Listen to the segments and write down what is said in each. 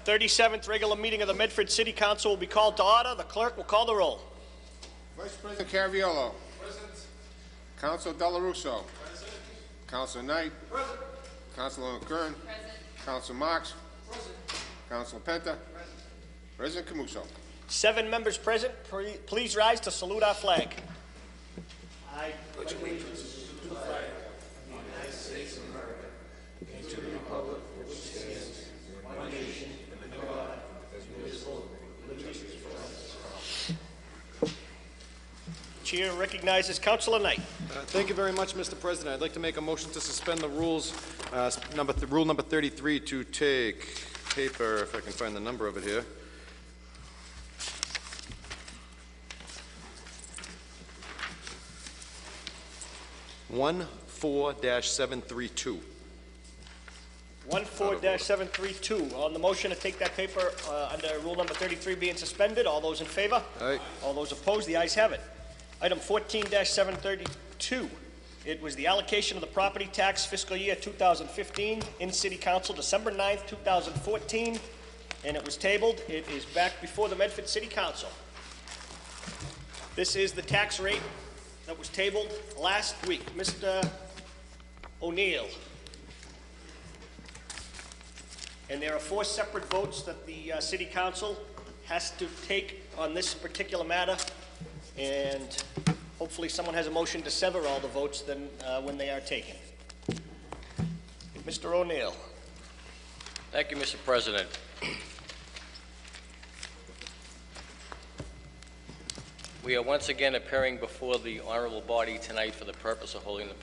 37th regular meeting of the Medford City Council will be called to order. The clerk will call the roll. Vice President Caraviello. Present. Councilor Delarusso. Present. Councilor Knight. Present. Councilor Kern. Present. Councilor Marks. Present. Councilor Penta. Present. President Camuso. 7 members present. Please rise to salute our flag. I pledge allegiance to the flag of the United States of America and to the republic for which it stands, one nation, under God, indivisible, with liberty for all. Chair recognizes Councilor Knight. Thank you very much, Mr. President. I'd like to make a motion to suspend the rules, rule number 33, to take paper, if I can find the number of it here. One 4-732. 14-732. On the motion to take that paper under rule number 33 being suspended, all those in favor? Aye. All those opposed? The ayes have it. Item 14-732. It was the allocation of the property tax fiscal year 2015 in City Council, December 9th, 2014, and it was tabled. It is back before the Medford City Council. This is the tax rate that was tabled last week. Mr. O'Neill. And there are 4 separate votes that the City Council has to take on this particular matter, and hopefully someone has a motion to sever all the votes then when they are taken. Mr. O'Neill. Thank you, Mr. President. We are once again appearing before the honorable body tonight for the purpose of holding the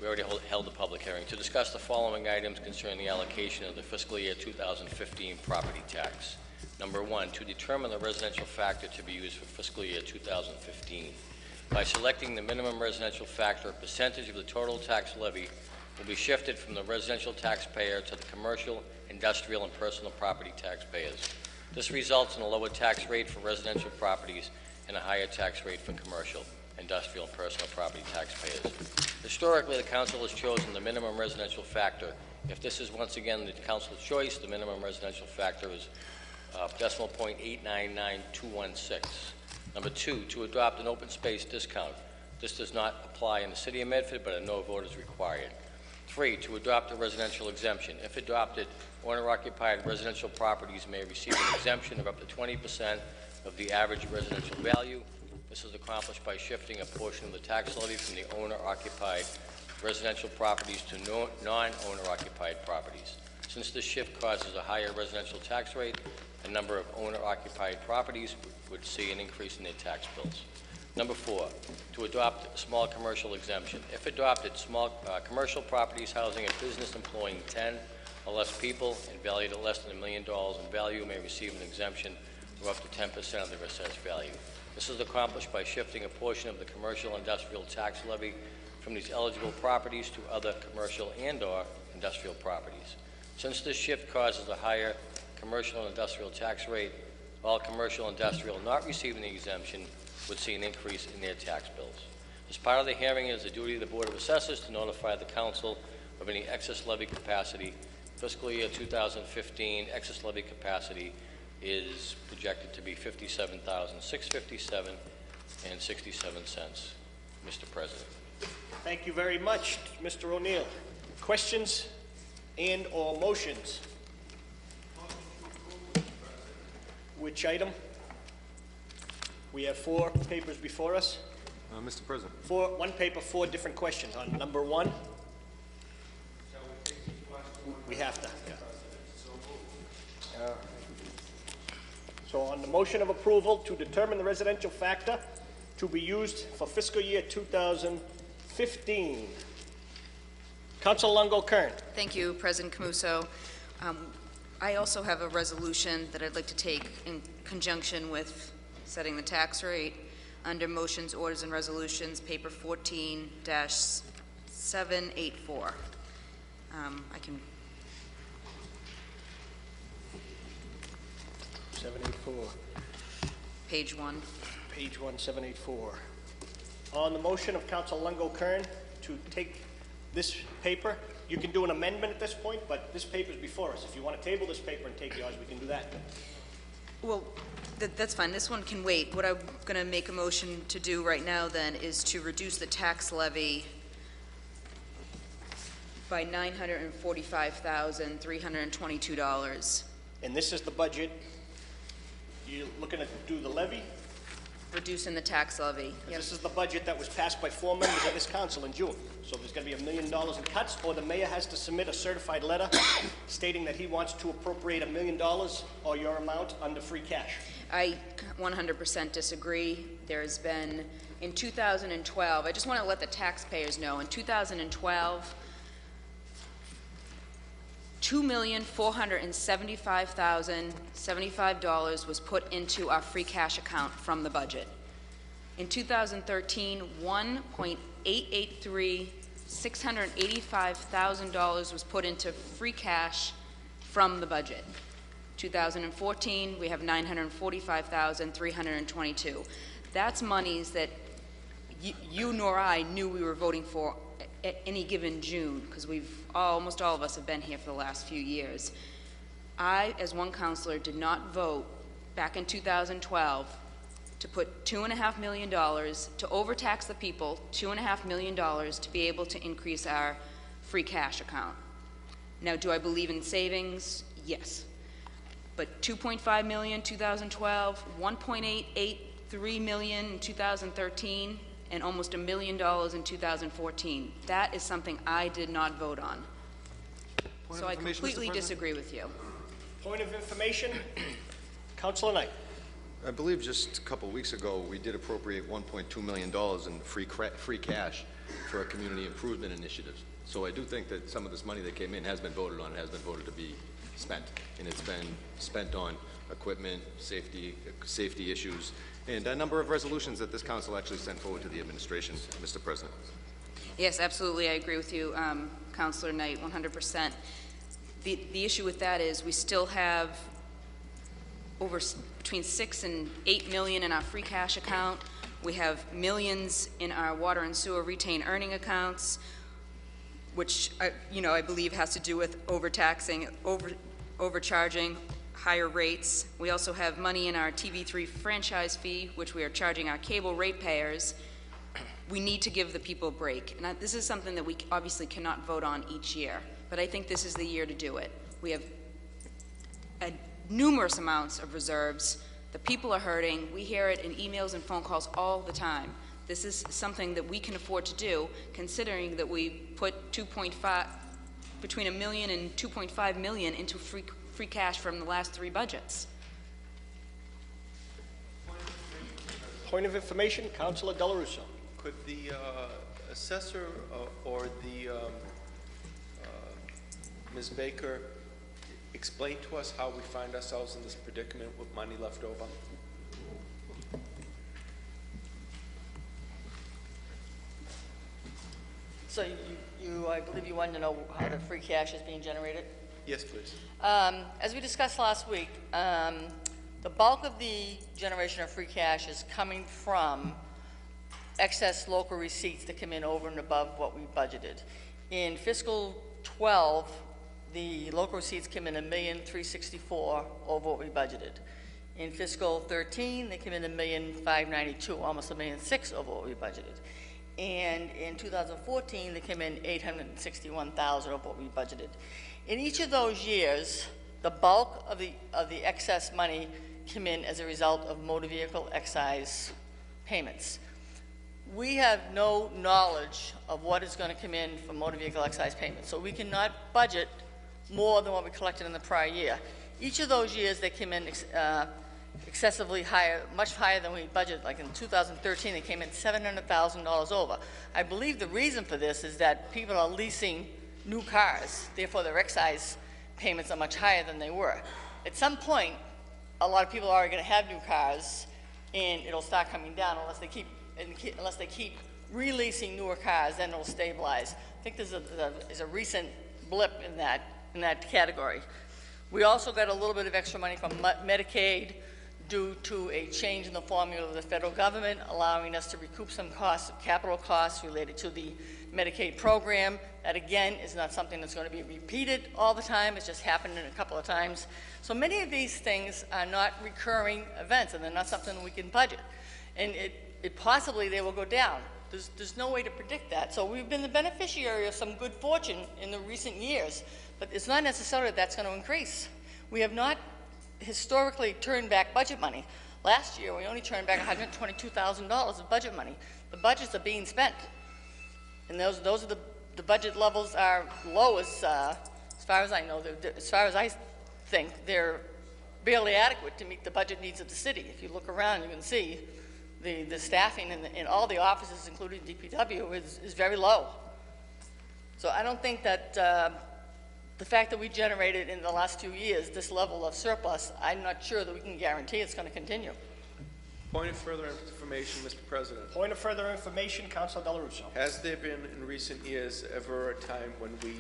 we already held the public hearing to discuss the following items concerning the allocation of the fiscal year 2015 property tax. Number 1, to determine the residential factor to be used for fiscal year 2015. By selecting the minimum residential factor, a percentage of the total tax levy will be shifted from the residential taxpayer to the commercial, industrial, and personal property taxpayers. This results in a lower tax rate for residential properties and a higher tax rate for commercial, industrial, and personal property taxpayers. Historically, the Council has chosen the minimum residential factor. If this is once again the Council's choice, the minimum residential factor is decimal point 899,216. Number 2, to adopt an open space discount. This does not apply in the City of Medford, but a no vote is required. 3, to adopt a residential exemption. If adopted, owner-occupied residential properties may receive an exemption of up to 20% of the average residential value. This is accomplished by shifting a portion of the tax levy from the owner-occupied residential properties to non-owner-occupied properties. Since this shift causes a higher residential tax rate, a number of owner-occupied properties would see an increase in their tax bills. Number 4, to adopt a small commercial exemption. If adopted, small commercial properties housing a business employing 10 or less people and valued at less than $1 million in value may receive an exemption of up to 10% of their assessed value. This is accomplished by shifting a portion of the commercial industrial tax levy from these eligible properties to other commercial and/or industrial properties. Since this shift causes a higher commercial and industrial tax rate, all commercial and industrial not receiving the exemption would see an increase in their tax bills. As part of the hearing, it is the duty of the Board of Assessors to notify the Council of any excess levy capacity. Fiscal year 2015 excess levy capacity is projected to be $57,657.67. Mr. President. Thank you very much, Mr. O'Neill. Questions and or motions? Which item? We have 4 papers before us. Mr. President. 1 paper, 4 different questions. On number 1, we have to. Yeah. So on the motion of approval to determine the residential factor to be used for fiscal year 2015. Councilor Longo-Kern. Thank you, President Camuso. I also have a resolution that I'd like to take in conjunction with setting the tax rate under motions, orders, and resolutions, paper 14-784. I can. 784. Page 1. Page 1, 784. On the motion of Councilor Longo-Kern to take this paper You can do an amendment at this point, but this paper's before us. If you want to table this paper and take yours, we can do that. Well, that's fine. This one can wait. What I'm going to make a motion to do right now then is to reduce the tax levy by $945,322. And this is the budget. You're looking to do the levy? Reducing the tax levy. Yep. This is the budget that was passed by 4 members of this council in June. So there's going to be $1 million in cuts, or the mayor has to submit a certified letter stating that he wants to appropriate $1 million or your amount under free cash. I 100% disagree. There's been, in 2012, I just want to let the taxpayers know, in 2012, $2,475,075 was put into our free cash account from the budget. In 2013, $685,000 was put into free cash from the budget. 2014, we have $945,322. That's monies that you nor I knew we were voting for at any given June, because almost all of us have been here for the last few years. I, as one counselor, did not vote back in 2012 to put $2.5 million to overtax the people, $2.5 million to be able to increase our free cash account. Now, do I believe in savings? Yes. But $2.5 million in 2012, $1.883 million in 2013, and almost $1 million in 2014. That is something I did not vote on. So I completely disagree with you. Point of information, Councilor Knight. I believe just a couple of weeks ago, we did appropriate $1.2 million in free cash for our community improvement initiatives. So I do think that some of this money that came in has been voted on, has been voted to be spent. And it's been spent on equipment, safety issues, and a number of resolutions that this council actually sent forward to the administration, Mr. President. Yes, absolutely. I agree with you, Councilor Knight, 100%. The issue with that is we still have between 6 and 8 million in our free cash account. We have millions in our water and sewer retained earning accounts, which I believe has to do with overtaxing, overcharging, higher rates. We also have money in our TV3 franchise fee, which we are charging our cable ratepayers. We need to give the people a break. And this is something that we obviously cannot vote on each year, but I think this is the year to do it. We have numerous amounts of reserves. The people are hurting. We hear it in emails and phone calls all the time. This is something that we can afford to do, considering that we put between $1 million and $2.5 million into free cash from the last 3 budgets. Point of information, Councilor Della Russo. Could the assessor or the Ms. Baker explain to us how we find ourselves in this predicament with money left over? So I believe you wanted to know how the free cash is being generated? Yes, please. As we discussed last week, the bulk of the generation of free cash is coming from excess local receipts that come in over and above what we budgeted. In fiscal 12, the local receipts came in $1,364,000 over what we budgeted. In fiscal 13, they came in $1,592,000, almost $1,600,000 over what we budgeted. And in 2014, they came in $861,000 over what we budgeted. In each of those years, the bulk of the excess money came in as a result of motor vehicle excise payments. We have no knowledge of what is going to come in from motor vehicle excise payments, so we cannot budget more than what we collected in the prior year. Each of those years, they came in excessively higher, much higher than we budgeted. Like in 2013, they came in $700,000 over. I believe the reason for this is that people are leasing new cars, therefore their excise payments are much higher than they were. At some point, a lot of people are going to have new cars, and it'll start coming down unless they keep releasing newer cars, then it'll stabilize. I think there's a recent blip in that category. We also got a little bit of extra money from Medicaid due to a change in the formula of the federal government, allowing us to recoup some costs, capital costs related to the Medicaid program. That, again, is not something that's going to be repeated all the time. It's just happened a couple of times. So many of these things are not recurring events, and they're not something we can budget. And it possibly they will go down. There's no way to predict that. So we've been the beneficiary of some good fortune in the recent years, but it's not necessarily that's going to increase. We have not historically turned back budget money. Last year, we only turned back $122,000 of budget money. The budgets are being spent. And those are the budget levels are low as far as I know. As far as I think, they're barely adequate to meet the budget needs of the city. If you look around, you can see the staffing in all the offices, including DPW, is very low. So I don't think that the fact that we generated in the last 2 years this level of surplus, I'm not sure that we can guarantee it's going to continue. Point of further information, Mr. President. Point of further information, Councilor Dela Russo. Has there been in recent years ever a time when we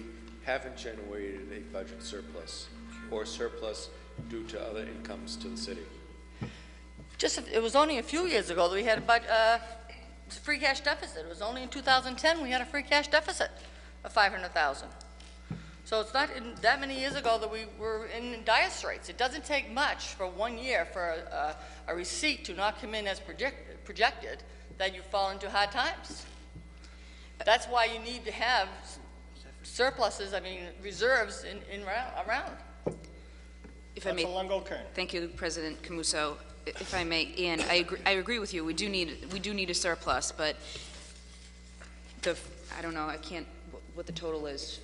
haven't generated a budget surplus or surplus due to other incomes to the city? It was only a few years ago that we had a free cash deficit. It was only in 2010 we had a free cash deficit of $500,000. So it's not that many years ago that we were in dire straits. It doesn't take much for 1 year for a receipt to not come in as projected that you fall into hard times. That's why you need to have surpluses, reserves around. If I may, Councilor Longo-Kern. thank you, President Camuso. If I may, Ian, I agree with you. We do need a surplus, but I don't know. I can't what the total is.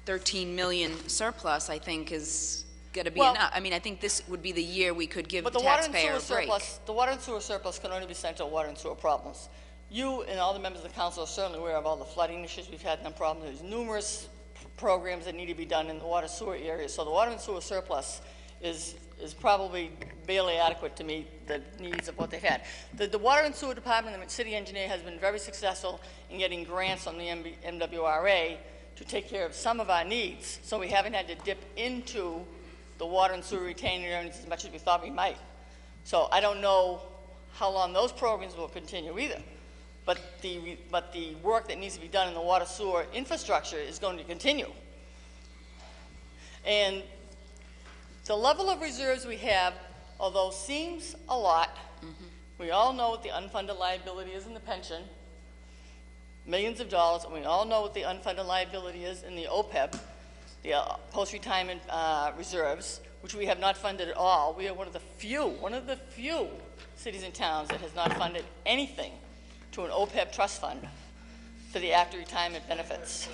13 million surplus, I think, is going to be enough. I think this would be the year we could give the taxpayer a break. The water and sewer surplus can only be sent to water and sewer problems. You and all the members of the council are certainly aware of all the flooding issues we've had in the problem. There's numerous programs that need to be done in the water sewer area. So the water and sewer surplus is probably barely adequate to meet the needs of what they've had. The water and sewer department and the city engineer has been very successful in getting grants from the MWRA to take care of some of our needs, so we haven't had to dip into the water and sewer retaining earnings as much as we thought we might. So I don't know how long those programs will continue either, but the work that needs to be done in the water sewer infrastructure is going to continue. And the level of reserves we have, although seems a lot, we all know what the unfunded liability is in the pension, millions of dollars, and we all know what the unfunded liability is in the OPEB, the post-retirement reserves, which we have not funded at all. We are one of the few cities and towns that has not funded anything to an OPEB trust fund for the after-retirement benefits.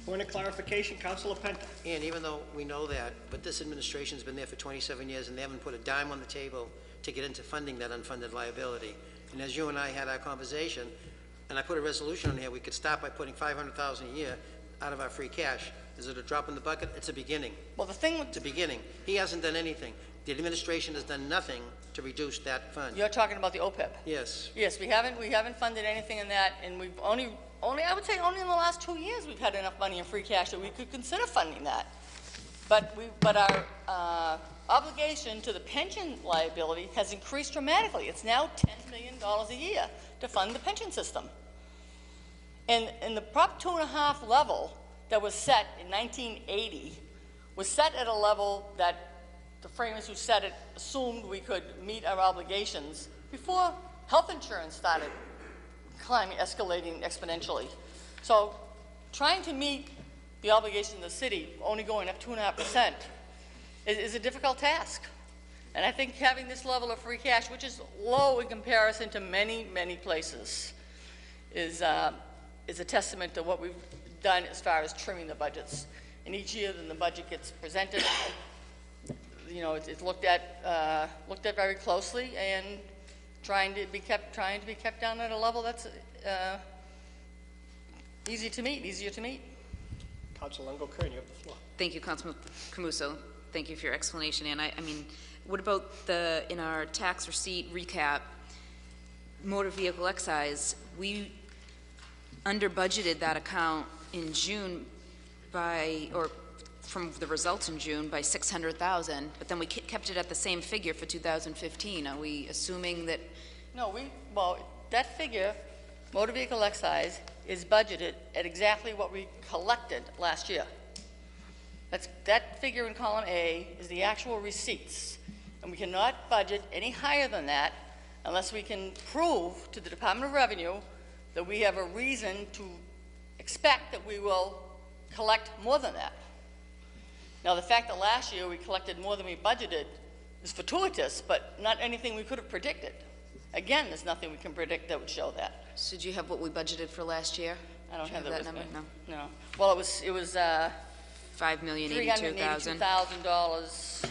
Point of clarification, Councilor Penta. And even though we know that, but this administration's been there for 27 years and they haven't put a dime on the table to get into funding that unfunded liability. And as you and I had our conversation, and I put a resolution on here, we could stop by putting $500,000 a year out of our free cash. Is it a drop in the bucket? It's a beginning. Well, the thing with It's a beginning. He hasn't done anything. The administration has done nothing to reduce that fund. you're talking about the OPEB. Yes. Yes, we haven't funded anything in that, and we've only I would say only in the last 2 years we've had enough money in free cash that we could consider funding that. But our obligation to the pension liability has increased dramatically. It's now $10 million a year to fund the pension system. And the Prop 2.5 level that was set in 1980 was set at a level that the framers who set it assumed we could meet our obligations before health insurance started escalating exponentially. So trying to meet the obligation of the city, only going up 2.5%, is a difficult task. And I think having this level of free cash, which is low in comparison to many, many places, is a testament to what we've done as far as trimming the budgets. And each year then the budget gets presented, it's looked at very closely and trying to be kept down at a level that's easier to meet. Councilor Longo-Kern, you have the floor. Thank you, Councilman Camuso. Thank you for your explanation. And I mean, what about in our tax receipt recap, motor vehicle excise? We under budgeted that account in June from the results in June by $600,000, but then we kept it at the same figure for 2015. Are we assuming that? No, that figure motor vehicle excise is budgeted at exactly what we collected last year. That figure in column A is the actual receipts, and we cannot budget any higher than that unless we can prove to the Department of Revenue that we have a reason to expect that we will collect more than that. Now, the fact that last year we collected more than we budgeted is fortuitous, but not anything we could have predicted. Again, there's nothing we can predict that would show that. So do you have what we budgeted for last year? I don't Do you have that with number? me. No. No. Well, it was $5,082,000. $382,000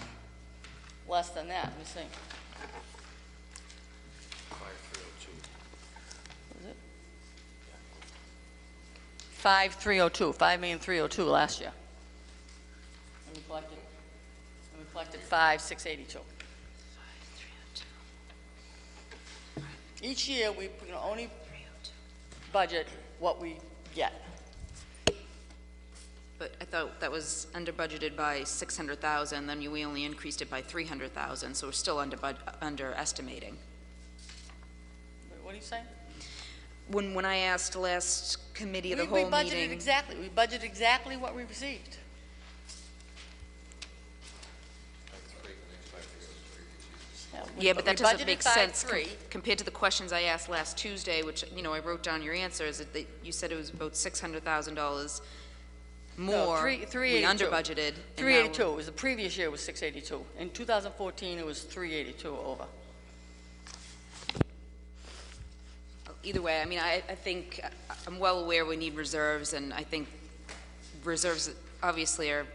less than that. Let me see. 5,302, 5,302 last year. And we collected 5,682. Each year, we can only budget what we get. But I thought that was under budgeted by 600,000, then we only increased it by 300,000, so we're still underestimating. What are you saying? When I asked last committee of the We whole budgeted meeting. exactly. We budgeted exactly what we received. Yeah, but that we doesn't budgeted make sense 5.3. compared to the questions I asked last Tuesday, which, you know, I wrote down your answers, that you said it was about $600,000 more. We 382. under budgeted. and now 382. It was the previous year was 682. In 2014, it was 382 over. Either way, I mean, I think, I'm well aware we need reserves, and I think reserves obviously are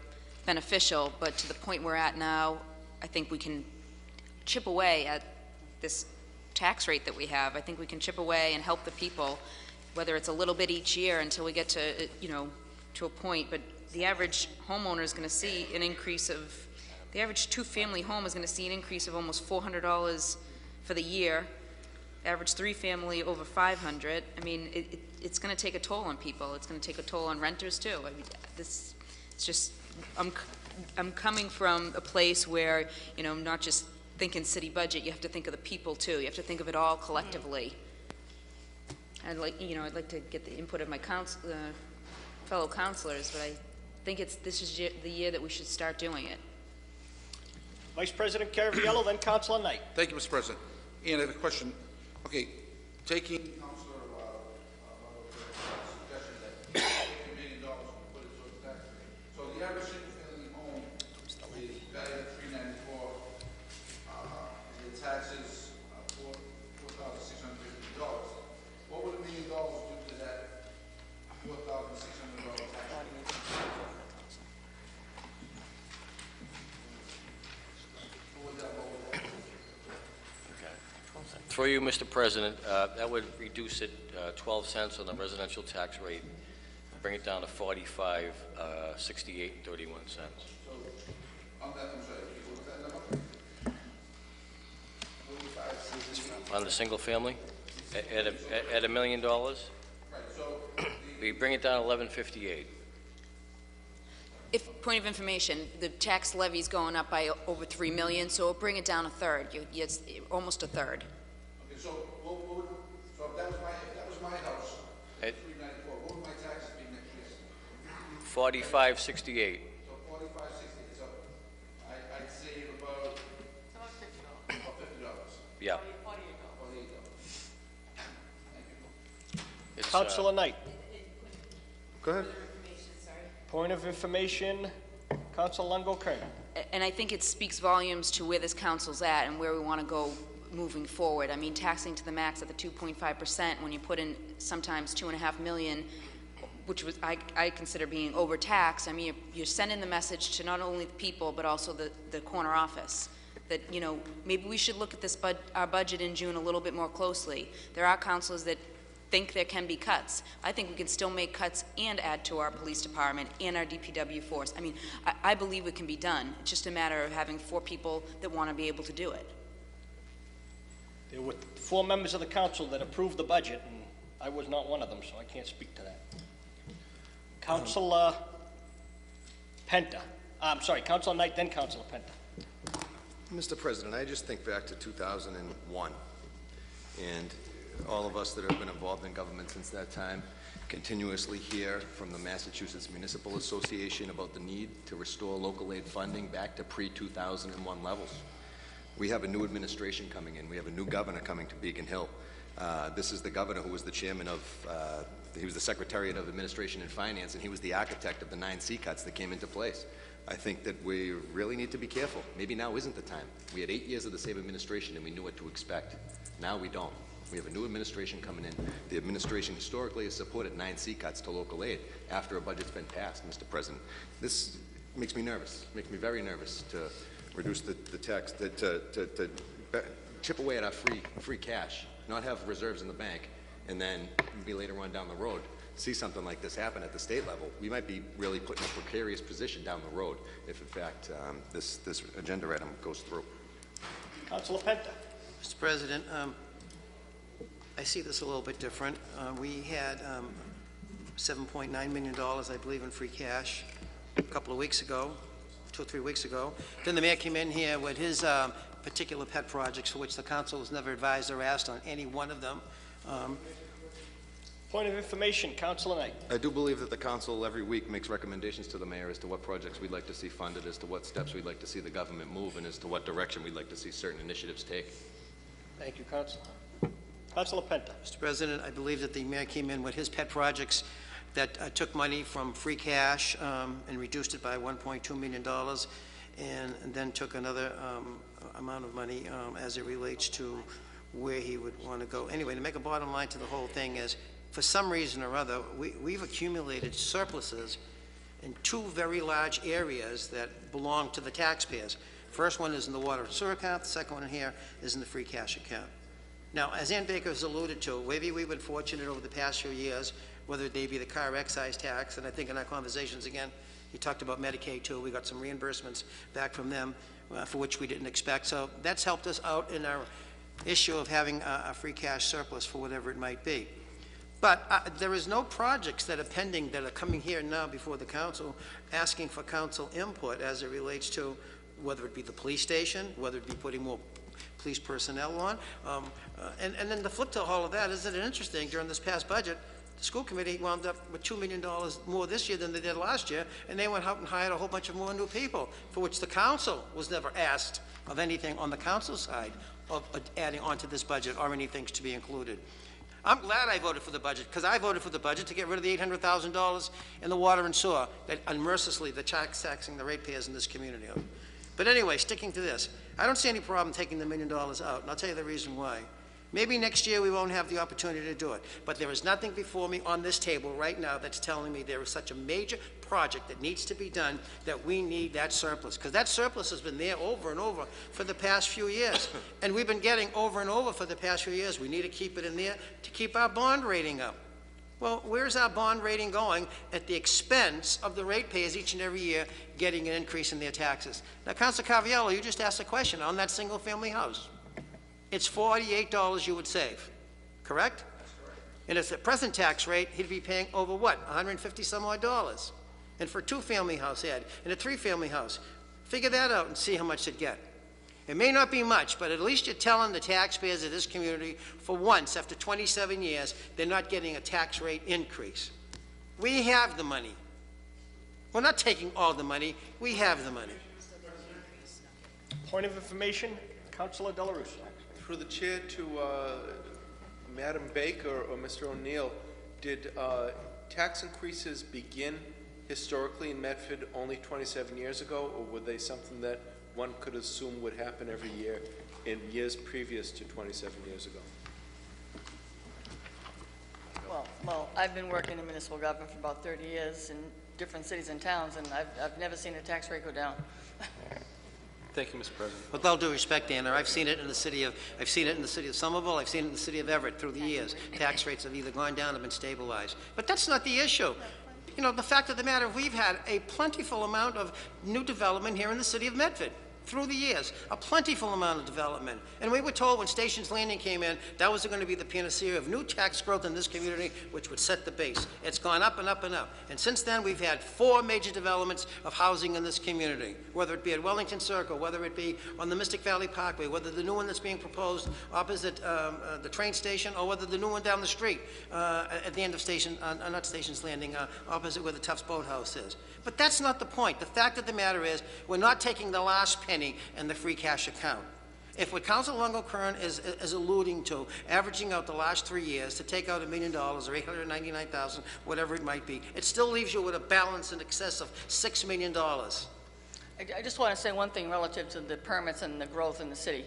beneficial, but to the point we're at now, I think we can chip away at this tax rate that we have. I think we can chip away and help the people, whether it's a little bit each year until we get to, you know, to a point, but the average homeowner is going to see an increase of, the average two-family home is going to see an increase of almost $400 for the year. Average three-family over 500. I mean, it's going to take a toll on people. It's going to take a toll on renters too. I mean, it's just, I'm coming from a place where, you know, not just thinking city budget, you have to think of the people too. You have to think of it all collectively. I'd like to get the input of my fellow councilors, but I think this is the year that we should start doing it. Vice President Caraviello, then Councilor Knight. Thank you, Mr. President. And I have a question. Okay, taking Councilor suggestion that $50 million and put it towards the tax rate. So the average single-family home is valued at $394. The taxes $4,650. What would $1 million do to that $4,600 tax rate? What would that lower that? Through you, Mr. President, that would reduce it 12 cents on the residential tax rate, bring it down to 45, 68, and 31 cents. So, on that, I'm sorry, what was that number? 45. On the single family, at $1 million, Right, so we bring it down to 1158. If, point of information, the tax levy's going up by over $3 million, so it'll bring it down a third. It's almost a third. okay, so so if that was my house, At 394, what would my taxes be next year? 4568. So 45, 60. So I'd save about $50. Yeah. $48. It's, Councilor Knight. Go ahead. Point of information, Councilor Longo-Kern. And I think it speaks volumes to where this council's at and where we want to go moving forward. I mean, taxing to the max at the 2.5%, when you put in sometimes $2.5 million, which was I consider being overtaxed. I mean, you're sending the message to not only the people but also the corner office that, you know, maybe we should look at this our budget in June a little bit more closely. There are councilors that think there can be cuts. I think we can still make cuts and add to our police department and our DPW force. I mean, I believe it can be done. It's just a matter of having 4 people that want to be able to do it. There were 4 members of the council that approved the budget, and I was not one of them, so I can't speak to that. Councilor Penta. I'm sorry, Councilor Knight, then Councilor Penta. Mr. President, I just think back to 2001, and all of us that have been involved in government since that time continuously hear from the Massachusetts Municipal Association about the need to restore local aid funding back to pre-2001 levels. We have a new administration coming in. We have a new governor coming to Beacon Hill. This is the governor who was the chairman of, he was the Secretariat of Administration and Finance, and he was the architect of the 9 C cuts that came into place. I think that we really need to be careful. Maybe now isn't the time. We had 8 years of the same administration and we knew what to expect. Now we don't. We have a new administration coming in. The administration historically has supported 9 C cuts to local aid after a budget's been passed, Mr. President. This makes me nervous, makes me very nervous to reduce the tax, to chip away at our free cash, not have reserves in the bank, and then be later on down the road, see something like this happen at the state level. We might be really put in a precarious position down the road if, in fact, this agenda item goes through. Councilor Penta. Mr. President, I see this a little bit different. We had $7.9 million, I believe, in free cash a couple of weeks ago, 2 or 3 weeks ago. Then the mayor came in here with his particular pet projects for which the council was never advised or asked on any one of them. Point of information, Councilor Knight. I do believe that the council every week makes recommendations to the mayor as to what projects we'd like to see funded, as to what steps we'd like to see the government move, and as to what direction we'd like to see certain initiatives take. Thank you, Councilor. Councilor Penta. Mr. President, I believe that the mayor came in with his pet projects that took money from free cash and reduced it by $1.2 million, and then took another amount of money as it relates to where he would want to go. Anyway, to make a bottom line to the whole thing is, for some reason or other, we've accumulated surpluses in 2 very large areas that belong to the taxpayers. First one is in the water and sewer account, the second one in here is in the free cash account. Now, as Ann Baker has alluded to, maybe we've been fortunate over the past few years, whether they be the car excise tax, and I think in our conversations again, you talked about Medicaid too, we got some reimbursements back from them for which we didn't expect. So that's helped us out in our issue of having a free cash surplus for whatever it might be. But there is no projects that are pending that are coming here now before the council asking for council input as it relates to whether it be the police station, whether it be putting more police personnel on. And then the flip to all of that, isn't it interesting, during this past budget, the school committee wound up with $2 million more this year than they did last year, and they went out and hired a whole bunch of more new people, for which the council was never asked of anything on the council side of adding onto this budget or anything to be included. I'm glad I voted for the budget, because I voted for the budget to get rid of the $800,000 in the water and sewer that unmercilessly the taxing the ratepayers in this community. But anyway, sticking to this, I don't see any problem taking the $1 million out, and I'll tell you the reason why. Maybe next year we won't have the opportunity to do it, but there is nothing before me on this table right now that's telling me there is such a major project that needs to be done that we need that surplus, because that surplus has been there over and over for the past few years, and we've been getting over and over for the past few years. We need to keep it in there to keep our bond rating up. Well, where's our bond rating going at the expense of the ratepayers each and every year getting an increase in their taxes? Now, Councilor Caraviello, you just asked a question on that single-family house. It's $48 you would save, correct? That's correct. And at the present tax rate, he'd be paying over what, 150 some odd dollars? And for a 2-family house, Ed, and a 3-family house, figure that out and see how much it'd get. It may not be much, but at least you're telling the taxpayers of this community, for once, after 27 years, they're not getting a tax rate increase. We have the money. We're not taking all the money, we have the money. Point of information, Councilor Delarusso. Through the chair to Madam Baker or Mr. O'Neill, did tax increases begin historically in Medford only 27 years ago, or were they something that one could assume would happen every year in years previous to 27 years ago? Well, I've been working in municipal government for about 30 years in different cities and towns, and I've never seen a tax rate go down. Thank you, Mr. President. With all due respect, Anna, I've seen it in the city of Somerville, I've seen it in the city of Everett through the years. Tax rates have either gone down or been stabilized. But that's not the issue. You know, the fact of the matter, we've had a plentiful amount of new development here in the city of Medford. through the years, a plentiful amount of development. And we were told when Stations Landing came in, that was going to be the panacea of new tax growth in this community, which would set the base. It's gone up and up and up. And since then, we've had 4 major developments of housing in this community, whether it be at Wellington Circle, whether it be on the Mystic Valley Parkway, whether the new one that's being proposed opposite the train station, or whether the new one down the street at the end of not Stations Landing, opposite where the Tufts Boathouse is. But that's not the point. The fact of the matter is, we're not taking the last penny in the free cash account. If what Council Longo-Kern is alluding to, averaging out the last 3 years to take out $1 million or $899,000, whatever it might be, it still leaves you with a balance in excess of $6 million. I just want to say one thing relative to the permits and the growth in the city.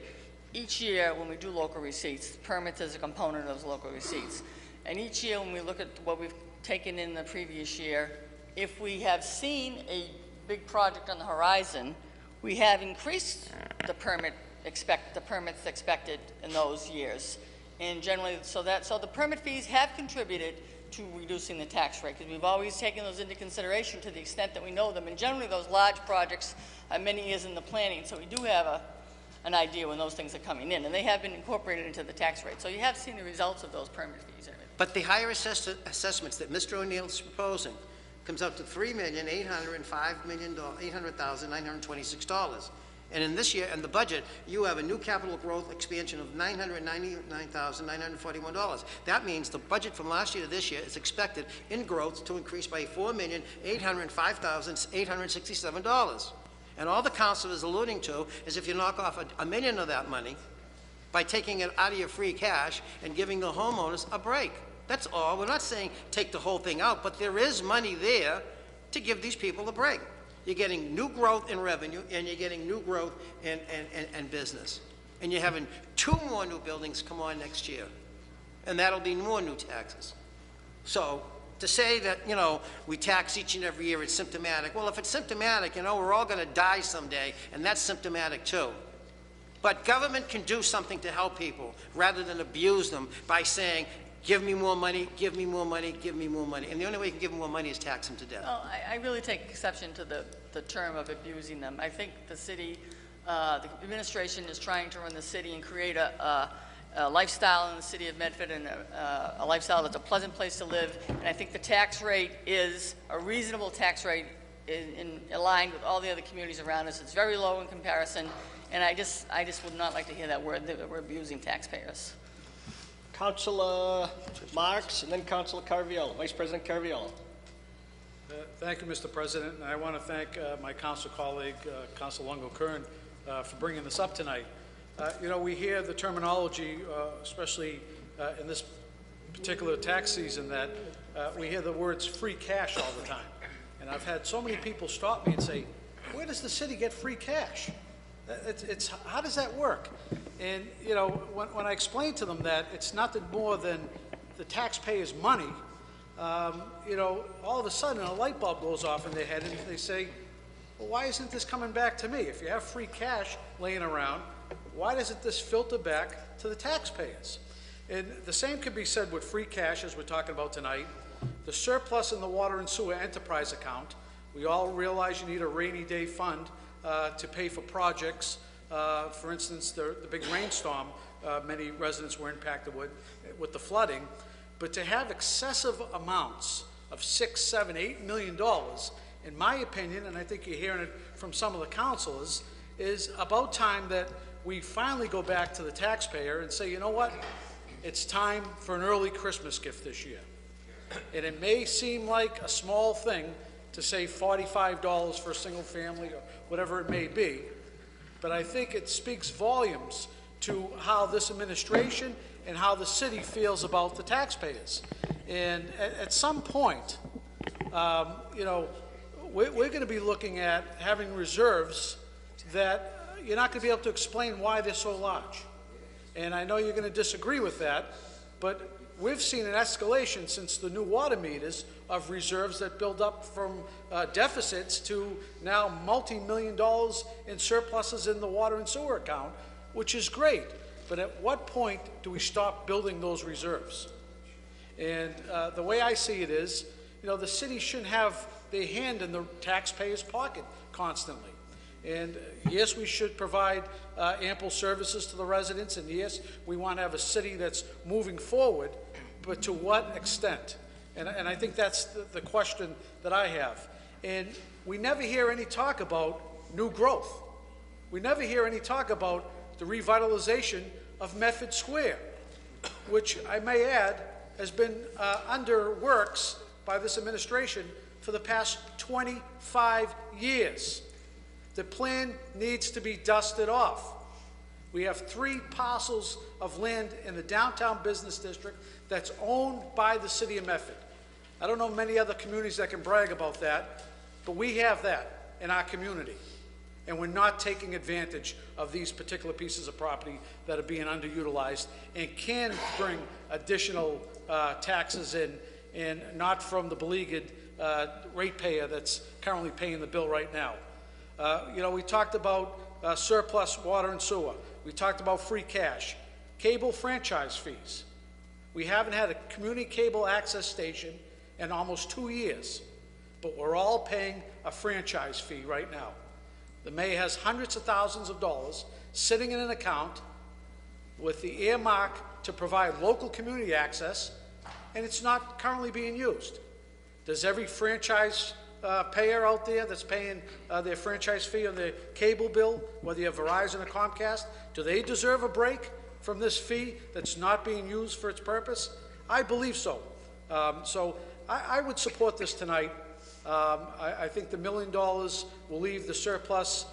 Each year, when we do local receipts, permits is a component of those local receipts. And each year, when we look at what we've taken in the previous year, if we have seen a big project on the horizon, we have increased the permits expected in those years. And generally, so the permit fees have contributed to reducing the tax rate, because we've always taken those into consideration to the extent that we know them. And generally, those large projects are many years in the planning, so we do have an idea when those things are coming in, and they have been incorporated into the tax rate. So you have seen the results of those permit fees. But the higher assessments that Mr. O'Neill is proposing comes out to $3,805,926. And in this year, in the budget, you have a new capital growth expansion of $999,941. That means the budget from last year to this year is expected in growth to increase by $4,805,867. And all the council is alluding to is if you knock off $1 million of that money by taking it out of your free cash and giving the homeowners a break. That's all. We're not saying take the whole thing out, but there is money there to give these people a break. You're getting new growth in revenue, and you're getting new growth in business. And you're having 2 more new buildings come on next year. And that'll be more new taxes. So to say that, you know, we tax each and every year, it's symptomatic. Well, if it's symptomatic, you know, we're all going to die someday, and that's symptomatic too. But government can do something to help people rather than abuse them by saying, give me more money, give me more money, give me more money. And the only way you can give them more money is tax them to death. Well, I really take exception to the term of abusing them. I think the city, the administration is trying to run the city and create a lifestyle in the city of Medford, and a lifestyle that's a pleasant place to live. And I think the tax rate is a reasonable tax rate aligned with all the other communities around us. It's very low in comparison. And I just would not like to hear that word, that we're abusing taxpayers. Councilor Marks, and then Councilor Carviello. Vice President Carviello. Thank you, Mr. President, and I want to thank my council colleague, Councilor Longo-Kern, for bringing this up tonight. You know, we hear the terminology, especially in this particular tax season, that we hear the words free cash all the time. And I've had so many people stop me and say, where does the city get free cash? How does that work? And, you know, when I explain to them that it's nothing more than the taxpayers' money, you know, all of a sudden a light bulb goes off in their head and they say, well, why isn't this coming back to me? If you have free cash laying around, why doesn't this filter back to the taxpayers? And the same could be said with free cash, as we're talking about tonight. The surplus in the water and sewer enterprise account, we all realize you need a rainy day fund to pay for projects. For instance, the big rainstorm many residents were impacted with the flooding. But to have excessive amounts of $6, $7, $8 million, in my opinion, and I think you're hearing it from some of the councilors, is about time that we finally go back to the taxpayer and say, you know what, it's time for an early Christmas gift this year. And it may seem like a small thing to say $45 for a single family or whatever it may be, but I think it speaks volumes to how this administration and how the city feels about the taxpayers. And at some point, you know, we're going to be looking at having reserves that you're not going to be able to explain why they're so large. And I know you're going to disagree with that, but we've seen an escalation since the new water meters of reserves that build up from deficits to now multi-million dollars in surpluses in the water and sewer account, which is great. But at what point do we stop building those reserves? And the way I see it is, you know, the city shouldn't have their hand in the taxpayer's pocket constantly. And yes, we should provide ample services to the residents, and yes, we want to have a city that's moving forward, but to what extent? And I think that's the question that I have. And we never hear any talk about new growth. We never hear any talk about the revitalization of Medford Square, which I may add has been under works by this administration for the past 25 years. The plan needs to be dusted off. We have 3 parcels of land in the downtown business district that's owned by the city of Medford. I don't know many other communities that can brag about that, but we have that in our community. And we're not taking advantage of these particular pieces of property that are being underutilized and can bring additional taxes in, and not from the beleaguered ratepayer that's currently paying the bill right now. You know, we talked about surplus water and sewer. We talked about free cash, cable franchise fees. We haven't had a community cable access station in almost 2 years, but we're all paying a franchise fee right now. The mayor has hundreds of thousands of dollars sitting in an account with the earmark to provide local community access, and it's not currently being used. Does every franchise payer out there that's paying their franchise fee on their cable bill, whether you have Verizon or Comcast, do they deserve a break from this fee that's not being used for its purpose? I believe so. So I would support this tonight. I think the $1 million will leave the surplus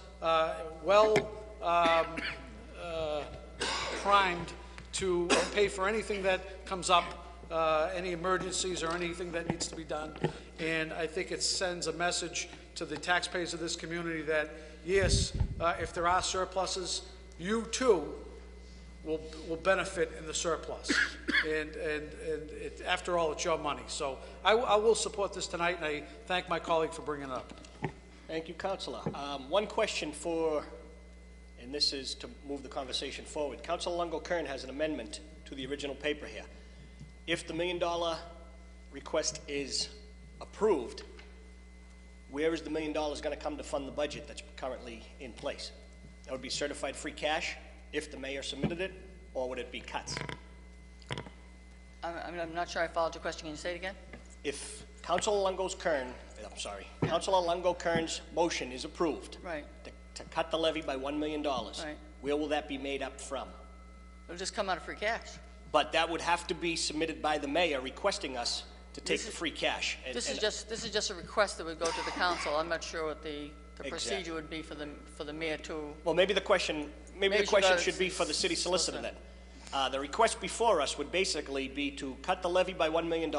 primed to pay for anything that comes up, any emergencies or anything that needs to be done. And I think it sends a message to the taxpayers of this community that, yes, if there are surpluses, you too will benefit in the surplus. And after all, it's your money. So I will support this tonight, and I thank my colleague for bringing it up. Thank you, Councilor. One question and this is to move the conversation forward. Councilor Longo-Kern has an amendment to the original paper here. If the $1 million request is approved, where is the $1 million going to come to fund the budget that's currently in place? That would be certified free cash if the mayor submitted it, or would it be cuts? I'm not sure I followed your question. Can you say it again? If Councilor Longo-Kern's motion is approved, Right. to cut the levy by $1 million, Right. where will that be made up from? It'll just come out of free cash. But that would have to be submitted by the mayor requesting us to take the free cash. This is just a request that would go to the council. I'm not sure what the Exactly. procedure would be for the mayor to. Well, maybe the question should be for the city solicitor then. The request before us would basically be to cut the levy by $1 million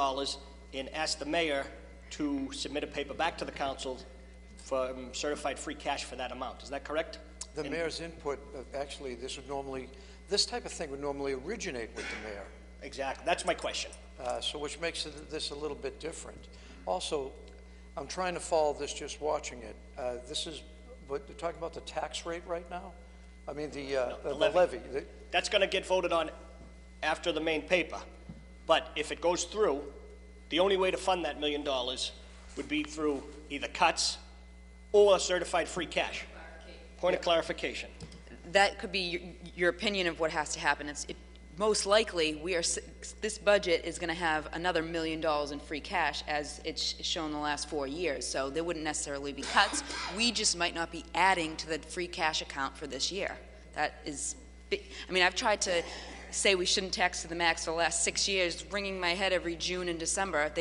and ask the mayor to submit a paper back to the council for certified free cash for that amount. Is that correct? The mayor's input, actually, this type of thing would normally originate with the mayor. Exactly. That's my question. So which makes this a little bit different. Also, I'm trying to follow this just watching it. This is, what they're talking about the tax rate right now? I mean, the levy. That's going to get voted on after the main paper. But if it goes through, the only way to fund that $1 million would be through either cuts or certified free cash. Point of clarification. That could be your opinion of what has to happen. Most likely, this budget is going to have another $1 million in free cash as it's shown the last 4 years. So there wouldn't necessarily be cuts. We just might not be adding to the free cash account for this year. That is big. I mean, I've tried to say we shouldn't tax to the max for the last 6 years, wringing my head every June and December.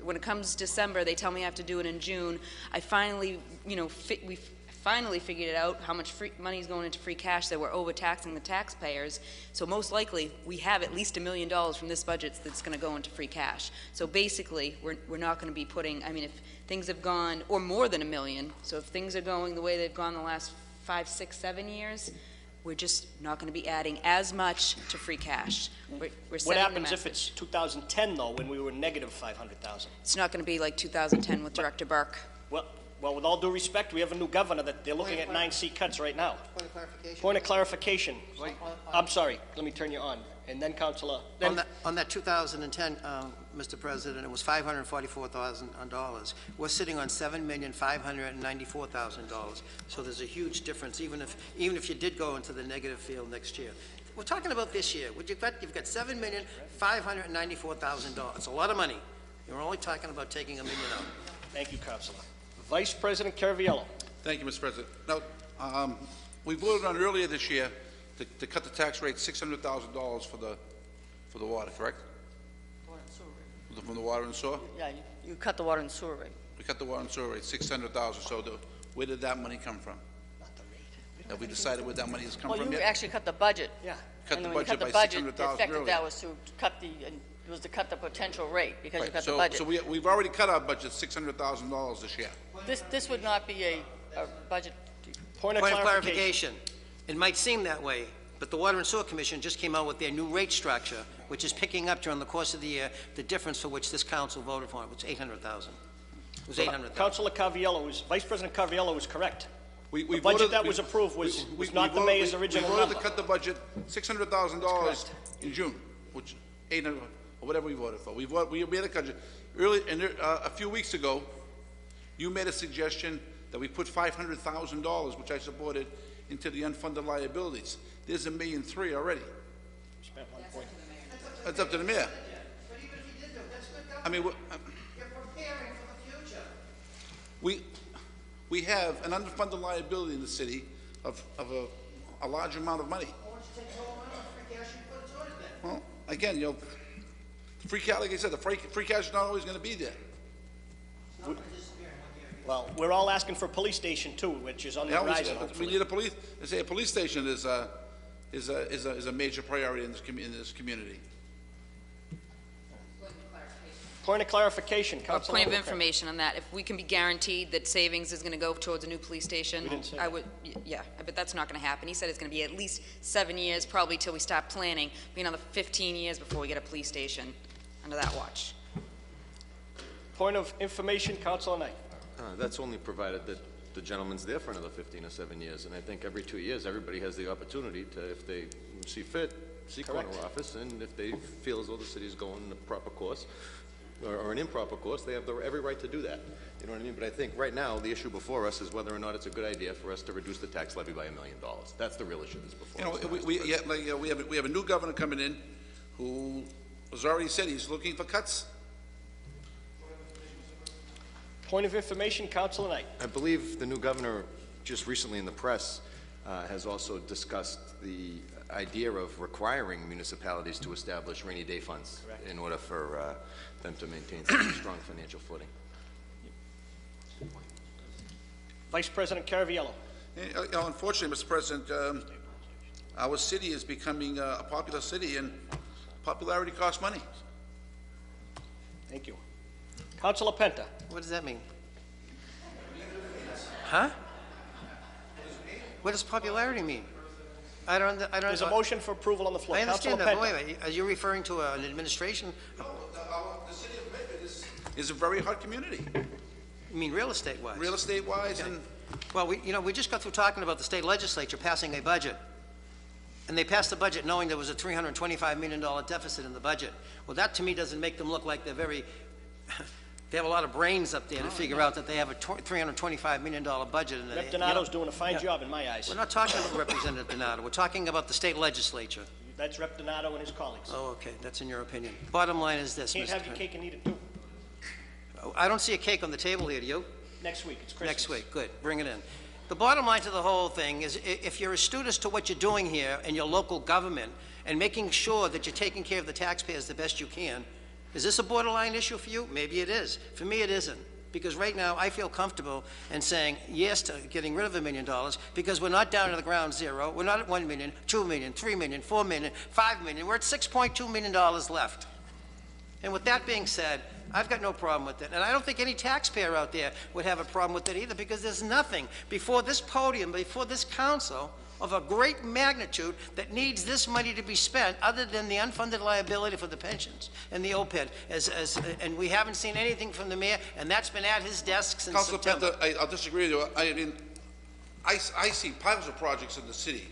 When it comes December, they tell me I have to do it in June. I finally, we finally figured it out how much money is going into free cash, that we're overtaxing the taxpayers. So most likely, we have at least $1 million from this budget that's going to go into free cash. So basically, we're not going to be putting, I mean, if things have gone, or more than $1 million, so if things are going the way they've gone the last 5, 6, 7 years, we're just not going to be adding as much to free cash. We're What happens if it's 2010, though, when we were negative 500,000? It's not going to be like 2010 with Director Burke. Well, with all due respect, we have a new governor that they're looking at 9 seat cuts right now. Point of clarification. Point of clarification. I'm sorry, let me turn you on. And then Councilor, On that 2010, Mr. President, it was $544,000. We're sitting on $7,594,000. So there's a huge difference, even if you did go into the negative field next year. We're talking about this year. You've got $7,594,000. It's a lot of money. You're only talking about taking $1 million out. thank you, Councilor. Vice President Caraviallo. Thank you, Mr. President. Now, we voted on earlier this year to cut the tax rate $600,000 for the water, correct? Water and sewer rate. From the water and sewer? Yeah, you cut the water and sewer rate. We cut the water and sewer rate, $600,000. So where did that money come from? Have we decided where that money has come Well, from you yet? actually cut the budget. Yeah. Cut And the then when you cut budget the by budget, the $600,000 effect of earlier. that was to cut the potential rate, because you Right, cut the so budget. we've already cut our budget $600,000 this year. This would not be a budget. Point of Point of clarification. clarification. It might seem that way, but the Water and Sewer Commission just came out with their new rate structure, which is picking up during the course of the year the difference for which this council voted for, which was $800,000. It was $800,000. Councilor Vice President Caraviallo was correct. We The budget voted- that we- was approved was we not the voted- mayor's original We voted number. to cut the budget $600,000 That's in June, which 800, or whatever we voted for. We made a cut. Early, a few weeks ago, you made a suggestion that we put $500,000, which I supported, into the unfunded liabilities. There's $1.3 million already. Spent 1 point. That's up to the mayor. But even if you did, that's good I mean, You're preparing for the future. we have an unfunded liability in the city of a large amount of money. Why don't you take the whole amount of free cash and put it toward it then? Well, again, free cash, like I said, the free cash is not always going to be there. It's not going to disappear in 1 year. Well, we're all asking for a police station too, which is on the Yeah, horizon, we hopefully. need a police. They say a police station is a major priority in this community. Point of clarification, A Councilor. point of information on that, if we can be guaranteed that savings is going to go towards a new police station, We didn't say I would, yeah, but that's not going to happen. He said it's going to be at least 7 years, probably till we start planning, be another 15 years before we get a police station under that watch. Point of information, Councilor Knight. That's only provided that the gentleman's there for another 15 or 7 years, and I think every 2 years, everybody has the opportunity to, if they see fit, seek corner Correct. office, and if they feel as though the city's going in the proper course, or an improper course, they have every right to do that. You know what I mean? But I think right now, the issue before us is whether or not it's a good idea for us to reduce the tax levy by $1 million. That's the real issue that's before us. We have a new governor coming in who has already said he's looking for cuts. Point of information, Councilor Knight. I believe the new governor, just recently in the press, has also discussed the idea of requiring municipalities to establish rainy day funds in order for them to maintain some strong financial footing. Vice President Caraviallo. Unfortunately, Mr. President, our city is becoming a popular city, and popularity costs money. Thank you. Councilor Penta. What does that mean? Huh? What does popularity mean? I don't. There's a motion for approval on the floor. I understand Councilor that, but Penta. wait a minute. Are you referring to an administration? The city of Medford is a very hot community, You mean real estate wise? real estate wise, and Well, we just got through talking about the state legislature passing a budget. And they passed the budget knowing there was a $325 million deficit in the budget. Well, that to me doesn't make them look like they're very, they have a lot of brains up there to figure out that they have a $325 million budget. And Rep. Donato's doing a fine job in my eyes. We're not talking about Representative Donato. We're talking about the state legislature. That's Rep. Donato and his colleagues. Oh, okay, that's in your opinion. Bottom line is this, Can't Mr. have your cake and eat it too. I don't see a cake on the table here, do you? Next week, it's Christmas. Next week, good, bring it in. The bottom line to the whole thing is if you're astute as to what you're doing here in your local government and making sure that you're taking care of the taxpayers the best you can, is this a borderline issue for you? Maybe it is. For me, it isn't. Because right now, I feel comfortable in saying yes to getting rid of $1 million because we're not down to the ground zero. We're not at 1 million, 2 million, 3 million, 4 million, 5 million. We're at $6.2 million left. And with that being said, I've got no problem with it. And I don't think any taxpayer out there would have a problem with it either because there's nothing before this podium, before this council, of a great magnitude that needs this money to be spent other than the unfunded liability for the pensions and the OPEB. And we haven't seen anything from the mayor, and that's been at his desk since Councilor September. Penta, I'll disagree with you. I mean, I see piles of projects in the city.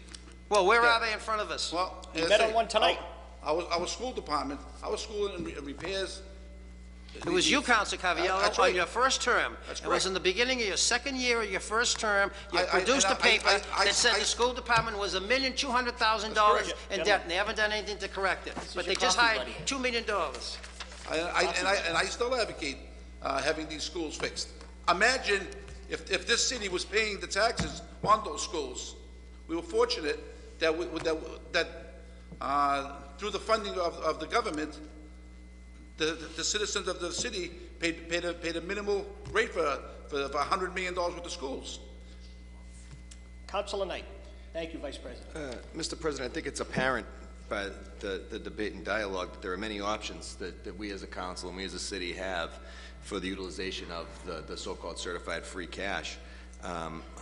Well, where are they in front of us? Well, We met on one tonight. our school department, our school and repairs. It was you, Council That's Caviello, right. on your first term. That's It was correct. in the beginning of your second year of your first term. You produced a and paper I- that said the school department was $1,200,000 That's in correct. debt, and they haven't done anything to correct it. But they just hired $2 million. And I still advocate having these schools fixed. Imagine if this city was paying the taxes on those schools. We were fortunate that through the funding of the government, the citizens of the city paid a minimal rate for $100 million worth of schools. Councilor Knight. Thank you, Vice President. Mr. President, I think it's apparent by the debate and dialogue that there are many options that we as a council and we as a city have for the utilization of the so-called certified free cash.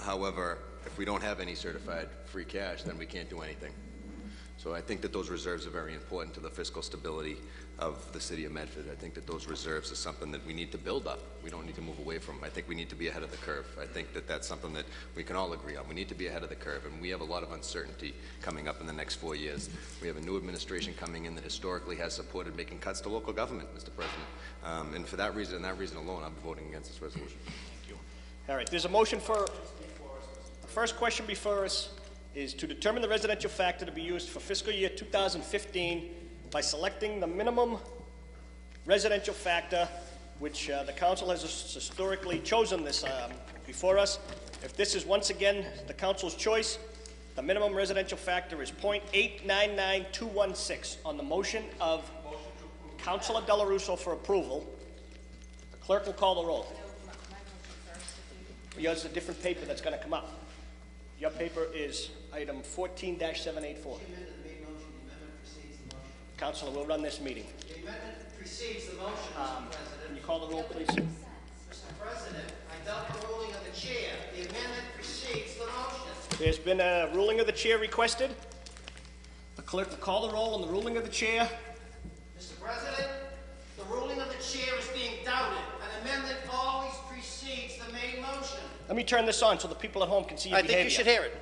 However, if we don't have any certified free cash, then we can't do anything. So I think that those reserves are very important to the fiscal stability of the city of Medford. I think that those reserves are something that we need to build up. We don't need to move away from. I think we need to be ahead of the curve. I think that that's something that we can all agree on. We need to be ahead of the curve, and we have a lot of uncertainty coming up in the next 4 years. We have a new administration coming in that historically has supported making cuts to local government, Mr. President. And for that reason and that reason alone, I'll be voting against this resolution. Thank you. All right, there's a motion for, the first question before us is to determine the residential factor to be used for fiscal year 2015 by selecting the minimum residential factor, which the council has historically chosen this before us. If this is once again the council's choice, the minimum residential factor is 0.899216. On the motion of Councilor Delarusso for approval, the clerk will call the roll. Yours is a different paper that's going to come up. Your paper is item 14-784. Councilor, we'll run this meeting. The amendment precedes the motion, Mr. President. Can you call the roll, please? Mr. President, I doubt the ruling of the chair. The amendment precedes the motion. There's been a ruling of the chair requested. The clerk will call the roll on the ruling of the chair. Mr. President, the ruling of the chair is being doubted. An amendment always precedes the main motion. Let me turn this on so the people at home can see your I behavior. think you should hear it.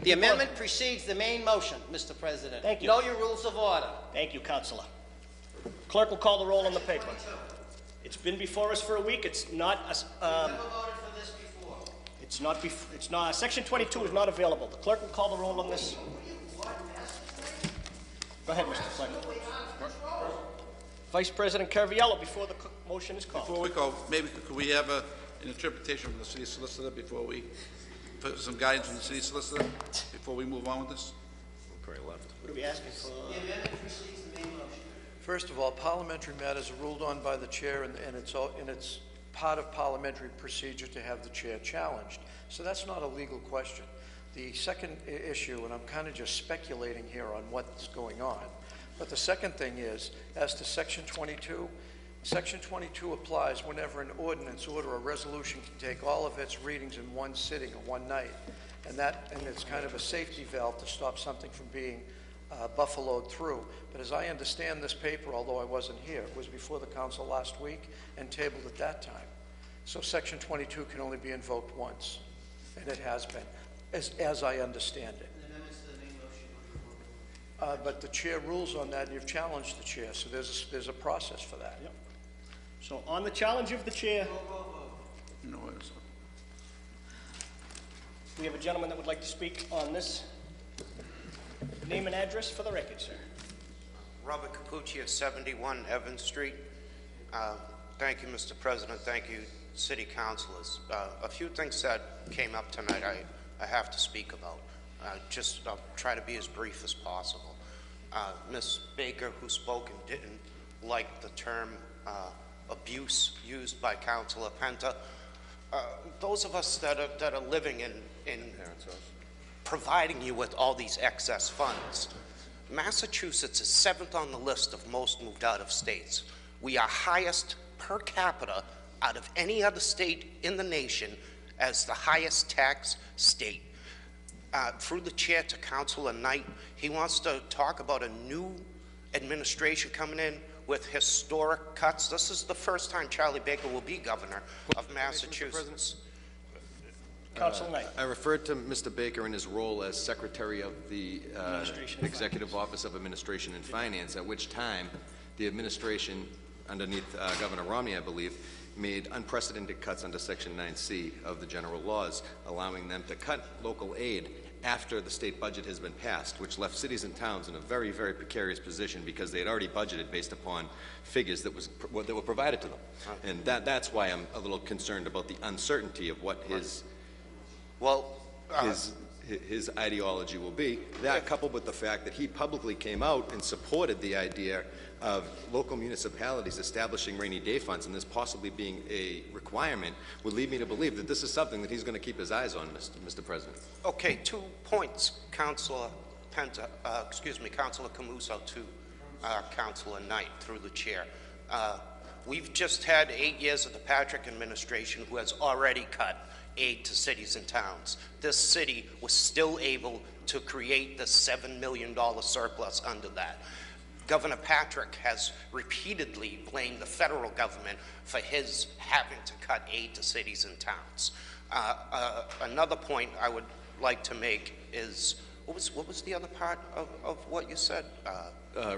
The amendment precedes the main motion, Mr. President. Thank you. Know your rules of order. Thank you, Councilor. Clerk will call the roll on the paper. It's been before us for a week. It's not, Never voted for this before. it's not, Section 22 is not available. The clerk will call the roll on this. Go ahead, Mr. Clerk. Vice President Carviello, before the motion is called. Before we go, maybe could we have an interpretation from the city solicitor before we, put some guidance from the city solicitor before we move on with this? Very left. What are we asking for? The amendment precedes the main motion. First of all, parliamentary matters are ruled on by the chair, and it's part of parliamentary procedure to have the chair challenged. So that's not a legal question. The second issue, and I'm kind of just speculating here on what's going on, but the second thing is, as to Section 22, Section 22 applies whenever an ordinance, order, or resolution can take all of its readings in one sitting or one night, and it's kind of a safety valve to stop something from being buffaloed through. But as I understand this paper, although I wasn't here, it was before the council last week and tabled at that time. So Section 22 can only be invoked once, and it has been, as I understand it. But the chair rules on that, and you've challenged the chair, so there's a process for that. Yep. So on the challenge of the chair, No, it's- we have a gentleman that would like to speak on this. Name and address for the record, sir. Robert Capucci at 71 Evans Street. Thank you, Mr. President. Thank you, city councilors. A few things that came up tonight I have to speak about. I'll try to be as brief as possible. Ms. Baker, who spoke and didn't like the term abuse used by Councilor Penta. Those of us that are living in providing you with all these excess funds, Massachusetts is 7th on the list of most moved out of states. We are highest per capita out of any other state in the nation as the highest tax state. Through the chair to Councilor Knight, he wants to talk about a new administration coming in with historic cuts. This is the first time Charlie Baker will be governor of Massachusetts. Council Knight. I referred to Mr. Baker in his role as Secretary of the Administration and Executive Office of Administration and Finance, at which time the administration, underneath Governor Romney, I believe, made unprecedented cuts under Section 9C of the general laws, allowing them to cut local aid after the state budget has been passed, which left cities and towns in a very, very precarious position because they had already budgeted based upon figures that were provided to them. And that's why I'm a little concerned about the uncertainty of what his ideology will be. That, coupled with the fact that he publicly came out and supported the idea of local municipalities establishing rainy day funds and this possibly being a requirement, would lead me to believe that this is something that he's going to keep his eyes on, Mr. President. Okay, 2 points, Councilor Camuso to Councilor Knight through the chair. We've just had 8 years of the Patrick administration who has already cut aid to cities and towns. This city was still able to create the $7 million surplus under that. Governor Patrick has repeatedly blamed the federal government for his having to cut aid to cities and towns. Another point I would like to make is, what was the other part of what you said?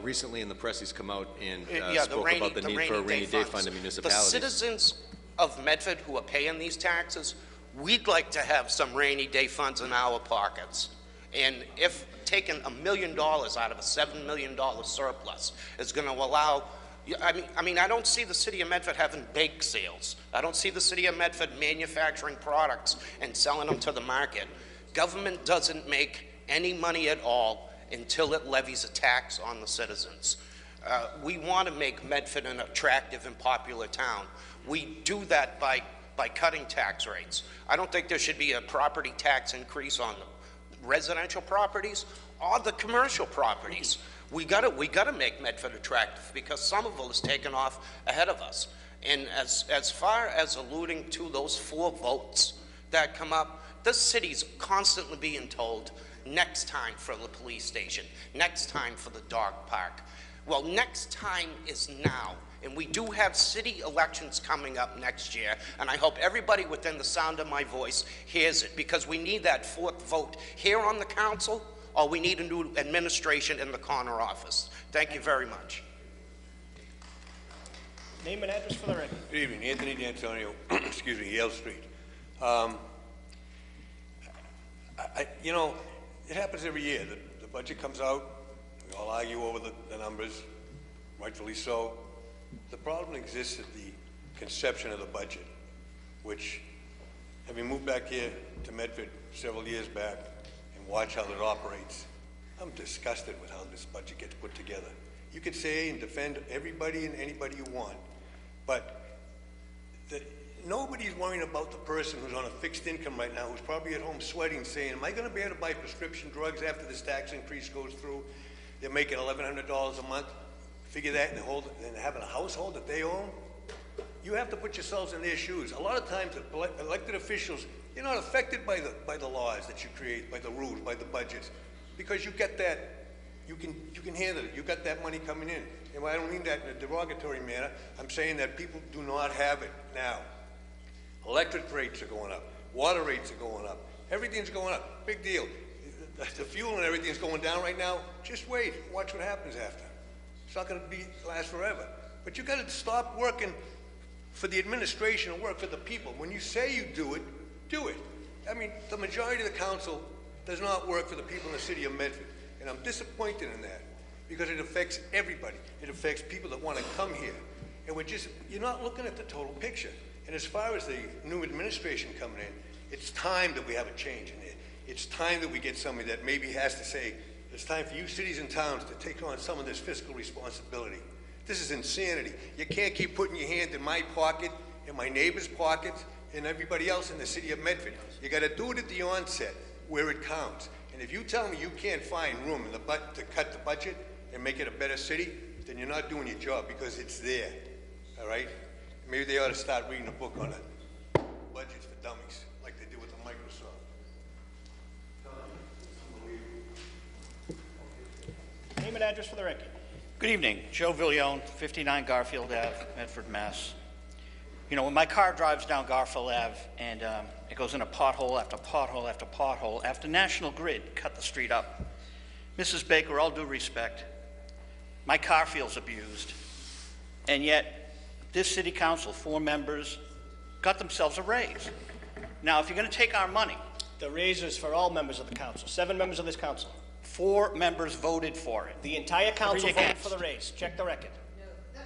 Recently in the press, he's come out and spoke about the need for a rainy day fund in municipalities. The citizens of Medford who are paying these taxes, we'd like to have some rainy day funds in our pockets. And if taking $1 million out of a $7 million surplus is going to allow, I mean, I don't see the city of Medford having bake sales. I don't see the city of Medford manufacturing products and selling them to the market. Government doesn't make any money at all until it levies a tax on the citizens. We want to make Medford an attractive and popular town. We do that by cutting tax rates. I don't think there should be a property tax increase on the residential properties or the commercial properties. We gotta make Medford attractive because Somerville is taking off ahead of us. And as far as alluding to those 4 votes that come up, this city's constantly being told, next time for the police station, next time for the dog park. Well, next time is now. And we do have city elections coming up next year, and I hope everybody within the sound of my voice hears it, because we need that 4th vote here on the council, or we need a new administration in the corner office. Thank you very much. Name and address for the record. Good evening, Anthony D'Antonio, excuse me, Yale Street. You know, it happens every year. The budget comes out, we all argue over the numbers, rightfully so. The problem exists at the conception of the budget, which, having moved back here to Medford several years back and watch how it operates, I'm disgusted with how this budget gets put together. You could say and defend everybody and anybody you want, but nobody's worrying about the person who's on a fixed income right now, who's probably at home sweating, saying, am I going to be able to buy prescription drugs after this tax increase goes through? They're making $1,100 a month. Figure that and having a household that they own. You have to put yourselves in their shoes. A lot of times, elected officials, you're not affected by the laws that you create, by the rules, by the budgets, because you get that. You can handle it. You got that money coming in. And I don't mean that in a derogatory manner. I'm saying that people do not have it now. Electric rates are going up. Water rates are going up. Everything's going up. Big deal. The fuel and everything's going down right now. Just wait. Watch what happens after. It's not going to last forever. But you got to stop working for the administration and work for the people. When you say you do it, do it. I mean, the majority of the council does not work for the people in the city of Medford. And I'm disappointed in that because it affects everybody. It affects people that want to come here. And you're not looking at the total picture. And as far as the new administration coming in, it's time that we have a change in there. It's time that we get somebody that maybe has to say, it's time for you cities and towns to take on some of this fiscal responsibility. This is insanity. You can't keep putting your hand in my pocket, in my neighbor's pockets, and everybody else in the city of Medford. You got to do it at the onset, where it counts. And if you tell me you can't find room in to cut the budget and make it a better city, then you're not doing your job, because it's there. All right? Maybe they ought to start reading a book on it. Budgets for dummies, like they do with the Microsoft. Name and address for the record. Good evening. Joe Villione, 59 Garfield Ave, Medford, Mass. You know, when my car drives down Garfield Ave and it goes in a pothole after pothole after pothole, after National Grid cut the street up, Mrs. Baker, all due respect, my car feels abused. And yet, this city council, 4 members, got themselves a raise. Now, if you're going to take our money, The raise is for all members of the council, 7 members of this council. 4 members voted for it. The entire council voted against. for the raise. Check the record.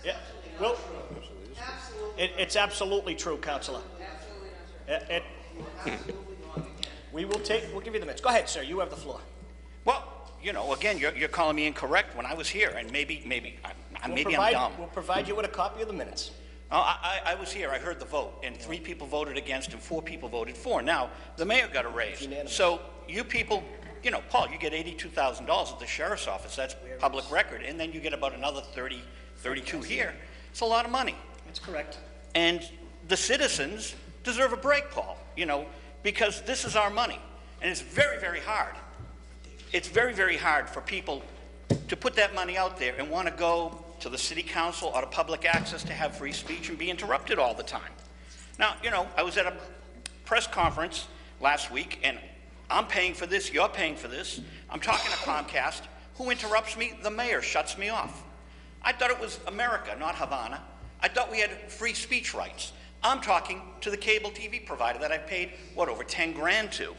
Yeah. Well, it's absolutely true, Councilor. We'll give you the minutes. Go ahead, sir, you have the floor. Well, you know, again, you're calling me incorrect when I was here, and maybe I'm dumb. We'll provide you with a copy of the minutes. I was here, I heard the vote, and 3 people voted against and 4 people voted for. Now, the mayor got a raise. So you people, you know, Paul, you get $82,000 at the sheriff's office, that's public record, and then you get about another 32 here. It's a lot of money. That's correct. And the citizens deserve a break, Paul, you know, because this is our money, and it's very, very hard. It's very, very hard for people to put that money out there and want to go to the city council or to public access to have free speech and be interrupted all the time. Now, you know, I was at a press conference last week, and I'm paying for this, you're paying for this. I'm talking to Comcast. Who interrupts me? The mayor shuts me off. I thought it was America, not Havana. I thought we had free speech rights. I'm talking to the cable TV provider that I paid, what, over 10 grand to.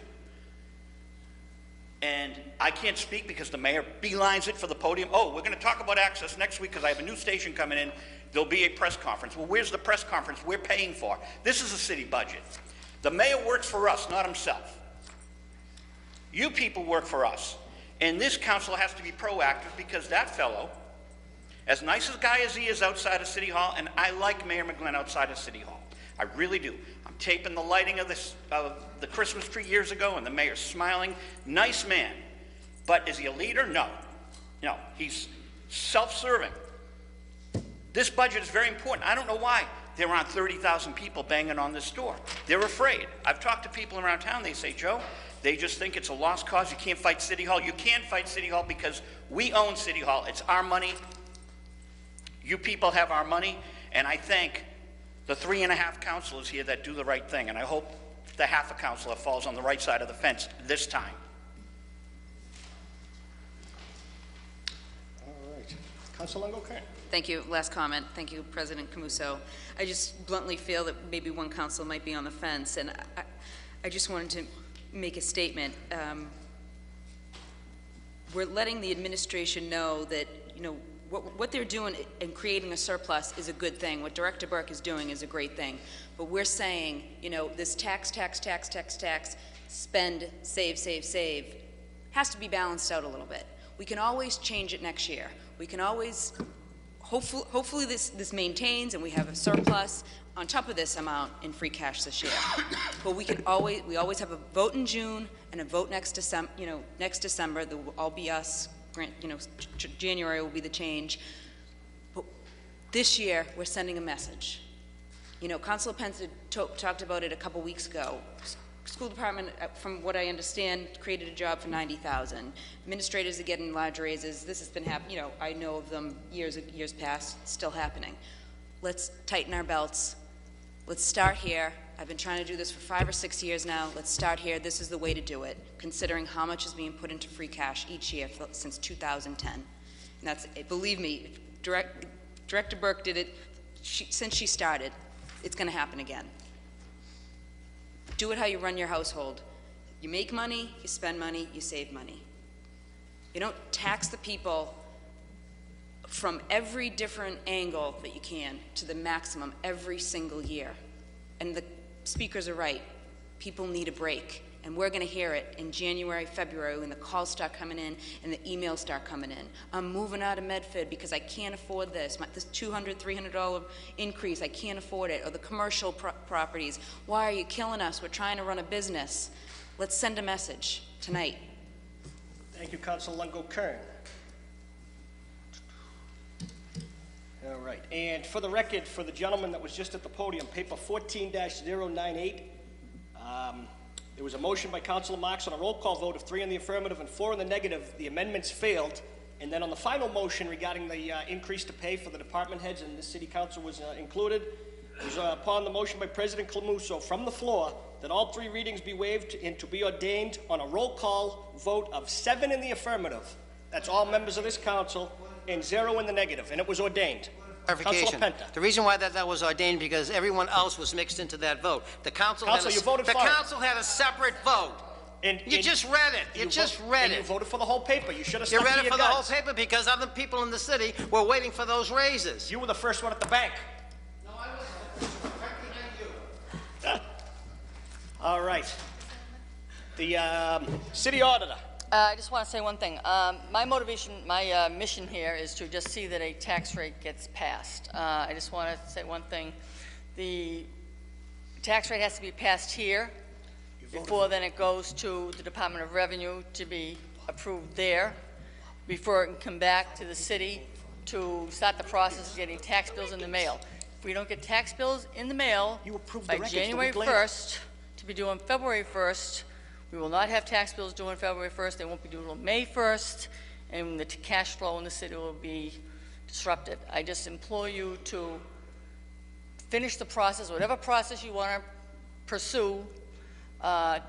And I can't speak because the mayor beelines it for the podium. Oh, we're going to talk about access next week because I have a new station coming in. There'll be a press conference. Well, where's the press conference we're paying for? This is a city budget. The mayor works for us, not himself. You people work for us. And this council has to be proactive because that fellow, as nice a guy as he is outside of City Hall, and I like Mayor McGlynn outside of City Hall. I really do. I'm taping the lighting of the Christmas tree years ago, and the mayor's smiling. Nice man. But is he a leader? No. No. He's self-serving. This budget is very important. I don't know why there aren't 30,000 people banging on this door. They're afraid. I've talked to people around town. They say, Joe, they just think it's a lost cause. You can't fight City Hall. You can fight City Hall because we own City Hall. It's our money. You people have our money, and I thank the 3.5 councilors here that do the right thing, and I hope the half a councilor falls on the right side of the fence this time. All right. Councilor Longo-Kern. Thank you. Last comment. Thank you, President Camuso. I just bluntly feel that maybe one council might be on the fence, and I just wanted to make a statement. We're letting the administration know that, you know, what they're doing in creating a surplus is a good thing. What Director Burke is doing is a great thing. But we're saying, you know, this tax, spend, save, has to be balanced out a little bit. We can always change it next year. We can always, hopefully this maintains and we have a surplus on top of this amount in free cash this year. But we always have a vote in June and a vote next December, you know, next December. That will all be us. You know, January will be the change. But this year, we're sending a message. You know, Councilor Pence talked about it a couple weeks ago. School department, from what I understand, created a job for $90,000. Administrators are getting large raises. This has been happening. You know, I know of them years past. It's still happening. Let's tighten our belts. Let's start here. I've been trying to do this for 5 or 6 years now. Let's start here. This is the way to do it, considering how much is being put into free cash each year since 2010. And that's, believe me, Director Burke did it since she started. It's going to happen again. Do it how you run your household. You make money, you spend money, you save money. You don't tax the people from every different angle that you can to the maximum every single year. And the speakers are right. People need a break. And we're going to hear it in January, February, when the calls start coming in and the emails start coming in. I'm moving out of Medford because I can't afford this. This $200, $300 increase, I can't afford it. Or the commercial properties. Why are you killing us? We're trying to run a business. Let's send a message tonight. Thank you, Councilor Longo-Kern. All right. And for the record, for the gentleman that was just at the podium, paper 14-098, there was a motion by Councilor Marks on a roll call vote of 3 in the affirmative and 4 in the negative. The amendments failed. And then on the final motion regarding the increase to pay for the department heads, and the city council was included, It was upon the motion by President Clemuso from the floor that all 3 readings be waived and to be ordained on a roll call vote of 7 in the affirmative. That's all members of this council, and 0 in the negative, and it was ordained. Clarification. Councilor Penta. The reason why that was ordained, because everyone else was mixed into that vote. The council had Council, you voted for it. council had a separate vote. You just read it. You just read and it. you voted for the whole paper. You should have You stuck read to it your for the whole guns. paper because other people in the city were waiting for those raises. You were the first one at the bank. No, I wasn't. Right behind you. All right. The city auditor. I just want to say one thing. My motivation, my mission here is to just see that a tax rate gets passed. I just want to say one thing. The tax rate has to be passed here before then it goes to the Department of Revenue to be approved there, before it can come back to the city to start the process of getting tax bills in the mail. If we don't get tax bills in the mail by January 1st, to be due on February 1st, we will not have tax bills due on February 1st. They won't be due until May 1st, and the cash flow in the city will be disrupted. I just implore you to finish the process, whatever process you want to pursue,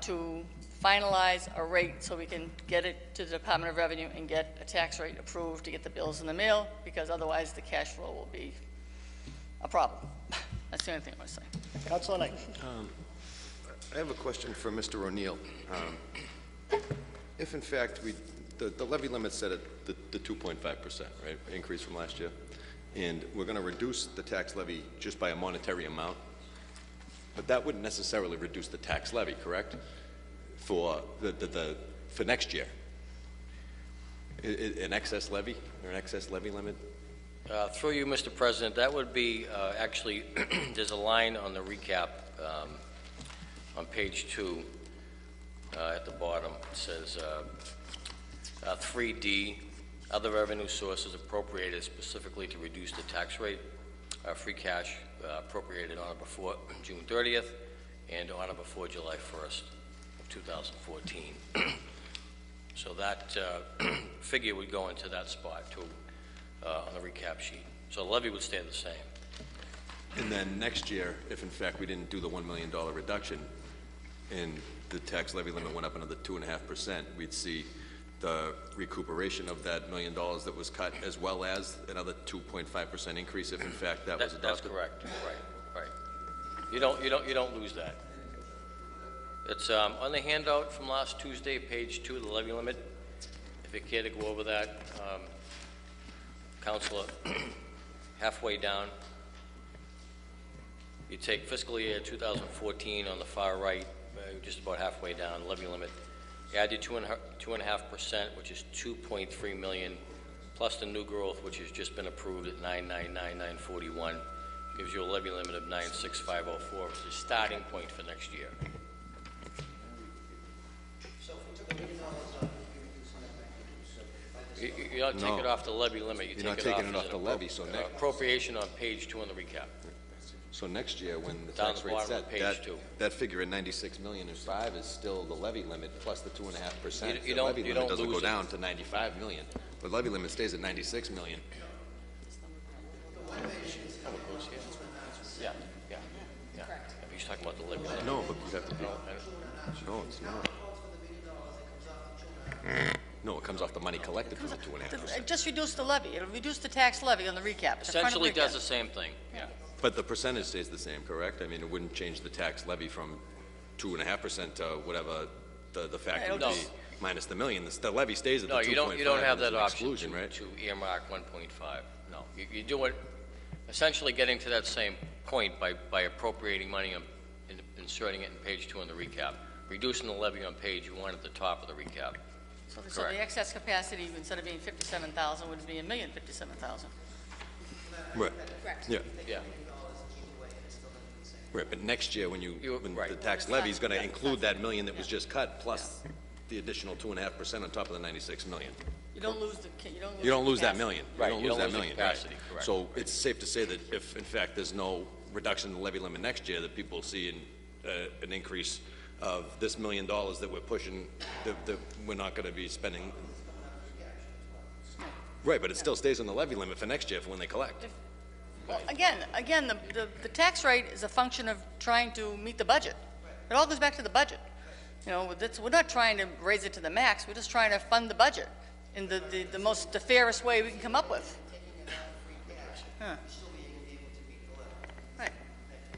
to finalize a rate so we can get it to the Department of Revenue and get a tax rate approved to get the bills in the mail, because otherwise the cash flow will be a problem. That's the only thing I want to say. Councilor Knight. I have a question for Mr. O'Neill. If in fact the levy limit's set at the 2.5%, right, increase from last year, and we're going to reduce the tax levy just by a monetary amount, but that wouldn't necessarily reduce the tax levy, correct? For for next year, an excess levy or an excess levy limit. Through you, Mr. President, that would be actually there's a line on the recap on page 2 at the bottom. It says 3D, other revenue sources appropriated specifically to reduce the tax rate. Free cash appropriated on or before June 30th and on or before July 1st of 2014. So that figure would go into that spot too on the recap sheet. So the levy would stay the same. And then next year, if in fact we didn't do the $1 million reduction and the tax levy limit went up another 2.5%, we'd see the recuperation of that $1 million that was cut, as well as another 2.5% increase if in fact that was adopted. That's correct. Right. You don't lose that. It's on the handout from last Tuesday, page 2, the levy limit. If you care to go over that, Councilor, halfway down, you take fiscal year 2014 on the far right, just about halfway down, levy limit. You add your 2.5%, which is 2.3 million, plus the new growth, which has just been approved at 999,941, gives you a levy limit of 96504, which is the starting point for next year. So if we took $1 million off, You don't take it off the levy limit. You You're not take taking it as off an the levy, so next. appropriation on page 2 on the recap. So next year, when the Down tax the rate's bottom of set, page 2. that figure at 96,000,005 is still the levy limit plus the 2.5%. You The levy don't limit doesn't lose go it. down to 95 million. The levy limit stays at 96 million. Yeah. He's talking about the levy limit. No, but you have to be. No, it's not. No, it comes off the money collected from the 2.5%. Just reduce the levy. It'll reduce the tax levy on the recap. It's the front of Essentially recap. does the same thing. Yeah. But the percentage stays the same, correct? I mean, it wouldn't change the tax levy from 2.5% to whatever the factor would No. be minus the million. The levy stays at the No, 2.5. you don't have There's that an option exclusion, right? to earmark 1.5. No, you do it, essentially getting to that same point by appropriating money and inserting it in page 2 on the recap, reducing the levy on page 1 at the top of the recap. So Correct. the excess capacity, instead of being 57,000, would be 1,057,000. Right. Correct. Yeah. Yeah. Right, but next year, when right. the tax levy is going to include that million that was just cut, plus the additional 2.5% on top of the 96 million. You don't lose the, You don't lose that capacity. million. Right, You you don't lose don't that lose the million, right. capacity, correct. So it's safe to say that if, in fact, there's no reduction in the levy limit next year, that people will see an increase of this $1 million that we're pushing, that we're not going to be spending. Right, but it still stays on the levy limit for next year for when they collect. Well, again, the tax rate is a function of trying to meet the budget. It all goes back to the budget. You know, we're not trying to raise it to the max, we're just trying to fund the budget in the fairest way we can come up with. Huh. Right.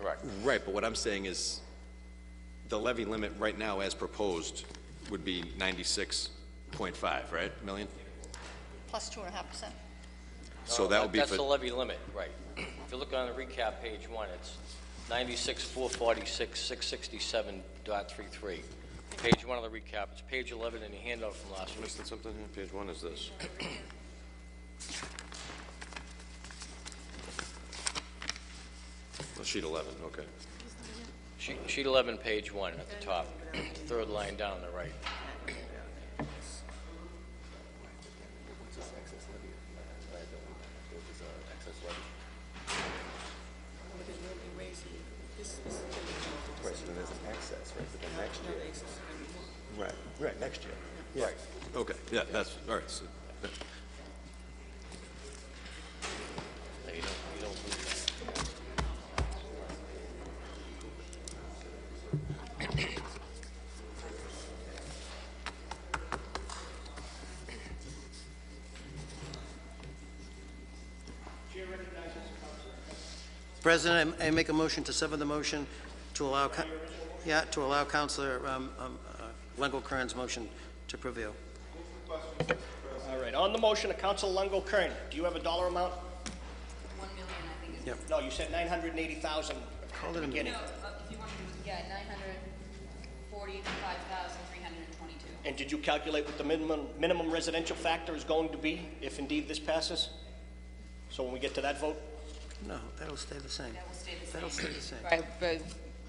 Correct. Right, but what I'm saying is, the levy limit right now, as proposed, would be 96.5, right, million? Plus 2.5%. So that would be That's for, the levy limit, right. If you look on the recap, page 1, it's 96,446, 667.33. Page 1 of the recap, it's page 11 in your handout from last week. missing something here? Page 1 is this. Well, sheet 11, okay. Sheet 11, page 1 at the top, third line down on the right. Right, so there's an excess, right, but then next year. Right, next year. Right. Okay, yeah, that's, all right. So, No, you don't lose that. President, I make a motion to sever the motion to allow, to allow Councilor Longo Kern's motion to prevail. All right, on the motion of Council Longo Kern, do you have a dollar amount? 1 million, I think is. Yep. No, you said 980,000 at the beginning. No, if you want to, yeah, 945,322. And did you calculate what the minimum residential factor is going to be, if indeed this passes? So when we get to that vote? No, that'll stay the same. That will stay the same. That'll stay the same. Right, but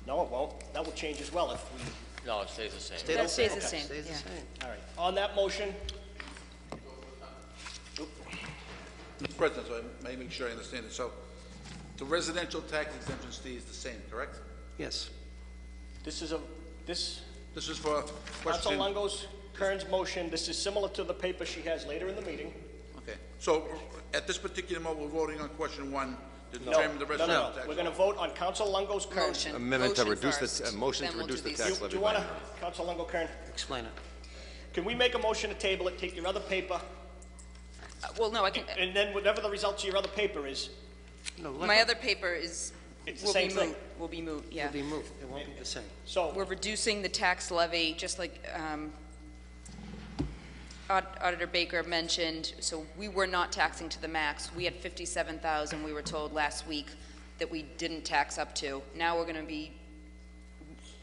No, it won't. That will change as well if we, No, it stays the same. Stay that stays the same, Stays the yeah. same. all right. On that motion, Mr. President, so I may make sure I understand it. So the residential tax exemption stays the same, correct? Yes. this is This is for Council question. Longo's Kern's motion. This is similar to the paper she has later in the meeting. Okay. So at this particular moment, we're voting on question 1 to No, determine the no, residential no, no. tax. We're going to vote on Council Longo's Kern. Motion. Amendment to Motion reduce first, the, motion then to we'll reduce do the these. tax Do levy you by want to, Council Longo Kern, Explain it. can we make a motion to table it, take your other paper, Well, no, I can, and then whatever the results of your other paper is, No, let my it other paper is, It's the will be same thing. moot, will be moot, yeah. be moved. It won't be the same. so, We're reducing the tax levy, just like Auditor Baker mentioned, so we were not taxing to the max. We had 57,000, we were told last week, that we didn't tax up to. Now we're going to be,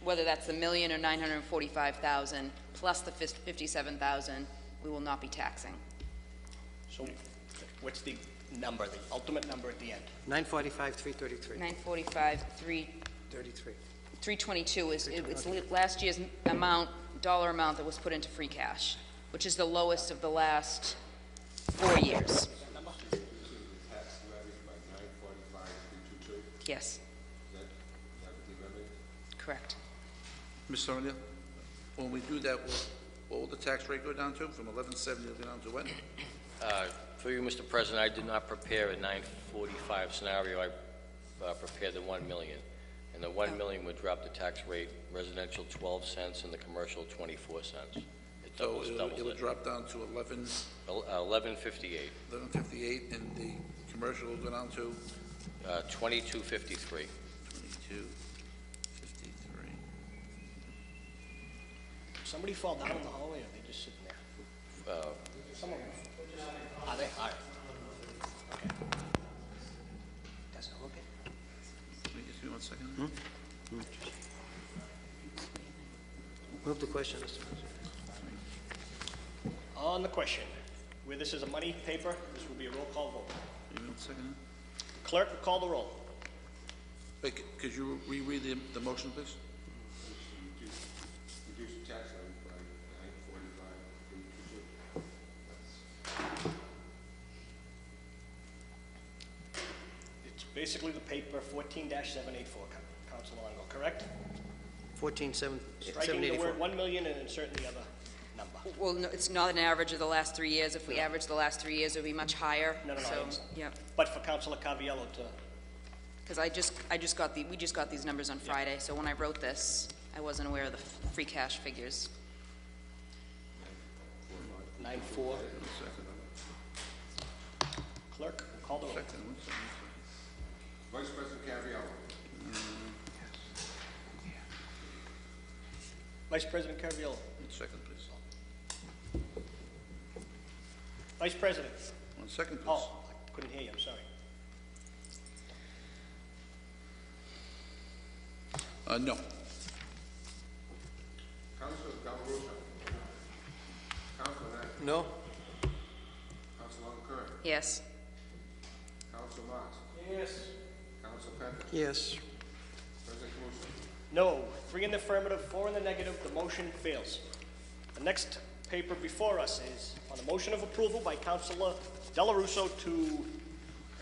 whether that's the million or 945,000, plus the 57,000, we will not be taxing. so what's the number, the ultimate number at the end? 945,333. 945, 33. 322 is, it's last year's amount, dollar amount that was put into free cash, which is the lowest of the last 4 years. Yes. Correct. Ms. Sonia, when we do that, what will the tax rate go down to? From 1170 it'll go down to what? For you, Mr. President, I did not prepare a 945 scenario. I prepared the 1 million. And the 1 million would drop the tax rate, residential 12 cents and the commercial 24 cents. It So doubles it would it. drop down to 1158, 1158, and the commercial will go down to 2253. 2253. Somebody fall down in the hallway, or are they just sitting there? Some of them. Are they? All right. Okay. Doesn't look it. Let me just give me 1 second. Move the question, Mr. President. On the question, where this is a money paper, this will be a roll call vote. Give me 1 second. Clerk, will call the roll. Wait, could you reread the motion, please? Reduce the tax rate by 945,322. It's basically the paper 14-784, Council Longo, correct? 14,784. Striking the word 1 million and inserting the other number. Well, no, it's not an average of the last 3 years. If we average the last 3 years, it would be much higher. No, no, no, I So, understand. yeah. But for Councilor Caviello to Because we just got these numbers on Friday, so when I wrote this, I wasn't aware of the free cash figures. 9-4. Clerk, call the roll. Vice President Caraviallo. Vice President Caraviallo. Second, please. Vice President. 1 second, please. Oh, I couldn't hear you, I'm sorry. No. Councilor Delarusso. Councilor Knight. No? Councilor Curran. Yes. Councilor Marks. Yes. Councilor Penta. Yes. President Caruso. No. 3 in the affirmative, 4 in the negative, the motion fails. The next paper before us is on a motion of approval by Councilor Delarusso to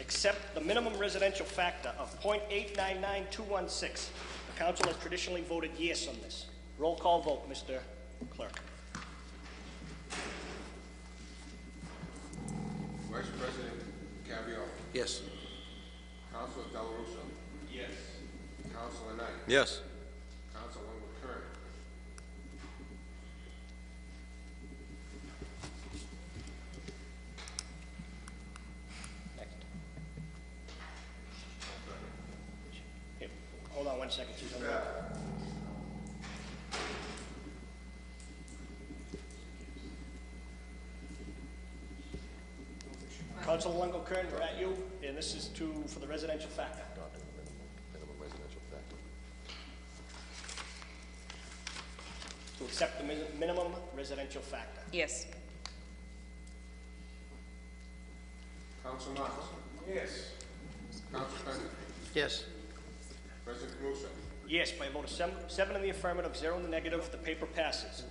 accept the minimum residential factor of .899216. The council has traditionally voted yes on this. Roll call vote, Mr. Clerk. Vice President Caraviallo. Yes. Councilor Delarusso. Yes. Councilor Knight. Yes. Councilor Curran. Next. Here, hold on 1 second. She's on the- Councilor Longo Kern, we're at you, and this is for the residential factor. Minimum residential factor. To accept the minimum residential factor. Yes. Councilor Marks. Yes. Councilor Penta. Yes. President Caruso. Yes, by a vote of 7 in the affirmative, 0 in the negative, the paper passes.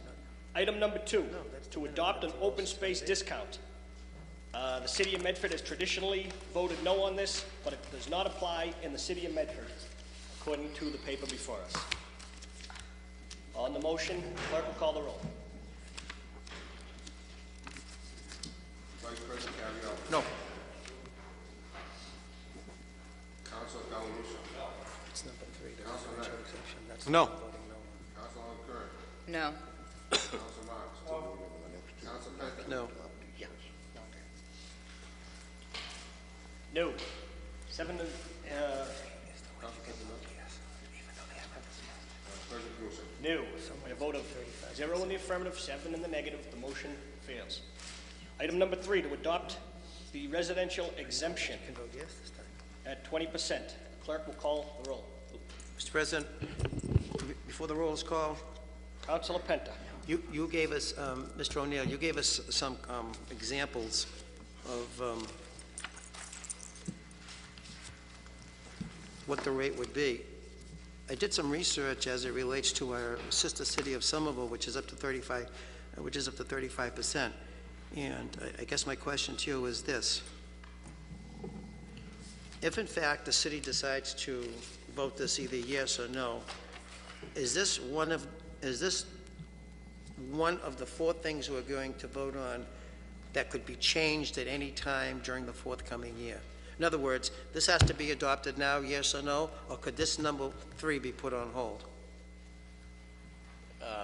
Item number 2, to adopt an open space discount. The city of Medford has traditionally voted no on this, but it does not apply in the city of Medford, according to the paper before us. On the motion, clerk will call the roll. Vice President Caraviallo. No. Councilor Delarusso. It's number 3. Councilor Knight. No. Councilor Curran. No. Councilor Marks. Councilor Penta. No. No. 7 in, President Caruso. no. By a vote of 0 in the affirmative, 7 in the negative, the motion fails. Item number 3, to adopt the residential exemption at 20%. Clerk will call the roll. Mr. President, before the roll is called, Councilor Penta. you gave us, Mr. O'Neill, you gave us some examples of what the rate would be. I did some research as it relates to our sister city of Somerville, which is up to 35%. And I guess my question to you is this. If in fact the city decides to vote this either yes or no, is this one of the 4 things we're going to vote on that could be changed at any time during the forthcoming year? In other words, this has to be adopted now, yes or no, or could this number 3 be put on hold?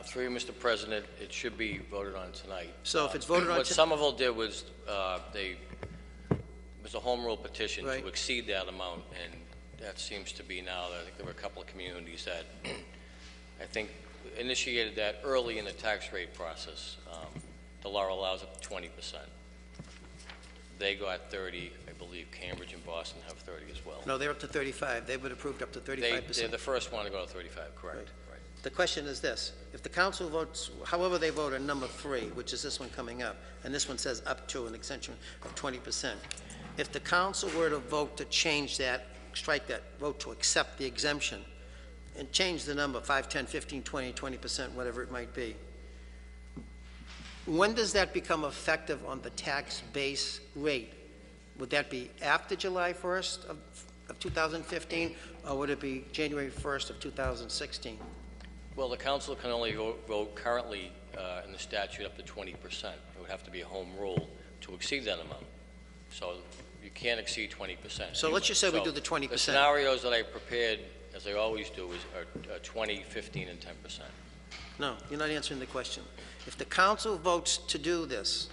Through you, Mr. President, it should be voted on tonight. So if it's voted on What Somerville did was, it was a home rule petition Right. to exceed that amount, and that seems to be now, I think there were a couple of communities that, I think, initiated that early in the tax rate process. The law allows up to 20%. They got 30, I believe Cambridge and Boston have 30 as well. No, they're up to 35. They've been approved up to 35%. They're the first one to go to 35, correct. Right. The question is this. If the council votes, however they vote on number 3, which is this one coming up, and this one says up to an exemption of 20%, if the council were to vote to change that, strike that, vote to accept the exemption, and change the number 5, 10, 15, 20, 20%, whatever it might be, when does that become effective on the tax base rate? Would that be after July 1st of 2015, or would it be January 1st of 2016? Well, the council can only vote currently in the statute up to 20%. It would have to be a home rule to exceed that amount. So You can't exceed 20%. So let's just say we So do the 20%. The scenarios that I prepared, as I always do, are 20, 15, and 10%. No, you're not answering the question. If the council votes to do this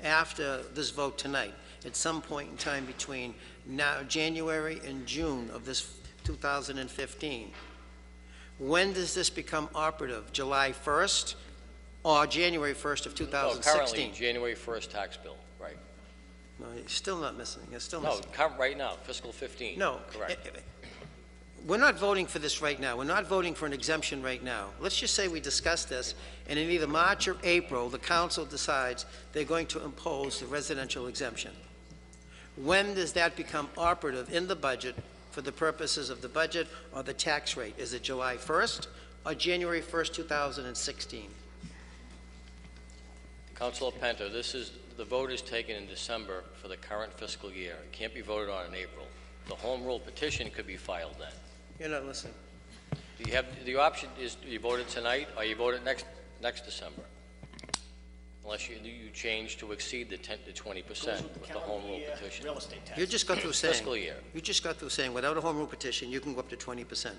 after this vote tonight, at some point in time between now, January and June of this 2015, when does this become operative? July 1st or January 1st of 2016? Currently, January 1st tax bill, right. No, you're still not missing. You're still No, missing. right now, fiscal 15. No. Correct. We're not voting for this right now. We're not voting for an exemption right now. Let's just say we discuss this, and in either March or April, the council decides they're going to impose the residential exemption. When does that become operative in the budget for the purposes of the budget or the tax rate? Is it July 1st or January 1st, 2016? Councilor Penta, the vote is taken in December for the current fiscal year. It can't be voted on in April. The home rule petition could be filed then. You're not listening. You have, the option is, you vote it tonight, or you vote it next December. Unless you change to exceed the 20% with the home rule petition. Real estate tax. You just got through saying. Fiscal year. You just got through saying without a home rule petition, you can go up to 20%.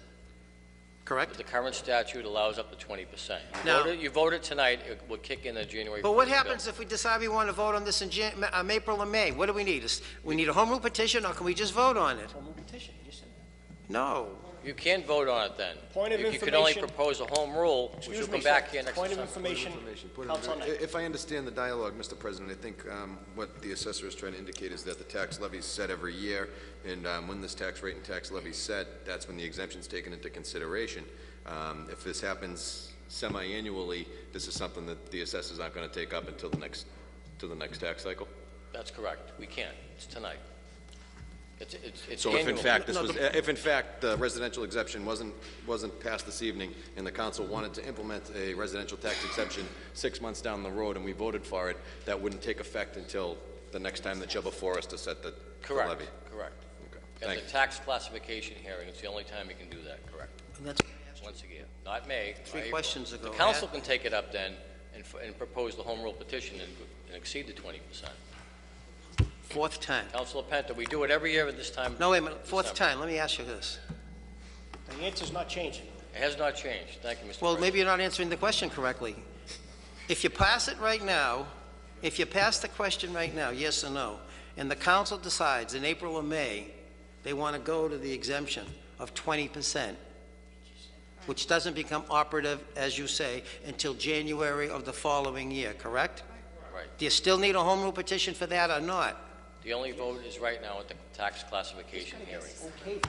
Correct? The current statute allows up to 20%. Now- You vote it tonight, it will kick in the January 1st But what bill. happens if we decide we want to vote on this in April or May? What do we need? We need a home rule petition, or can we just vote on it? Home rule petition, you said that. No. You can't vote on it then. Point of You can only information. propose a home rule, which will Excuse me, come back sir. here next Point of December. information, Councilor Knight. If I understand the dialogue, Mr. President, I think what the assessor is trying to indicate is that the tax levy is set every year, and when this tax rate and tax levy is set, that's when the exemption is taken into consideration. If this happens semi-annually, this is something that the assessors aren't going to take up until the next tax cycle? That's correct. We can't. It's tonight. It's So if in annual. fact if in fact the residential exemption wasn't passed this evening, and the council wanted to implement a residential tax exemption 6 months down the road, and we voted for it, that wouldn't take effect until the next time that you're before us to set the levy? Correct. Okay. At Thank the you. tax classification hearing, it's the only time you can do that, correct? And that's Once a year, not May. Three or April. questions ago. The council can take it up then and propose the home rule petition and exceed the 20%. fourth time. Councilor Penta, we do it every year at this time. No, wait a minute. Fourth December. time. Let me ask you this. The answer's not changing. It has not changed. Thank you, Mr. Well, President. maybe you're not answering the question correctly. If you pass it right now, if you pass the question right now, yes or no, and the council decides in April or May they want to go to the exemption of 20%, which doesn't become operative, as you say, until January of the following year, correct? Right. Do you still need a home rule petition for that or not? The only vote is right now at the tax classification hearing. You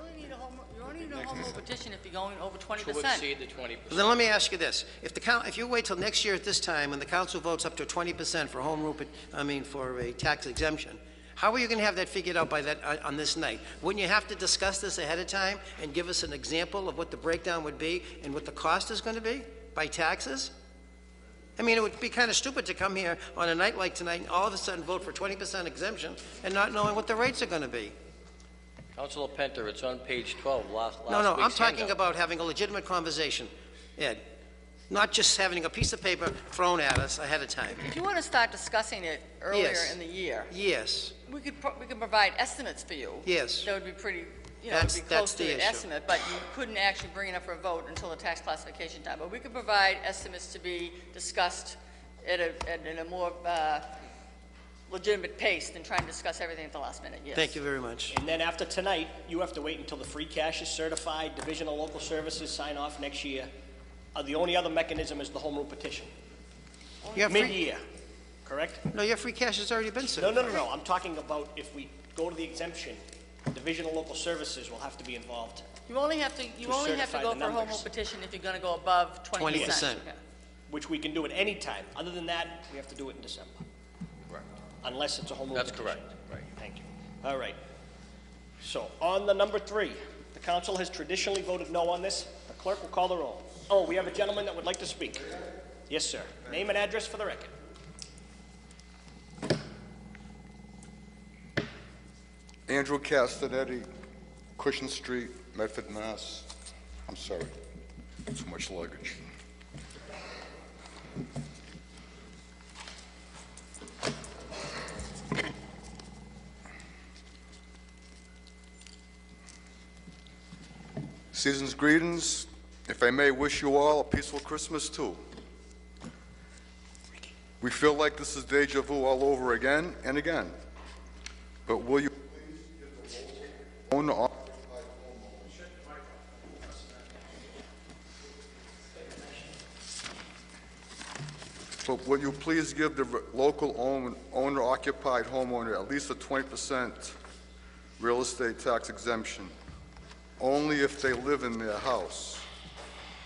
only need a home rule petition if you're going over 20%. To exceed the 20%. Then let me ask you this. If you wait till next year at this time and the council votes up to 20% for home rule, for a tax exemption, how are you going to have that figured out by on this night? Wouldn't you have to discuss this ahead of time and give us an example of what the breakdown would be and what the cost is going to be by taxes? I mean, it would be kind of stupid to come here on a night like tonight and all of a sudden vote for 20% exemption and not knowing what the rates are going to be. Councilor Penta, it's on page 12, last No, I'm week's talking handout. about having a legitimate conversation, Ed, not just having a piece of paper thrown at us ahead of time. If you want to start discussing it earlier Yes. in the year, Yes, we can provide estimates for you. Yes. That would be pretty, would That's- be that's close the to an issue. estimate, but you couldn't actually bring it up for a vote until the tax classification time. But we could provide estimates to be discussed in a more legitimate pace than trying to discuss everything at the last minute, yes. thank you very much. And then after tonight, you have to wait until the free cash is certified, Division of Local Services sign off next year. The only other mechanism is the home rule petition. You have free, Mid-year, correct? no, your free cash has already been No, certified. no. I'm talking about if we go to the exemption, Division of Local Services will have to be involved. You only have to certify go the for a home rule numbers. petition if you're going to go above 20%. 20%. Yeah. Which we can do at any time. Other than that, we have to do it in December. Correct. Unless it's a home rule That's petition. correct. Right. Thank you. All right. So on the number 3, the council has traditionally voted no on this. The clerk will call the roll. Oh, we have a gentleman that would like to speak. Yes, sir. Name and address for the record. Andrew Castanetti, Cushion Street, Medford, Mass. I'm sorry, too much luggage. Season's greetings. If I may wish you all a peaceful Christmas too. We feel like this is deja vu all over again and again. But will you please give the local owner But will you please give the local owner-occupied homeowner at least a 20% real estate tax exemption, only if they live in their house,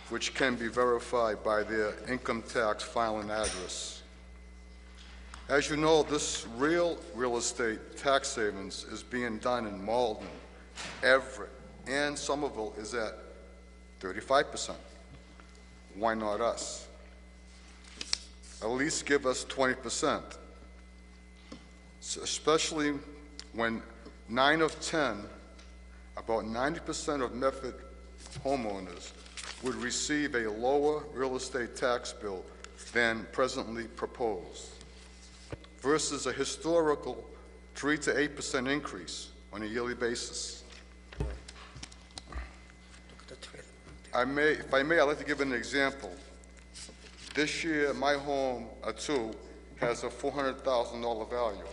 which can be verified by their income tax filing address. As you know, this real estate tax savings is being done in Malden, Everett, and Somerville is at 35%. Why not us? At least give us 20%, especially when 9 of 10, about 90% of Medford homeowners would receive a lower real estate tax bill than presently proposed, versus a historical 3 to 8% increase on a yearly basis. If I may, I'd like to give an example. This year, my home, a 2, has a $400,000 value,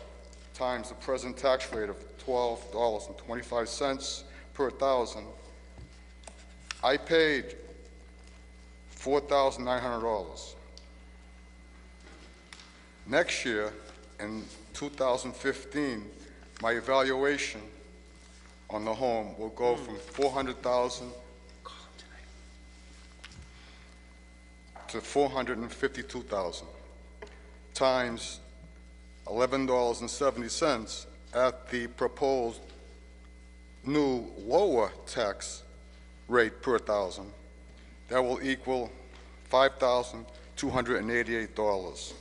times the present tax rate of $12.25 per thousand. I paid $4,900. Next year, in 2015, my evaluation on the home will go from $400,000 to $452,000 times $11.70 at the proposed new lower tax rate per thousand. That will equal $5,288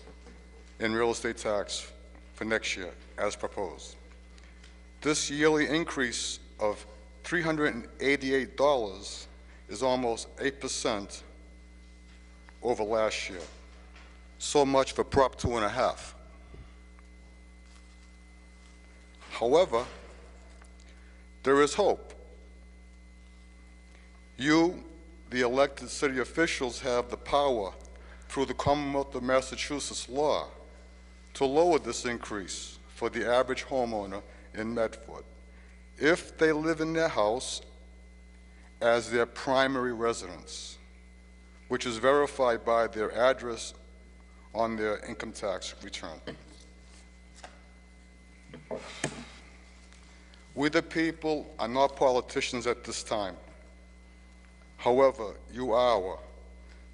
in real estate tax for next year as proposed. This yearly increase of $388 is almost 8% over last year. So much for Prop 2.5. However, there is hope. You, the elected city officials, have the power through the Commonwealth of Massachusetts law to lower this increase for the average homeowner in Medford if they live in their house as their primary residence, which is verified by their address on their income tax return. We the people are not politicians at this time. However, you are,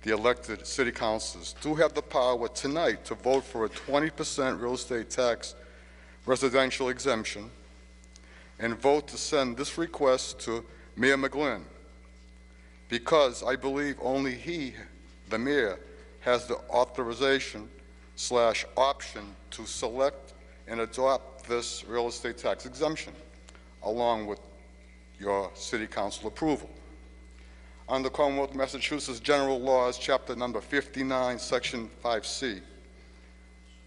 the elected city councilors, do have the power tonight to vote for a 20% real estate tax residential exemption and vote to send this request to Mayor McGlynn, because I believe only he, the mayor, has the authorization/option to select and adopt this real estate tax exemption, along with your city council approval. Under Commonwealth of Massachusetts General Laws, Chapter number 59, Section 5C,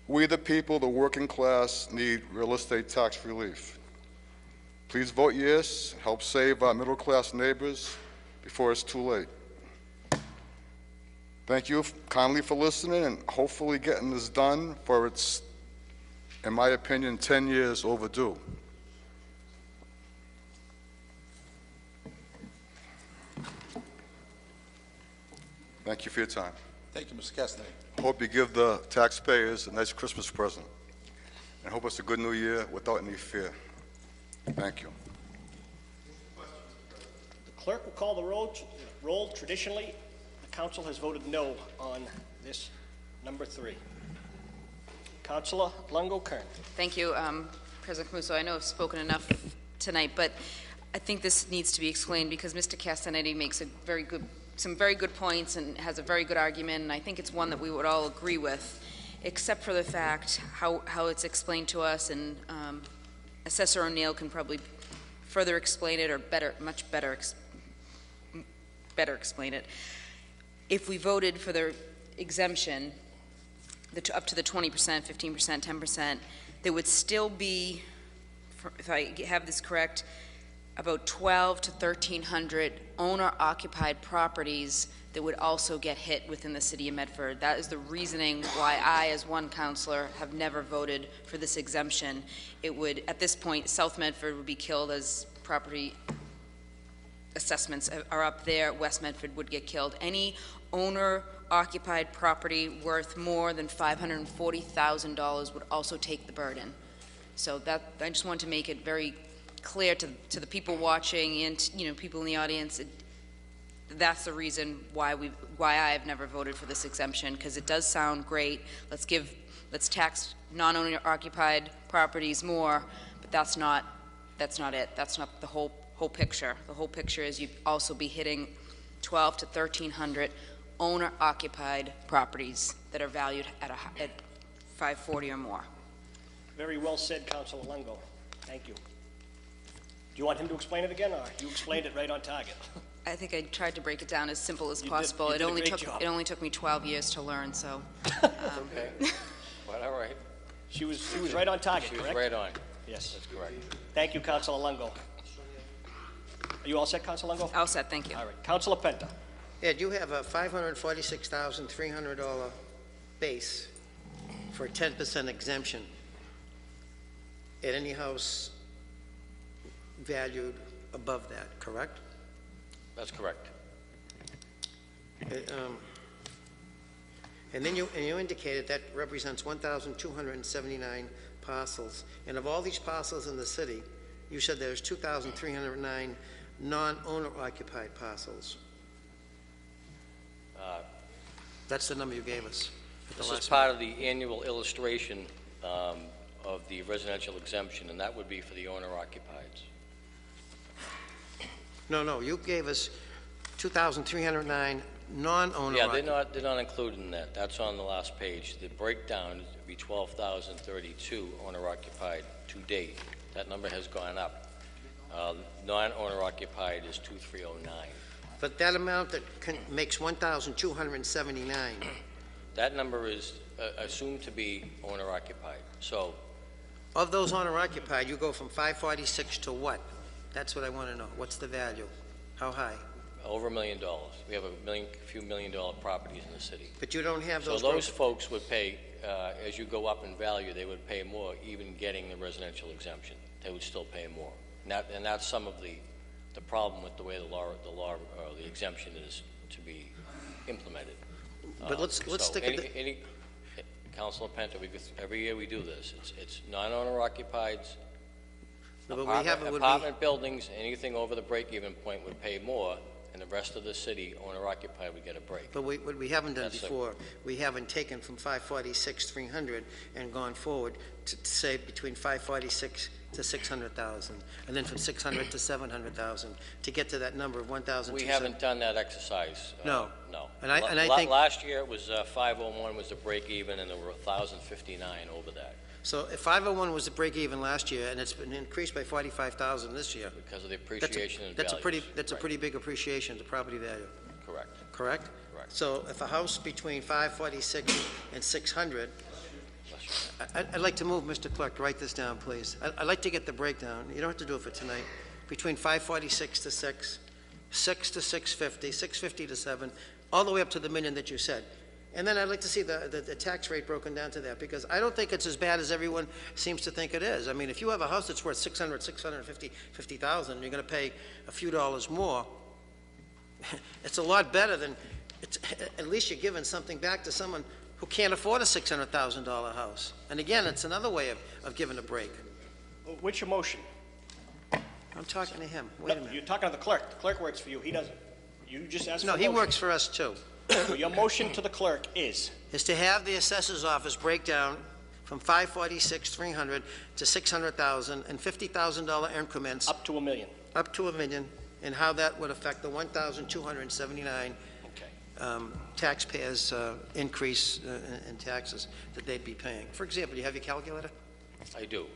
we the people, the working class, need real estate tax relief. Please vote yes, help save our middle class neighbors before it's too late. Thank you kindly for listening and hopefully getting this done, for it's, in my opinion, 10 years overdue. Thank you for your time. Thank you, Mr. Castaneda. Hope you give the taxpayers a nice Christmas present, and hope it's a good new year without any fear. Thank you. The clerk will call the roll. Traditionally, the council has voted no on this number 3. Councilor Longo-Kern. Thank you, President Camuso. I know I've spoken enough tonight, but I think this needs to be explained because Mr. Castaneda makes some very good points and has a very good argument, and I think it's one that we would all agree with, except for the fact how it's explained to us, and Assessor O'Neill can probably further explain it, or much better explain it. If we voted for the exemption, up to the 20%, 15%, 10%, there would still be, if I have this correct, about 12 to 1,300 owner-occupied properties that would also get hit within the city of Medford. That is the reasoning why I, as one counselor, have never voted for this exemption. It would, at this point, South Medford would be killed as property assessments are up there. West Medford would get killed. Any owner-occupied property worth more than $540,000 would also take the burden. So that, I just want to make it very clear to the people watching and, you know, people in the audience. That's the reason why I have never voted for this exemption, because it does sound great. Let's tax non-owner occupied properties more, but that's not it. That's not the whole picture. The whole picture is you'd also be hitting 12 to 1,300 owner occupied properties that are valued at 540 or more. Very well said, Councilor Longo. Thank you. Do you want him to explain it again, or you explained it right on target? I think I tried to break it down as simple as You possible. did a great It job. only took me 12 years to learn, so. Okay, but all right. She was right on target, She was correct? right on. Yes. That's correct. Thank you, Councilor Longo. Are you all set, Councilor Longo? All set, thank you. All right. Councilor Penta. Ed, you have a $546,300 base for a 10% exemption at any house valued above that, correct? That's correct. And then you indicated that represents 1,279 parcels. And of all these parcels in the city, you said there's 2,309 non-owner occupied parcels. That's the number you gave us at the This last is part of the annual illustration of the residential exemption, and that would be for the owner-occupieds. No, you gave us 2,309 non-owner Yeah, occupied. they're not included in that. That's on the last page. The breakdown would be 12,032 owner-occupied to date. That number has gone up. Non-owner occupied is 2,309. But that amount that makes 1,279. That number is assumed to be owner-occupied. So Of those owner-occupied, you go from 546 to what? That's what I want to know. What's the value? How high? over $1 million. We have a few million-dollar properties in the city. But you don't have those. So those folks would pay, as you go up in value, they would pay more, even getting the residential exemption. They would still pay more. And that's some of the problem with the way the exemption is to be implemented. But let's stick at the... Councilor Penta, every year we do this. It's non-owner occupieds, No, but we have it would be- apartment buildings, anything over the break-even point would pay more, and the rest of the city, owner-occupied, would get a break. But what we haven't done That's before, we haven't taken from 546, 300 and gone forward to say between 546 to 600,000, and then from 600 to 700,000 to get to that number of 1,000. We haven't done that exercise. No. No. And I think... Last year, it was 501 was the break-even, and there were 1,059 over that. So if 501 was the break-even last year, and it's been increased by 45,000 this year. Because of the appreciation in That's values. That's a pretty big appreciation, the property value. Correct. Correct? Correct. So if a house between 546 and 600, I'd like to move, Mr. Clerk, to write this down, please. I'd like to get the breakdown. You don't have to do it for tonight. Between 546 to 6, 6 to 650, 650 to 7, all the way up to the million that you said. And then I'd like to see the tax rate broken down to that, because I don't think it's as bad as everyone seems to think it is. I mean, if you have a house that's worth 600, 650,000, you're going to pay a few dollars more. It's a lot better than, at least you're giving something back to someone who can't afford a $600,000 house. And again, it's another way of giving a break. What's your motion? I'm talking to him. Wait a minute. You're talking to the clerk. The clerk works for you. He doesn't. You just asked for No, a he motion. works for us too. So your motion to the clerk is? Is to have the assessor's office break down from 546, 300 to 600,000 and $50,000 increments. Up to $1 million. Up to $1 million, and how that would affect the 1,279 taxpayers' increase in taxes that they'd be paying. For example, you have your calculator? I do.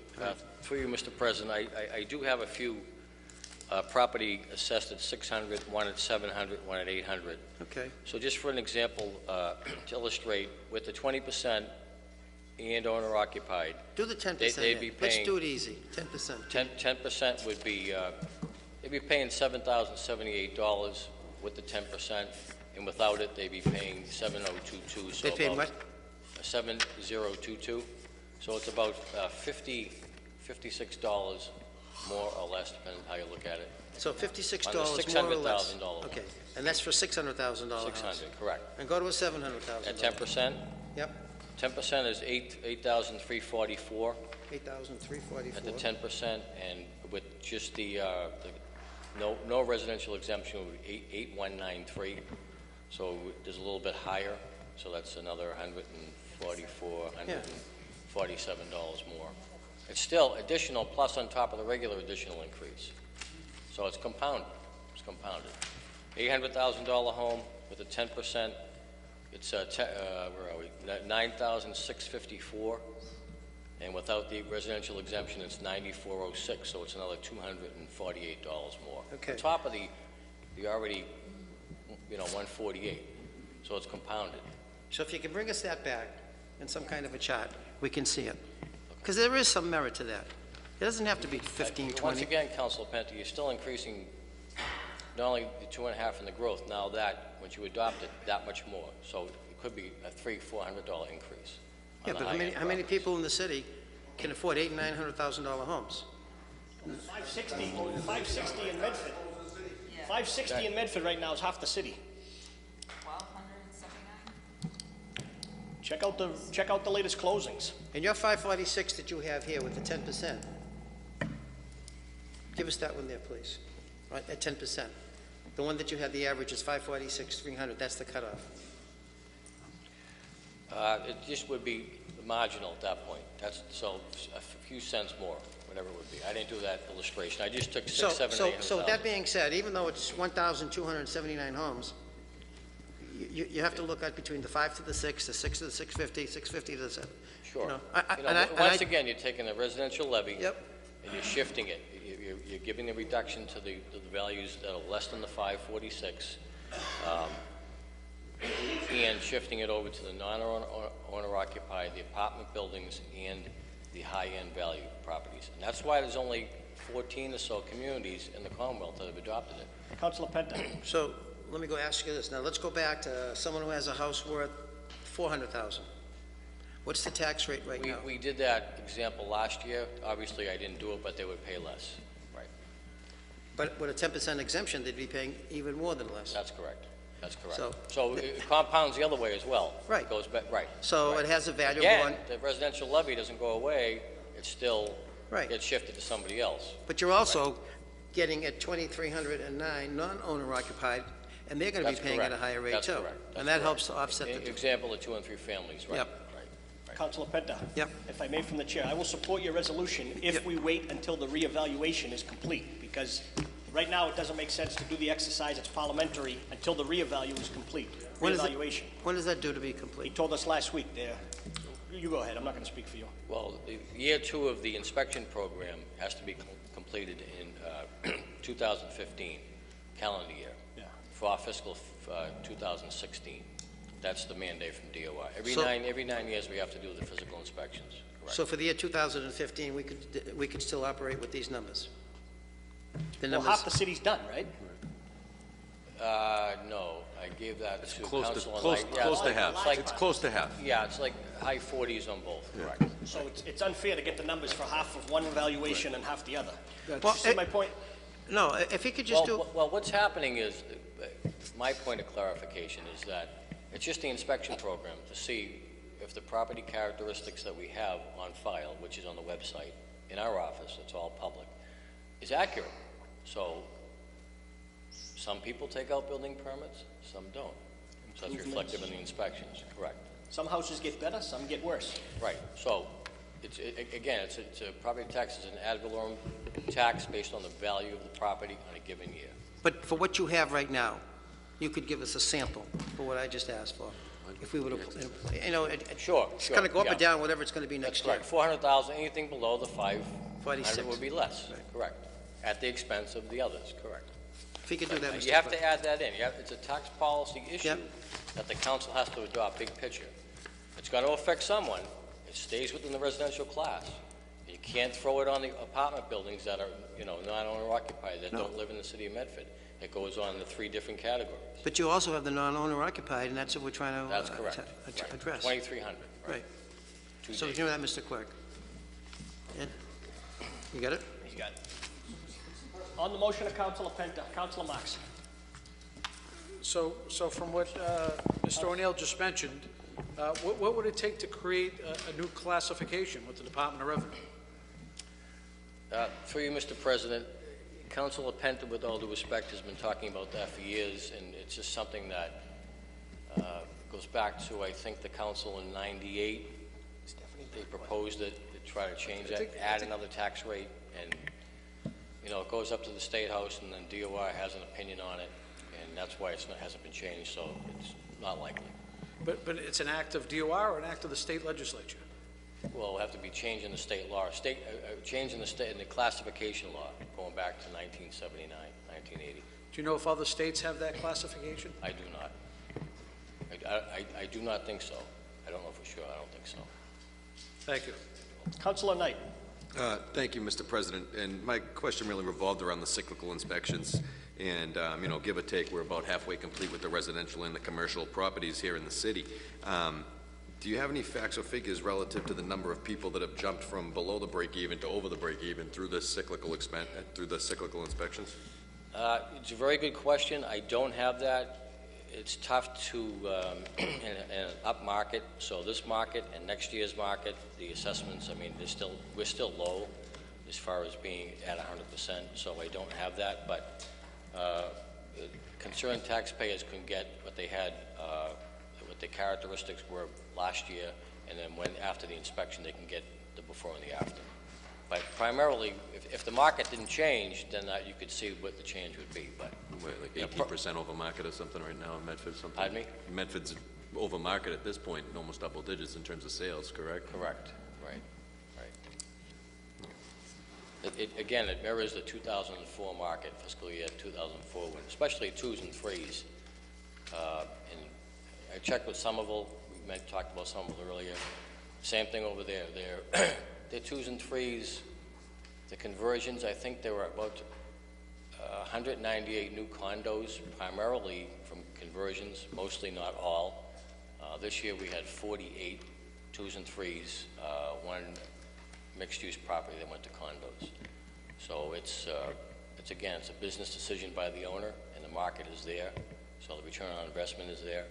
For you, Mr. President, I do have a few property assessed at 600, one at 700, one at 800. Okay. So just for an example, to illustrate, with the 20% and owner occupied, Do the 10%. they'd be Let's paying... do it easy, 10%. 10% would be They'd be paying $7,078 with the 10%, and without it, they'd be paying 7,022. So They pay about what? 7,022. So it's about $56 more or less, depending on how you look at it. So $56 On the more or less? $600,000 Okay, and that's for $600,000 house? 600, correct. And go to a $700,000? At 10%? Yep, 10% is $8,344 $8,344. at the 10%, and with just the no residential exemption would be 8,193. So there's a little bit higher, so that's another $147 more. It's still additional plus on top of the regular additional increase. So it's compounded. It's compounded. $800,000 home with a 10%. It's where are we? $9,654, and without the residential exemption, it's $9,406. So it's another $248 more. Okay. On top of the already, $148. So it's compounded. So if you can bring us that back in some kind of a chart, we can see it. Because there is some merit to that. It doesn't have to be 15, 20. Once again, Councilor Penta, you're still increasing not only the 2.5 in the growth, now that, once you adopt it, that much more. So it could be a $300-400 increase. Yeah, but how many people in the city can afford $800,000 and $900,000 homes? 560 in Medford. 560 in Medford right now is half the city. 1,279? Check out the latest closings. And your 546 that you have here with the 10%, give us that one there, please, right, at 10%. The one that you had, the average is 546, 300, that's the cutoff. It just would be marginal at that point. That's so a few cents more, whatever it would be. I didn't do that illustration. I just took 6, 7, 800,000. So with that being said, even though it's 1,279 homes, you have to look at between the 5 to the 6, the 6 to the 650, 650 to the 7. Sure. Once again, you're taking the residential levy. Yep. And you're shifting it. You're giving the reduction to the values that are less than the 546, and shifting it over to the non-owner occupied, the apartment buildings, and the high-end value properties. And that's why there's only 14 or so communities in the Commonwealth that have adopted it. Councilor Penta. So let me go ask you this. Now let's go back to someone who has a house worth $400,000. What's the tax rate right now? We did that example last year. Obviously, I didn't do it, but they would pay less. Right. But with a 10% exemption, they'd be paying even more than less. That's correct. That's correct. So it compounds the other way as well. Right. It goes back, right. So right. it has a value Again, on... the residential levy doesn't go away. It still Right. gets shifted to somebody else. But you're also getting at 2,309 non-owner occupied, and they're going to be That's paying correct. at a higher rate That's too. correct. That's And that correct. helps to offset the... Example of 2 and 3 families, right? Yep. Councilor Penta. Yep. If I may from the chair, I will support your resolution if we wait until the reevaluation is complete, because right now it doesn't make sense to do the exercise, it's parliamentary, until the reevaluation is complete. When does that due to be He complete? told us last week there. You go ahead, I'm not going to speak for you. Well, the year 2 of the inspection program has to be completed in 2015, calendar year, for fiscal 2016. That's the mandate from DOI. Every 9 years, we have to do the physical inspections. Correct. So for the year 2015, we could still operate with these numbers? Well, half the city's done, right? No, I gave that to close to- council. close- close to half. It's close to half. Yeah, it's like high 40s on both, correct. So it's unfair to get the numbers for half of one evaluation and half the other. Well, You see my point? No, if he could just do... Well, what's happening is, my point of clarification is that it's just the inspection program to see if the property characteristics that we have on file, which is on the website, in our office, it's all public, is accurate. So some people take out building permits, some don't. So that's reflective in the inspections, correct. Some houses get better, some get worse. Right, so, again, it's a property tax is an ad valorem tax based on the value of the property on a given year. But for what you have right now, you could give us a sample for what I just asked for. If we would have, Sure. It's going to go up or down, whatever it's going to be next year. Correct, 400,000, anything below the 500 46. would be less, correct, at the expense of the others, correct. If he could do that, Mr. You have Clerk. to add that in. It's a tax policy issue Yep. that the council has to adopt, big picture. It's going to affect someone. It stays within the residential class. You can't throw it on the apartment buildings that are, not owner occupied, that don't live in the city of Medford. It goes on the 3 different categories. But you also have the non-owner occupied, and that's what we're trying to That's correct. address. 2,300. Right. Two So days. you know that, Mr. Clerk? Ed? You got it? He's got it. On the motion of Councilor Penta, Councilor Marks. So from what Mr. O'Neill just mentioned, what would it take to create a new classification with the Department of Revenue? Through you, Mr. President, Councilor Penta, with all due respect, has been talking about that for years, and it's just something that goes back to, I think, the council in '98. They proposed it to try to change that, add another tax rate, and, it goes up to the State House, and then DOR has an opinion on it, and that's why it hasn't been changed, so it's not likely. But it's an act of DOR or an act of the state legislature? Well, it'll have to be changed in the state law, change in the classification law, going back to 1979, 1980. Do you know if other states have that classification? I do not. I do not think so. I don't know for sure. I don't think so. Thank you. Councilor Knight. Thank you, Mr. President. And my question really revolved around the cyclical inspections. And, give or take, we're about halfway complete with the residential and the commercial properties here in the city. Do you have any facts or figures relative to the number of people that have jumped from below the break-even to over the break-even through the cyclical inspections? It's a very good question. I don't have that. It's tough to, in an up market, so this market and next year's market, the assessments, we're still low as far as being at 100%, so I don't have that, but concerned taxpayers can get what they had, what the characteristics were last year, and then after the inspection, they can get the before and the after. But primarily, if the market didn't change, then you could see what the change would be. But Like 18% over market or something right now in Medford? Pardon me? Medford's over market at this point, in almost double digits in terms of sales, correct? Correct. Right. Again, it mirrors the 2004 market, fiscal year 2004, especially 2s and 3s. And I checked with Somerville. We talked about Somerville earlier. Same thing over there. They're 2s and 3s. The conversions, I think there were about 198 new condos, primarily from conversions, mostly, not all. This year we had 48 2s and 3s, one mixed-use property that went to condos. So it's a business decision by the owner, and the market is there, so the return on investment is there.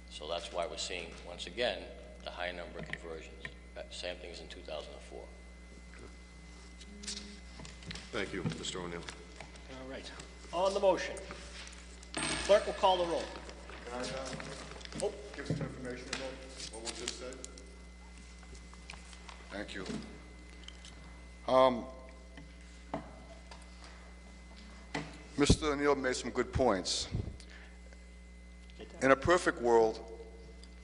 So that's why we're seeing, once again, the high number of conversions. Same thing as in 2004. Thank you, Mr. O'Neill. All right. On the motion, clerk will call the roll. Can I give some information about what was just said? Thank you. Mr. O'Neill made some good points. In a perfect world,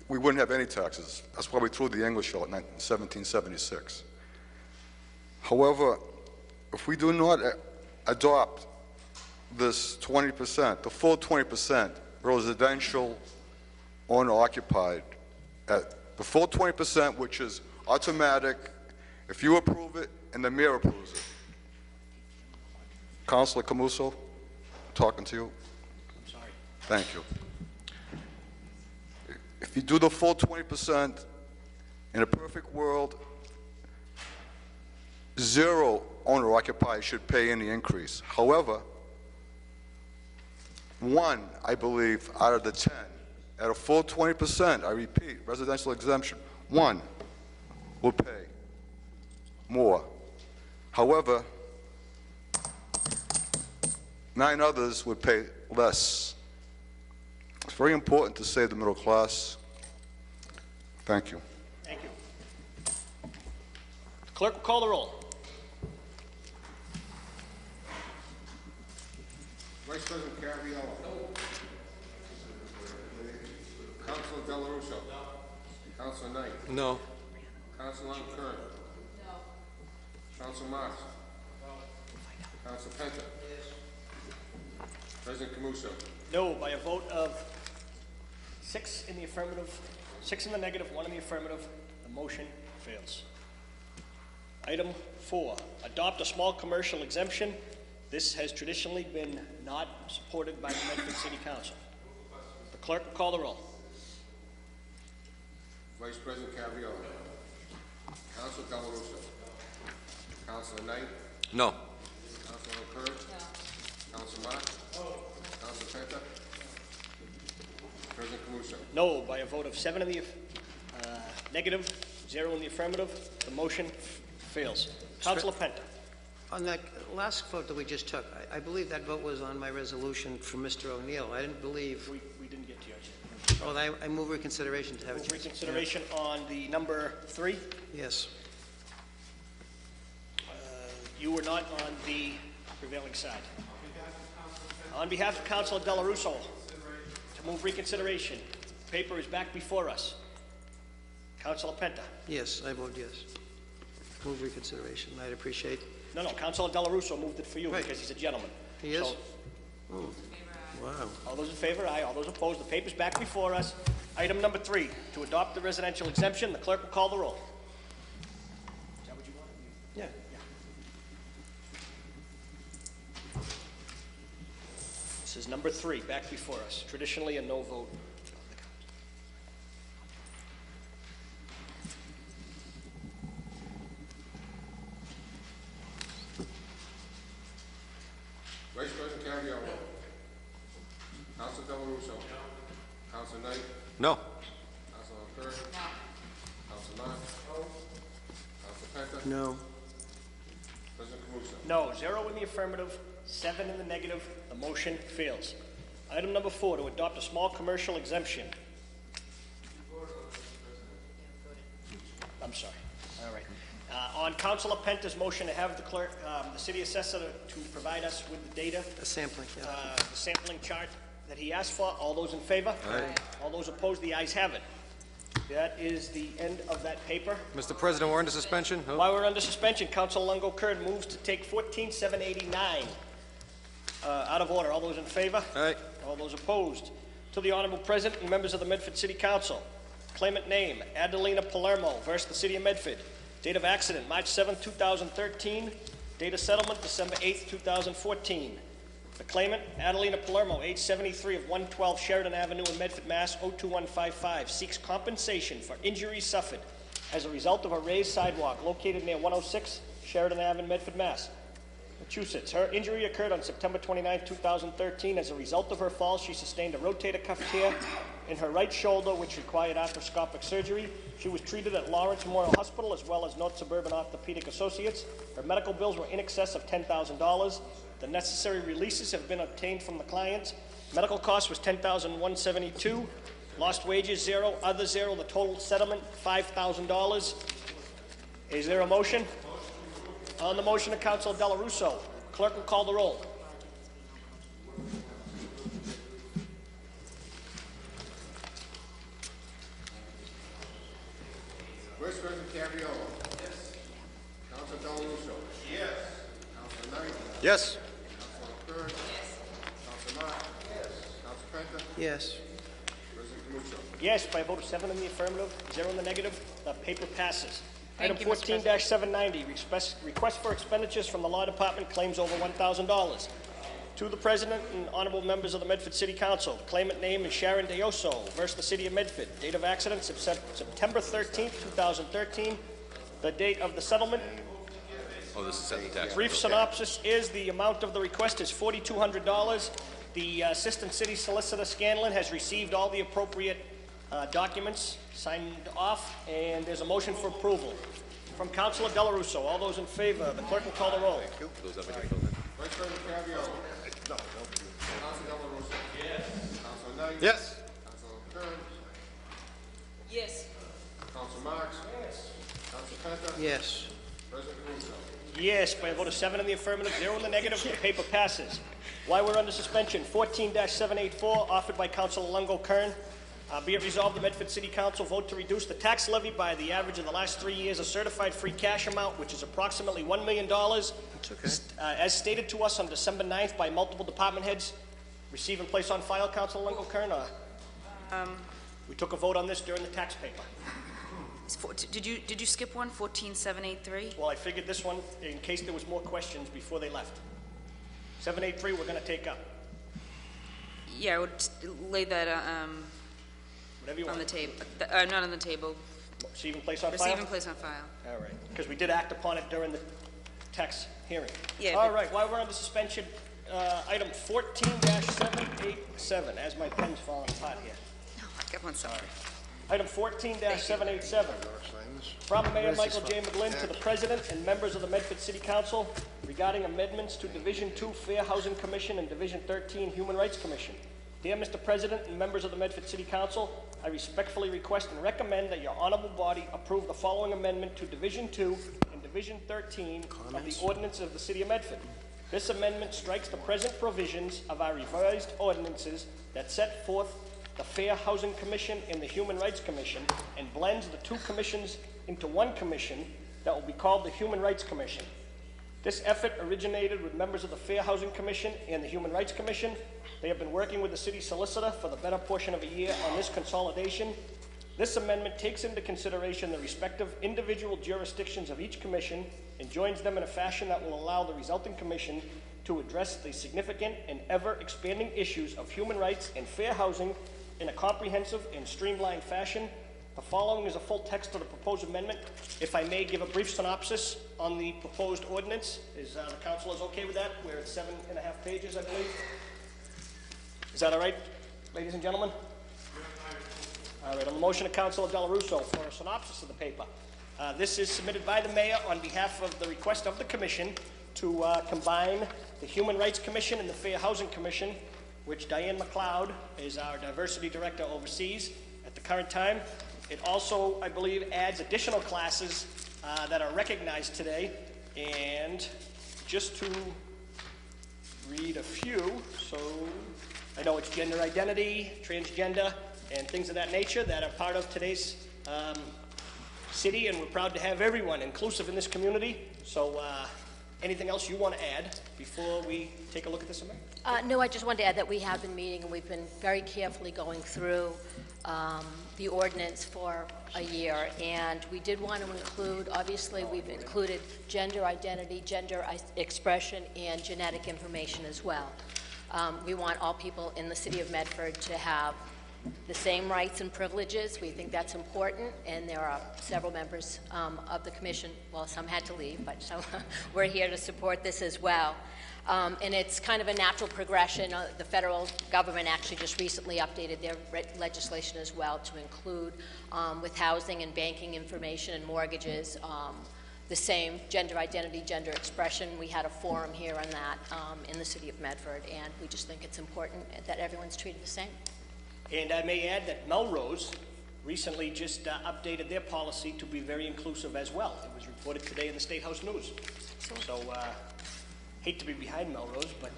we wouldn't have any taxes. That's why we threw the English out in 1776. However, if we do not adopt this 20%, the full 20% residential owner-occupied, the full 20%, which is automatic, if you approve it and the mayor approves it. Councilor Camuso, talking to you. I'm sorry. Thank you. If you do the full 20%, in a perfect world, 0 owner-occupied should pay any increase. However, 1, I believe, out of the 10, at a full 20%, I repeat, residential exemption, 1 will pay more. However, 9 others would pay less. It's very important to save the middle class. Thank you. Thank you. The clerk will call the roll. Vice President Caraviallo. No. Councilor Dela Russo. No. Councilor Knight. No. Councilor Kern. No. Councilor Marks. No. Councilor Penta. Yes. President Camuso. No, by a vote of 6 in the affirmative, 6 in the negative, 1 in the affirmative, the motion fails. Item 4, adopt a small commercial exemption. This has traditionally been not supported by the Medford City Council. The clerk will call the roll. Vice President Caraviallo. Council Delarusso. Councilor Knight. No. Councilor Kern. No. Councilor Marks. No. Councilor Penta. President Caruso. No, by a vote of 7 in the negative, 0 in the affirmative, the motion fails. Councilor Penta. On that last vote that we just took, I believe that vote was on my resolution for Mr. O'Neill. I didn't believe... We didn't get to yours. Well, I move reconsideration to have it. Reconsideration on the number 3. Yes. You were not on the prevailing side. On behalf of Councilor Delarusso, to move reconsideration. Paper is back before us. Councilor Penta. Yes, I vote yes. Move reconsideration. I'd appreciate... No, Councilor Delarusso moved it for you because he's a gentleman. He is? So, Wow. all those in favor, aye. All those opposed, the paper's back before us. Item number 3, to adopt the residential exemption. The clerk will call the roll. Is that what you want? Yeah. This is number 3, back before us. Traditionally a no vote. Vice President Caraviallo. Council Delarusso. Council Knight. No. Councilor Kern. Council Marks. Council Penta. No. President Caruso. No, 0 in the affirmative, 7 in the negative. The motion fails. Item number 4, to adopt a small commercial exemption. I'm sorry. All right. On Councilor Penta's motion to have the clerk, the city assessor to provide us with the data, A sampling, yeah. the sampling chart that he asked for. All those in favor? Aye. All those opposed? The ayes have it. That is the end of that paper. Mr. President, we're under suspension. Oh. While we're under suspension, Councilor Longo-Kern moves to take 14-789 out of order. All those in favor? Aye. All those opposed? To the Honorable President and members of the Medford City Council. Claimant name, Adelina Palermo versus the City of Medford. Date of accident, March 7, 2013. Date of settlement, December 8, 2014. The claimant, Adelina Palermo, age 73, of 112 Sheridan Avenue in Medford, Mass. 02155, seeks compensation for injuries suffered as a result of a raised sidewalk located near 106 Sheridan Avenue, Medford, Mass. Massachusetts. Her injury occurred on September 29, 2013. As a result of her fall, she sustained a rotator cuff tear in her right shoulder, which required arthroscopic surgery. She was treated at Lawrence Memorial Hospital as well as North Suburban Orthopedic Associates. Her medical bills were in excess of $10,000. The necessary releases have been obtained from the clients. Medical cost was $10,172. Lost wages, 0. Other 0. The total settlement, $5,000. Is there a motion? On the motion of Councilor Delarusso, clerk will call the roll. Vice President Caraviallo. Yes. Council Delarusso. Yes. Council Knight. Yes. Councilor Kern. Yes. Council Marks. Yes. Council Penta. Yes. President Caruso. Yes, by a vote of 7 in the affirmative, 0 in the negative, the paper passes. Thank Item you, Mr. President. 14-790, request for expenditures from the Law Department, claims over $1,000. To the President and honorable members of the Medford City Council, claimant name is Sharon Deoso versus the City of Medford. Date of accident, September 13, 2013. The date of the settlement. Oh, this is set the tax. Brief synopsis is the amount of the request is $4,200. The Assistant City Solicitor Scanlon has received all the appropriate documents signed off, and there's a motion for approval. From Councilor Delarusso, all those in favor, the clerk will call the roll. Thank you. Those have been filled in. Vice President Caraviallo. No. Council Delarusso. Yes. Council Knight. Yes. Council Kern. Yes. Council Marks. Yes. Council Penta. Yes. President Caruso. Yes, by a vote of 7 in the affirmative, 0 in the negative, the paper passes. While we're under suspension, 14-784, offered by Councilor Longo-Kern. Be it resolved, the Medford City Council vote to reduce the tax levy by the average of the last 3 years, a certified free cash amount, which is approximately $1 million. It's okay. As stated to us on December 9th by multiple department heads. Receive and place on file, Councilor Longo-Kern. We took a vote on this during the tax paper. Did you skip one, 14783? Well, I figured this one, in case there was more questions before they left. 783, we're gonna take up. Yeah, I would lay that Whatever you on the want. table, not on the table. Receive and place on file? Receive and place on file. All right, because we did act upon it during the tax hearing. Yeah, All but- right, while we're on the suspension, item 14-787, as my pen's falling apart here. No, I got one second. Item 14-787, from Mayor Michael J. McGlynn to the President and members of the Medford City Council regarding amendments to Division 2 Fair Housing Commission and Division 13 Human Rights Commission. Dear Mr. President and members of the Medford City Council, I respectfully request and recommend that your honorable body approve the following amendment to Division 2 and Division 13 of the ordinance of the City of Medford. This amendment strikes the present provisions of our revised ordinances that set forth the Fair Housing Commission and the Human Rights Commission and blends the two commissions into one commission that will be called the Human Rights Commission. This effort originated with members of the Fair Housing Commission and the Human Rights Commission. They have been working with the city solicitor for the better portion of a year on this consolidation. This amendment takes into consideration the respective individual jurisdictions of each commission and joins them in a fashion that will allow the resulting commission to address the significant and ever-expanding issues of human rights and fair housing in a comprehensive and streamlined fashion. The following is a full text of the proposed amendment. If I may give a brief synopsis on the proposed ordinance. Is the council is okay with that? We're at 7.5 pages, I believe. Is that all right, ladies and gentlemen? All right, on the motion of Councilor Del Russo for a synopsis of the paper. This is submitted by the mayor on behalf of the request of the commission to combine the Human Rights Commission and the Fair Housing Commission, which Diane McLeod is our diversity director oversees at the current time. It also, I believe, adds additional classes that are recognized today. And just to read a few, so I know it's gender identity, transgender, and things of that nature that are part of today's city, and we're proud to have everyone inclusive in this community. So anything else you want to add before we take a look at this amendment? No, I just wanted to add that we have been meeting and we've been very carefully going through the ordinance for a year, and we did want to include, obviously we've included gender identity, gender expression, and genetic information as well. We want all people in the city of Medford to have the same rights and privileges. We think that's important, and there are several members of the commission, well, some had to leave, but so we're here to support this as well. And it's kind of a natural progression. The federal government actually just recently updated their legislation as well to include with housing and banking information and mortgages the same gender identity, gender expression. We had a forum here on that in the city of Medford, and we just think it's important that everyone's treated the same. And I may add that Melrose recently just updated their policy to be very inclusive as well. It was reported today in the State House News. So, hate to be behind Melrose, but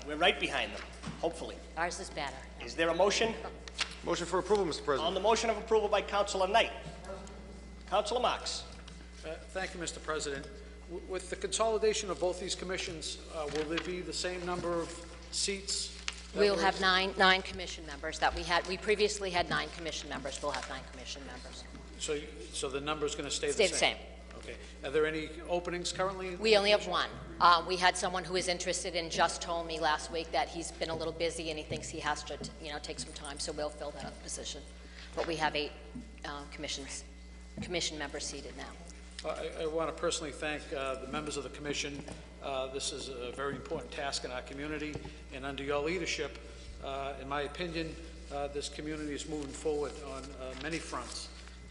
we're right behind them, hopefully. Ours is better. Is there a motion? Motion for approval, Mr. President. On the motion of approval by Councilor Knight. Councilor Marks. Thank you, Mr. President. With the consolidation of both these commissions, will there be the same number of seats? We'll have nine commission members that we had. We previously had 9 commission members. We'll have 9 commission members. So the number's going to stay the Stay same? the same. Okay. Are there any openings currently? We only have 1. We had someone who is interested and just told me last week that he's been a little busy and he thinks he has to, take some time, so we'll fill that position. But we have 8 commission members seated now. I want to personally thank the members of the commission. This is a very important task in our community, and under your leadership, in my opinion, this community is moving forward on many fronts,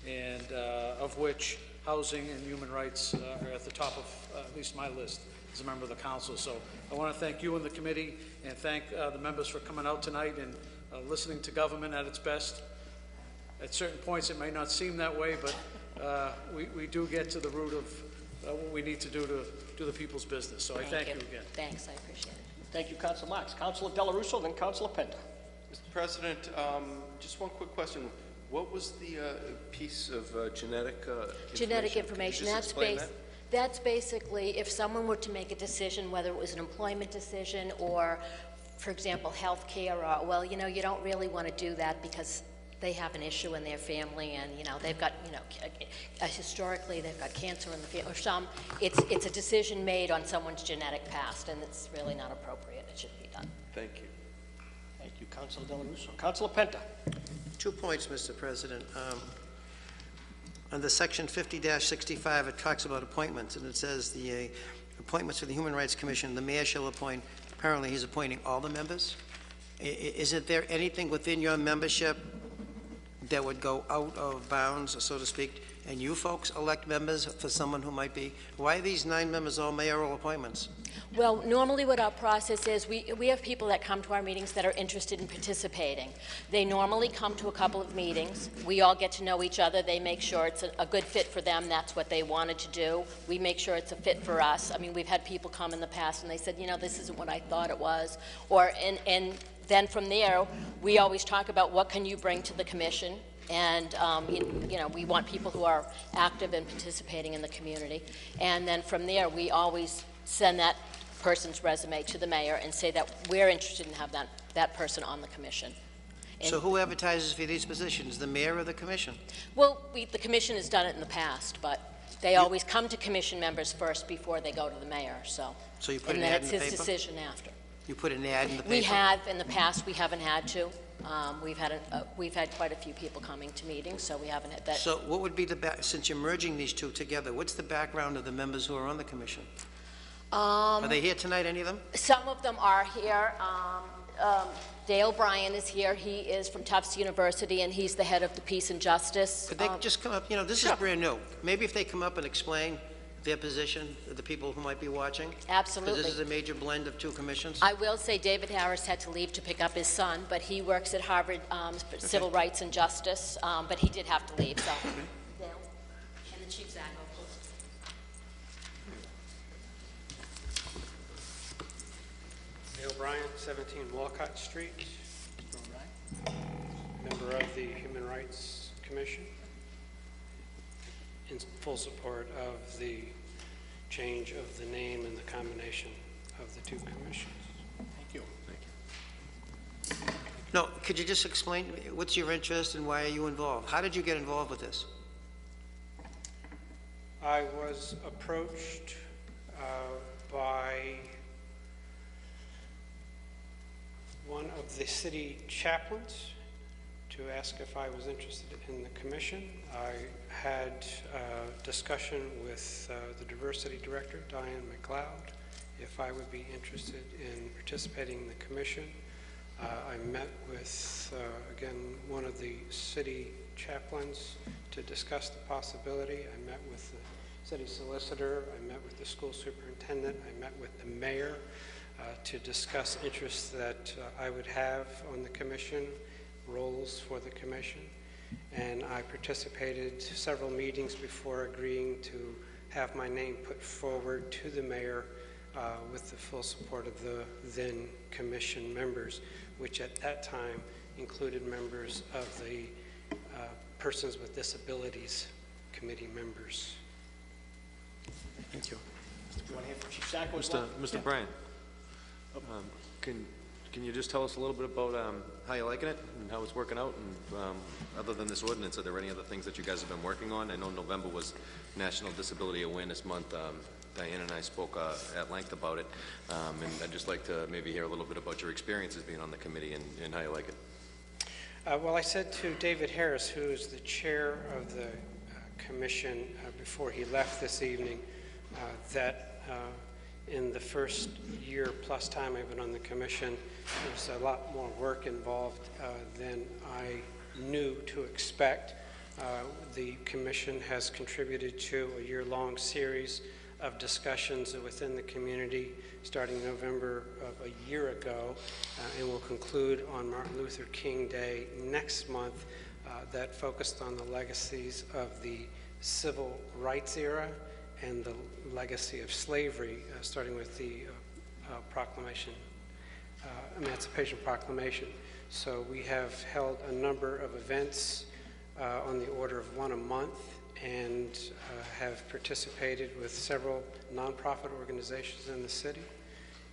and of which housing and human rights are at the top of at least my list as a member of the council. So I want to thank you and the committee, and thank the members for coming out tonight and listening to government at its best. At certain points it may not seem that way, but we do get to the root of what we need to do to do the people's business. So I thank you again. Thanks, I appreciate it. Thank you, Councilor Marks. Councilor Del Russo, then Councilor Penta. Mr. President, just one quick question. What was the piece of genetic information? Genetic information. Could you just explain that? That's basically if someone were to make a decision, whether it was an employment decision or, for example, health care, or, well, you don't really want to do that because they have an issue in their family, and, you know, they've got, you know, historically, they've got cancer in the family, or some, it's a decision made on someone's genetic past, and it's really not appropriate. It shouldn't be done. Thank you. Thank you, Councilor Del Russo. Councilor Penta. 2 points, Mr. President. Under section 50-65, it talks about appointments, and it says the appointments to the Human Rights Commission, the mayor shall appoint. Apparently, he's appointing all the members. Isn't there anything within your membership that would go out of bounds, so to speak, and you folks elect members for someone who might be? Why are these 9 members all mayoral appointments? Well, normally what our process is, we have people that come to our meetings that are interested in participating. They normally come to a couple of meetings. We all get to know each other. They make sure it's a good fit for them. That's what they wanted to do. We make sure it's a fit for us. I mean, we've had people come in the past and they said, you know, this isn't what I thought it was. Or, and then from there, we always talk about what can you bring to the commission. And, you know, we want people who are active and participating in the community. And then from there, we always send that person's resume to the mayor and say that we're interested in having that person on the commission. And so who advertises for these positions, the mayor or the commission? Well, the commission has done it in the past, but they always come to commission members first before they go to the mayor, so. So you put an ad ad in in the And then it's paper? his decision after. You put an ad in the paper? We have in the past. We haven't had to. We've had quite a few people coming to meetings, so we haven't had that. So what would be since you're merging these two together, what's the background of the members who are on the commission? Are they here tonight, any of them? Some of them are here. Dale Bryan is here. He is from Tufts University, and he's the head of the Peace and Justice. Could they just come up? You know, this is brand new. Maybe if they come up and explain their position, the people who might be watching? Absolutely. Because this is a major blend of two commissions? I will say David Harris had to leave to pick up his son, but he works at Harvard Civil Rights and Justice, but he did have to leave, so. Dale, and the Chief Zacco. Dale Bryan, 17 Walcott Street. Member of the Human Rights Commission. In full support of the change of the name and the combination of the two commissions. Thank you. No, could you just explain, what's your interest and why are you involved? How did you get involved with this? I was approached by one of the city chaplains to ask if I was interested in the commission. I had a discussion with the diversity director, Diane McLeod, if I would be interested in participating in the commission. I met with, again, one of the city chaplains to discuss the possibility. I met with the city solicitor. I met with the school superintendent. I met with the mayor to discuss interests that I would have on the commission, roles for the commission, and I participated several meetings before agreeing to have my name put forward to the mayor with the full support of the then commission members, which at that time included members of the Persons with Disabilities Committee members. Thank you. Do you want to hear from Chief Zacco as well? Mr. Bryan, can you just tell us a little bit about how you're liking it and how it's working out? And other than this ordinance, are there any other things that you guys have been working on? I know November was National Disability Awareness Month. Diane and I spoke at length about it, and I'd just like to maybe hear a little bit about your experiences being on the committee and how you like it. Well, I said to David Harris, who is the chair of the commission, before he left this evening, that in the first year plus time I've been on the commission, there's a lot more work involved than I knew to expect. The commission has contributed to a year-long series of discussions within the community starting November of a year ago and will conclude on Martin Luther King Day next month that focused on the legacies of the civil rights era and the legacy of slavery, starting with the Emancipation Proclamation. So we have held a number of events on the order of one a month and have participated with several nonprofit organizations in the city.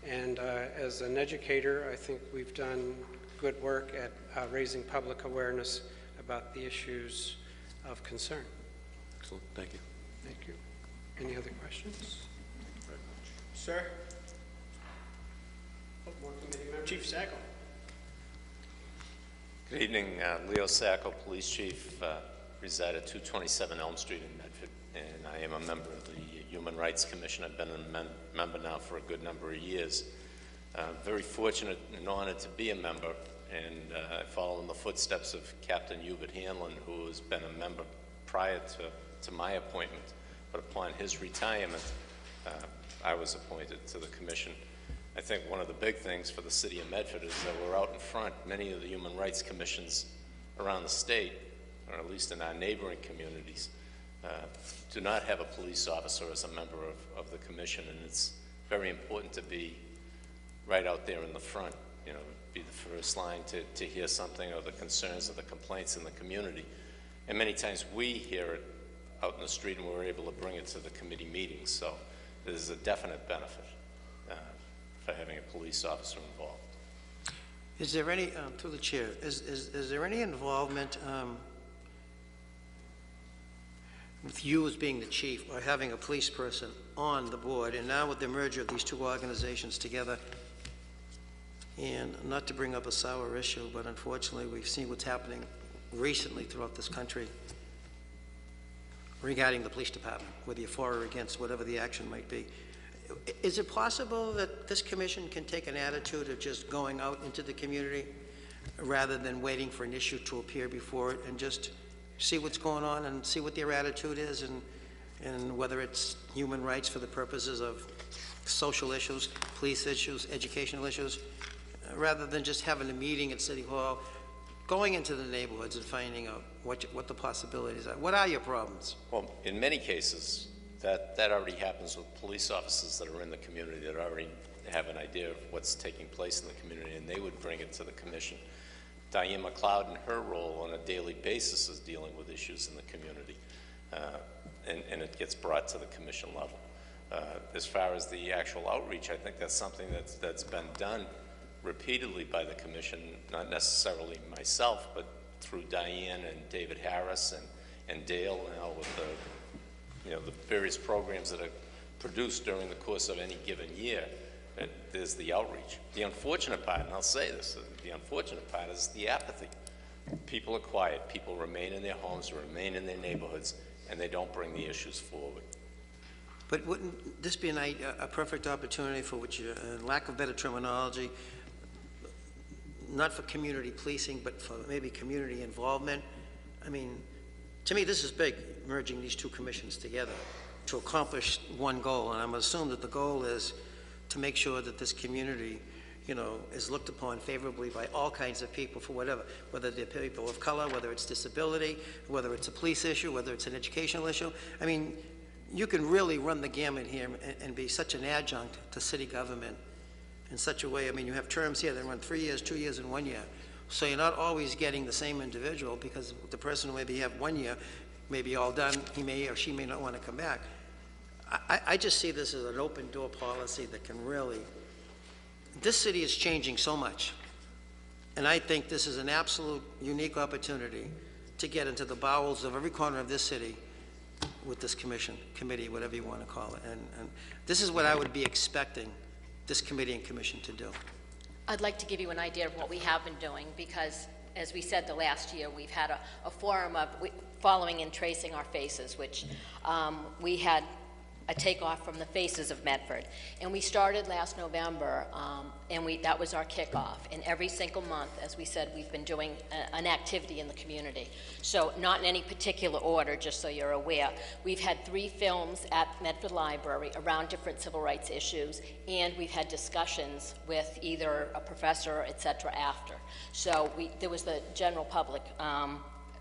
And as an educator, I think we've done good work at raising public awareness about the issues of concern. Excellent, thank you. Thank you. Any other questions? Sir? More committee member. Chief Sacco. Good evening, Leo Sacco, Police Chief, reside at 227 Elm Street in Medford, and I am a member of the Human Rights Commission. I've been a member now for a good number of years. Very fortunate and honored to be a member, and I follow in the footsteps of Captain Hubert Hanlon, who has been a member prior to my appointment, but upon his retirement, I was appointed to the commission. I think one of the big things for the city of Medford is that we're out in front. Many of the human rights commissions around the state, or at least in our neighboring communities, do not have a police officer as a member of the commission, and it's very important to be right out there in the front, you know, be the first line to hear something or the concerns or the complaints in the community. And many times we hear it out in the street and we're able to bring it to the committee meetings, so there's a definite benefit for having a police officer involved. Is there any, through the chair, is there any involvement with you as being the chief or having a police person on the board, and now with the merger of these two organizations together, and not to bring up a sour issue, but unfortunately we've seen what's happening recently throughout this country regarding the police department, whether you're for or against, whatever the action might be. Is it possible that this commission can take an attitude of just going out into the community rather than waiting for an issue to appear before it, and just see what's going on and see what their attitude is, and whether it's human rights for the purposes of social issues, police issues, educational issues, rather than just having a meeting at City Hall, going into the neighborhoods and finding out what the possibilities are? What are your problems? Well, in many cases, that already happens with police officers that are in the community that already have an idea of what's taking place in the community, and they would bring it to the commission. Diane McLeod, in her role on a daily basis, is dealing with issues in the community, and it gets brought to the commission level. As far as the actual outreach, I think that's something that's been done repeatedly by the commission, not necessarily myself, but through Diane and David Harris and Dale now with the the various programs that are produced during the course of any given year. There's the outreach. The unfortunate part, and I'll say this, the unfortunate part is the apathy. People are quiet. People remain in their homes, remain in their neighborhoods, and they don't bring the issues forward. But wouldn't this be a perfect opportunity for which, lack of better terminology, not for community policing, but for maybe community involvement? I mean, to me, this is big, merging these two commissions together to accomplish one goal, and I'm assuming that the goal is to make sure that this community, is looked upon favorably by all kinds of people for whatever, whether they're people of color, whether it's disability, whether it's a police issue, whether it's an educational issue. I mean, you can really run the gamut here and be such an adjunct to city government in such a way. I mean, you have terms here that run 3 years, 2 years, and 1 year. So you're not always getting the same individual, because the person who maybe have 1 year may be all done, he may or she may not want to come back. I just see this as an open door policy that can really, this city is changing so much. And I think this is an absolute unique opportunity to get into the bowels of every corner of this city with this committee, whatever you want to call it. And this is what I would be expecting this committee and commission to do. I'd like to give you an idea of what we have been doing, because, as we said the last year, we've had a forum of following and tracing our faces, which we had a takeoff from the faces of Medford. And we started last November, and that was our kickoff. And every single month, as we said, we've been doing an activity in the community. So not in any particular order, just so you're aware. We've had 3 films at Medford Library around different civil rights issues, and we've had discussions with either a professor, et cetera, after. So there was the general public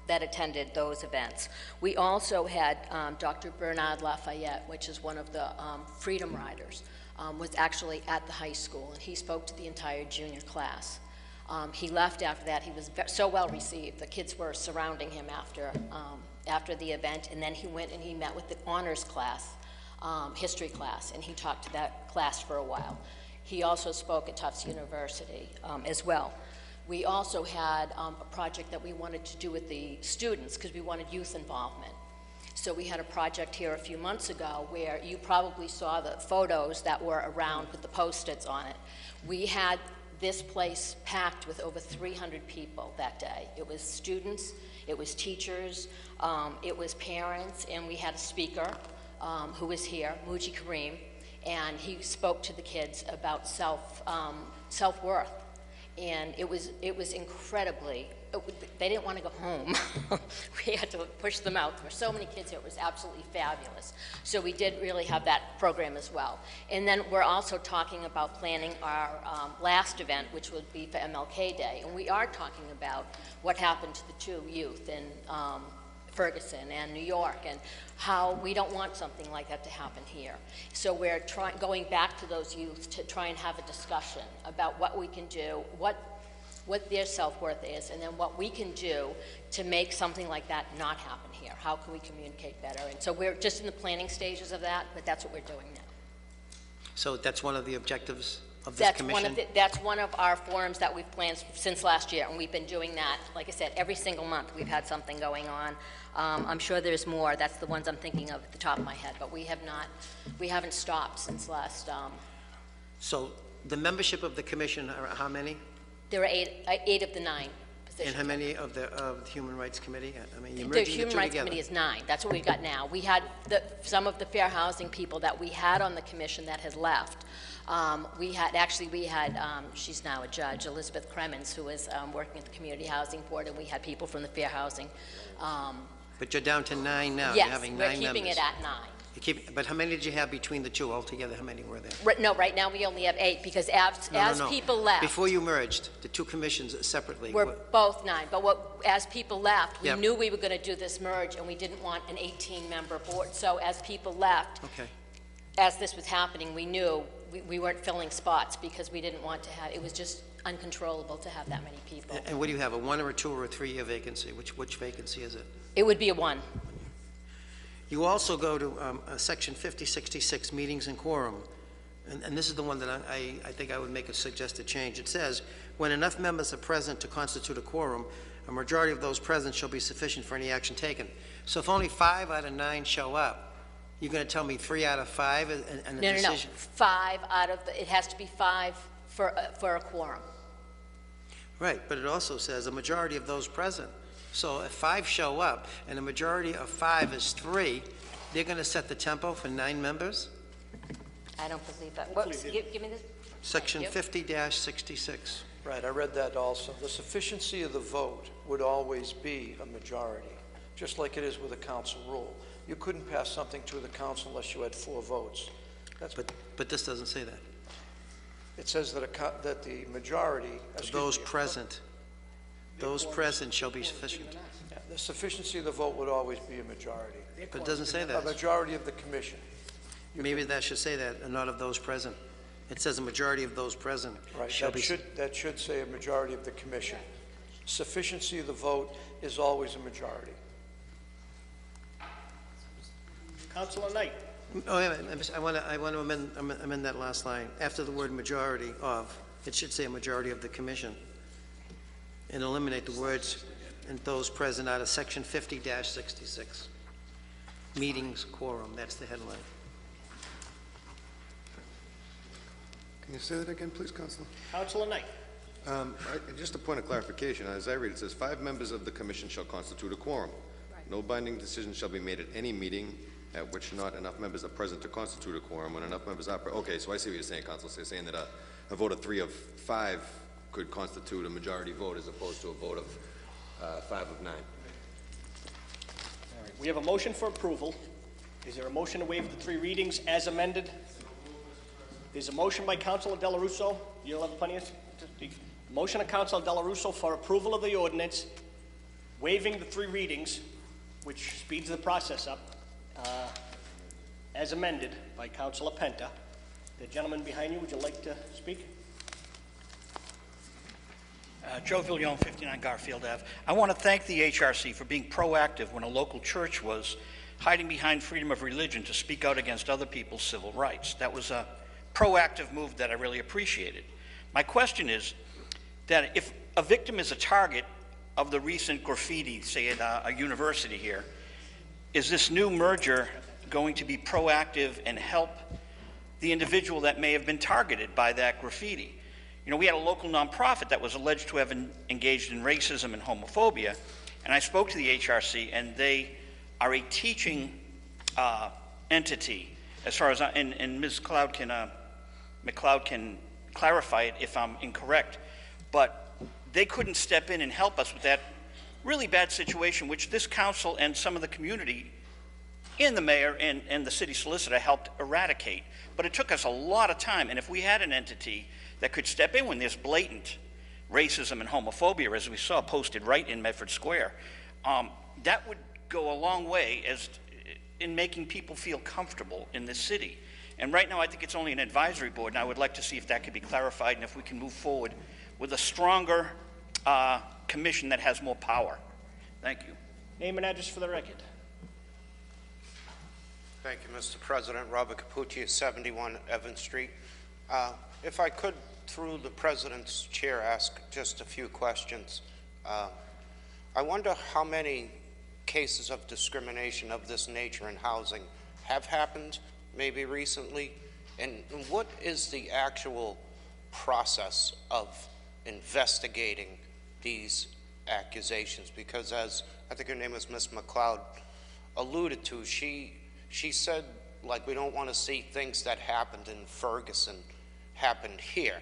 that attended those events. We also had Dr. Bernard Lafayette, which is one of the Freedom Riders, was actually at the high school, and he spoke to the entire junior class. He left after that. He was so well received. The kids were surrounding him after the event, and then he went and he met with the honors class, history class, and he talked to that class for a while. He also spoke at Tufts University as well. We also had a project that we wanted to do with the students because we wanted youth involvement. So we had a project here a few months ago where you probably saw the photos that were around with the Post-its on it. We had this place packed with over 300 people that day. It was students, it was teachers, it was parents, and we had a speaker who was here, Muji Kareem, and he spoke to the kids about self-worth. And it was incredibly, they didn't want to go home. We had to push them out. There were so many kids here, it was absolutely fabulous. So we did really have that program as well. And then we're also talking about planning our last event, which would be for MLK Day. And we are talking about what happened to the two youth in Ferguson and New York, and how we don't want something like that to happen here. So we're going back to those youth to try and have a discussion about what we can do, what their self-worth is, and then what we can do to make something like that not happen here. How can we communicate better? And so we're just in the planning stages of that, but that's what we're doing now. So that's one of the objectives of this commission? That's one of our forums that we've planned since last year, and we've been doing that, like I said, every single month we've had something going on. I'm sure there's more. That's the ones I'm thinking of at the top of my head, but we haven't stopped since last. So the membership of the commission are how many? There are eight of the 9 positions. And how many of the Human Rights Committee? I mean, you're The merging the Human two Rights together. Committee is 9. That's what we've got now. We had some of the fair housing people that we had on the commission that had left. We had, she's now a judge, Elizabeth Cremens, who was working at the Community Housing Board, and we had people from the fair housing. But you're down to 9 now. Yes, You're having 9 we're members. keeping it at 9. But how many did you have between the two altogether? How many were there? No, right now we only have 8 because as people left. Before you merged, the two commissions separately. We're both 9, but as people left, we Yep. knew we were going to do this merge, and we didn't want an 18-member board. So as people left, Okay. as this was happening, we knew we weren't filling spots because we didn't want to have, it was just uncontrollable to have that many people. And what do you have, a 1 or a 2 or a 3-year vacancy? Which vacancy is it? It would be a 1. You also go to section 5066, meetings and quorum. And this is the one that I think I would make a suggested change. It says, when enough members are present to constitute a quorum, a majority of those present shall be sufficient for any action taken. So if only 5 out of 9 show up, you're going to tell me 3 out of 5 and a decision? No. 5 out of it has to be 5 for a quorum. Right, but it also says a majority of those present. So if 5 show up and a majority of 5 is 3, they're going to set the tempo for 9 members? I don't believe that. Whoops, give me this. Section 50-66. Right, I read that also. The sufficiency of the vote would always be a majority, just like it is with a council rule. You couldn't pass something to the council unless you had 4 votes. But this doesn't say that. It says that that the majority... Those present shall be sufficient. Yeah, the sufficiency of the vote would always be a majority. But it doesn't say that. A majority of the commission. Maybe that should say that, and not of those present. It says a majority of those present Right, shall be... that should say a majority of the commission. Sufficiency of the vote is always a majority. Councilor Knight. Oh, wait a minute. I want to amend that last line. After the word majority of, it should say a majority of the commission. And eliminate the words and those present out of section 50-66. Meetings, quorum, that's the headline. Can you say that again, please, Councilor? Councilor Knight. Just a point of clarification, as I read it, says 5 members of the commission shall constitute a quorum. No binding decision shall be made at any meeting at which not enough members are present to constitute a quorum. When enough members are okay, so I see what you're saying, Councilor. So you're saying that a vote of 3 of 5 could constitute a majority vote as opposed to a vote of 5 of 9. All right, we have a motion for approval. Is there a motion to waive the 3 readings as amended? There's a motion by Councilor Della Russo. You'll have plenty of to speak. Motion of Councilor Della Russo for approval of the ordinance, waiving the 3 readings, which speeds the process up, as amended by Councilor Penta. The gentleman behind you, would you like to speak? Joe Villion, 59 Garfield Ave. I want to thank the HRC for being proactive when a local church was hiding behind freedom of religion to speak out against other people's civil rights. That was a proactive move that I really appreciated. My question is that if a victim is a target of the recent graffiti, say at a university here, is this new merger going to be proactive and help the individual that may have been targeted by that graffiti? You know, we had a local nonprofit that was alleged to have engaged in racism and homophobia, and I spoke to the HRC, and they are a teaching entity, as far as, and Ms. McLeod can clarify it if I'm incorrect, but they couldn't step in and help us with that really bad situation, which this council and some of the community and the mayor and the city solicitor helped eradicate. But it took us a lot of time, and if we had an entity that could step in when there's blatant racism and homophobia, as we saw posted right in Medford Square, that would go a long way in making people feel comfortable in this city. And right now I think it's only an advisory board, and I would like to see if that could be clarified and if we can move forward with a stronger commission that has more power. Thank you. Name and address for the record. Thank you, Mr. President. Robert Capucci, 71 Evans Street. If I could, through the President's chair, ask just a few questions. I wonder how many cases of discrimination of this nature in housing have happened, maybe recently, and what is the actual process of investigating these accusations? Because as I think her name was Ms. McLeod alluded to, she said, like, we don't want to see things that happened in Ferguson happened here.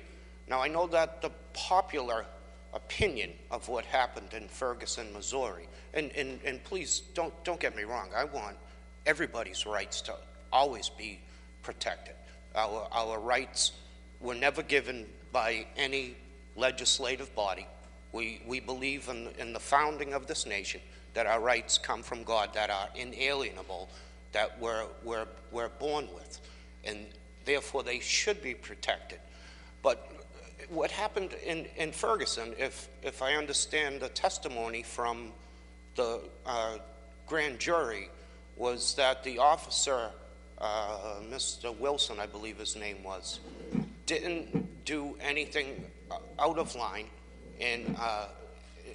Now, I know that the popular opinion of what happened in Ferguson, Missouri, and please don't get me wrong, I want everybody's rights to always be protected. Our rights were never given by any legislative body. We believe in the founding of this nation, that our rights come from God, that are inalienable, that we're born with, and therefore they should be protected. But what happened in Ferguson, if I understand the testimony from the grand jury, was that the officer, Mr. Wilson, I believe his name was, didn't do anything out of line, and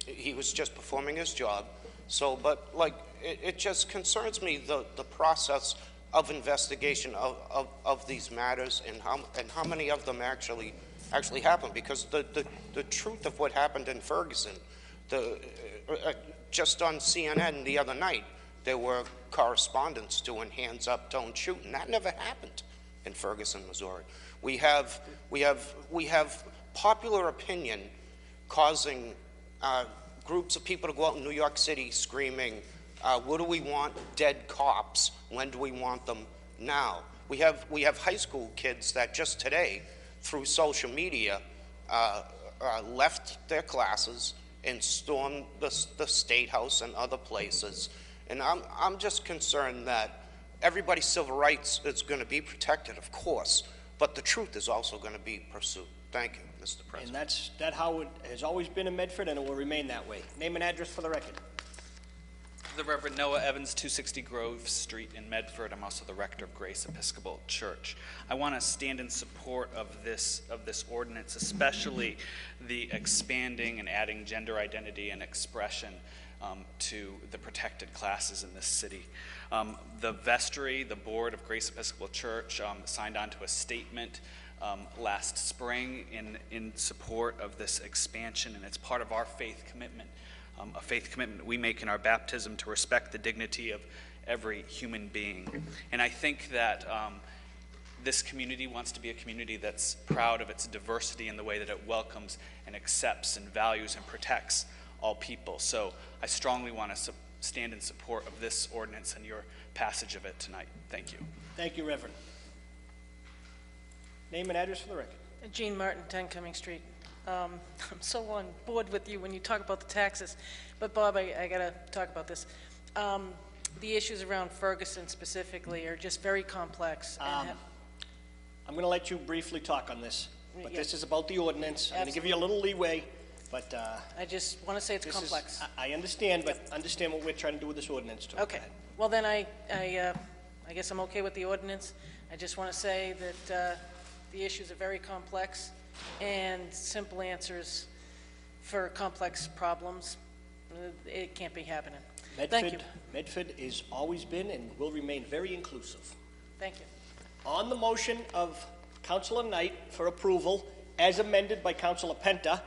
he was just performing his job. So, but like, it just concerns me, the process of investigation of these matters, and how many of them actually happened, because the truth of what happened in Ferguson, just on CNN the other night, there were correspondents doing hands up, don't shoot, and that never happened in Ferguson, Missouri. We have popular opinion causing groups of people to go out in New York City screaming, what do we want? Dead cops. When do we want them? Now. We have high school kids that just today, through social media, left their classes and stormed the State House and other places. And I'm just concerned that everybody's civil rights is going to be protected, of course, but the truth is also going to be pursued. Thank you, Mr. President. And that's how it has always been in Medford, and it will remain that way. Name and address for the record. The Reverend Noah Evans, 260 Grove Street in Medford. I'm also the rector of Grace Episcopal Church. I want to stand in support of this ordinance, especially the expanding and adding gender identity and expression to the protected classes in this city. The vestry, the board of Grace Episcopal Church, signed on to a statement last spring in support of this expansion, and it's part of our faith commitment. A faith commitment we make in our baptism to respect the dignity of every human being. And I think that this community wants to be a community that's proud of its diversity in the way that it welcomes and accepts and values and protects all people. So I strongly want to stand in support of this ordinance and your passage of it tonight. Thank you. Thank you, Reverend. Name and address for the record. Jean Martin, 10 Cumming Street. I'm so on board with you when you talk about the taxes. But Bob, I got to talk about this. The issues around Ferguson specifically are just very complex. I'm going to let you briefly talk on this, but Yeah. this is about the ordinance. I'm going to give you a little leeway, but I just want to say it's complex. I understand, but understand what we're trying to do with this ordinance too. Okay. Well, then I guess I'm okay with the ordinance. I just want to say that the issues are very complex, and simple answers for complex problems. It can't be happening. Thank you. Medford has always been and will remain very inclusive. Thank you. On the motion of Councilor Knight for approval, as amended by Councilor Penta,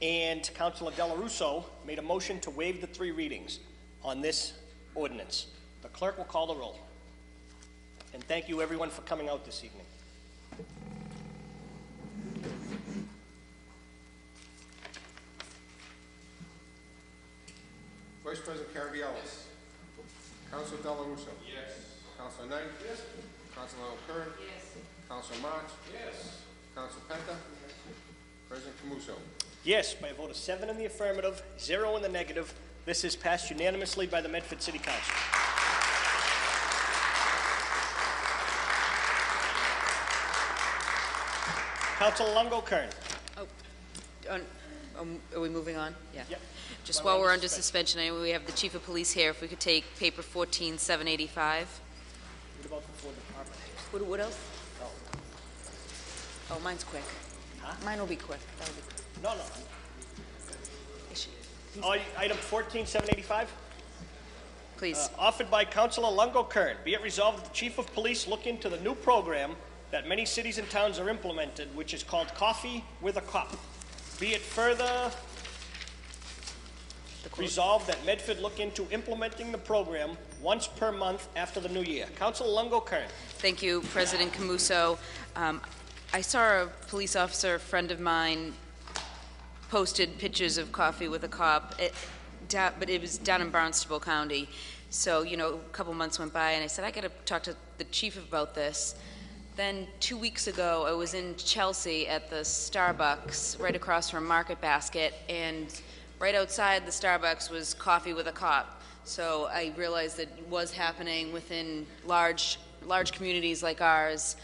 and Councilor Della Russo made a motion to waive the 3 readings on this ordinance. The clerk will call the roll. And thank you, everyone, for coming out this evening. Vice President Caraviallo. Yes. Councilor Della Russo. Yes. Councilor Knight. Yes. Councilor Kern. Yes. Councilor March. Yes. Councilor Penta. President Camuso. Yes, by a vote of 7 in the affirmative, 0 in the negative, this is passed unanimously by the Medford City Council. Councilor Longo-Kern. Are we moving on? Yeah. Yep. Just while we're under suspension, I know we have the Chief of Police here. If we could take paper 14785. What about the 4 department heads? What else? Oh. Oh, mine's quick. Huh? Mine will be quick. That'll be quick. No. Item 14785. Please. Offered by Councilor Longo-Kern. Be it resolved that the Chief of Police look into the new program that many cities and towns are implemented, which is called Coffee with a Cop. Be it further resolved that Medford look into implementing the program once per month after the new year. Councilor Longo-Kern. Thank you, President Camuso. I saw a police officer, a friend of mine, posted pictures of Coffee with a Cop, but it was down in Barnstable County. So, you know, a couple months went by, and I said, I got to talk to the chief about this. Then 2 weeks ago, I was in Chelsea at the Starbucks right across from Market Basket, and right outside the Starbucks was Coffee with a Cop. So I realized that it was happening within large communities like ours.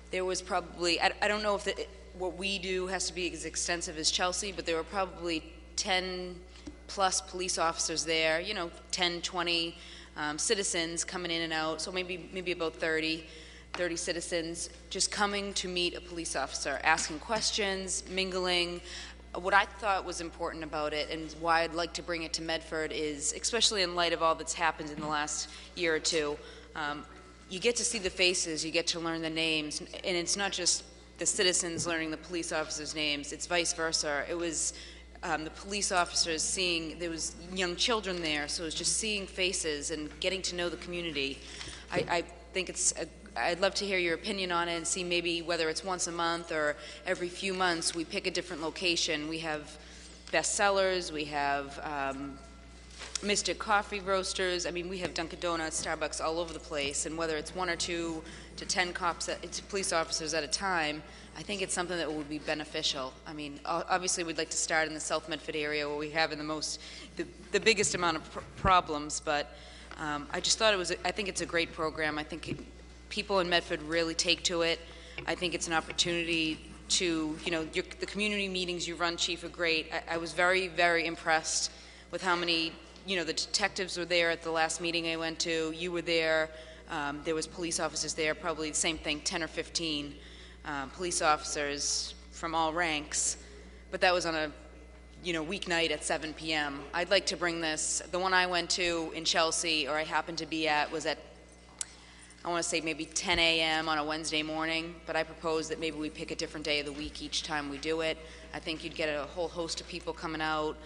There was probably, I don't know if what we do has to be as extensive as Chelsea, but there were probably 10 plus police officers there, you know, 10, 20 citizens coming in and out, so maybe about 30 citizens just coming to meet a police officer, asking questions, mingling. What I thought was important about it and why I'd like to bring it to Medford is, especially in light of all that's happened in the last year or two, you get to see the faces, you get to learn the names, and it's not just the citizens learning the police officers' names, it's vice versa. It was the police officers seeing, there was young children there, so it was just seeing faces and getting to know the community. I think I'd love to hear your opinion on it and see maybe whether it's once a month or every few months we pick a different location. We have bestsellers, we have Mystic Coffee Roasters. I mean, we have Dunkin' Donuts, Starbucks all over the place, and whether it's 1 or 2 to 10 police officers at a time, I think it's something that would be beneficial. I mean, obviously we'd like to start in the South Medford area where we have the biggest amount of problems, but I just thought I think it's a great program. I think people in Medford really take to it. I think it's an opportunity to, you know, the community meetings you run, Chief, are great. I was very, very impressed with how many, you know, the detectives were there at the last meeting I went to. You were there. There was police officers there, probably the same thing, 10 or 15 police officers from all ranks. But that was on a, you know, weeknight at 7 p.m. I'd like to bring this. The one I went to in Chelsea, or I happened to be at, was at, I want to say maybe 10 a.m. on a Wednesday morning, but I propose that maybe we pick a different day of the week each time we do it. I think you'd get a whole host of people coming out.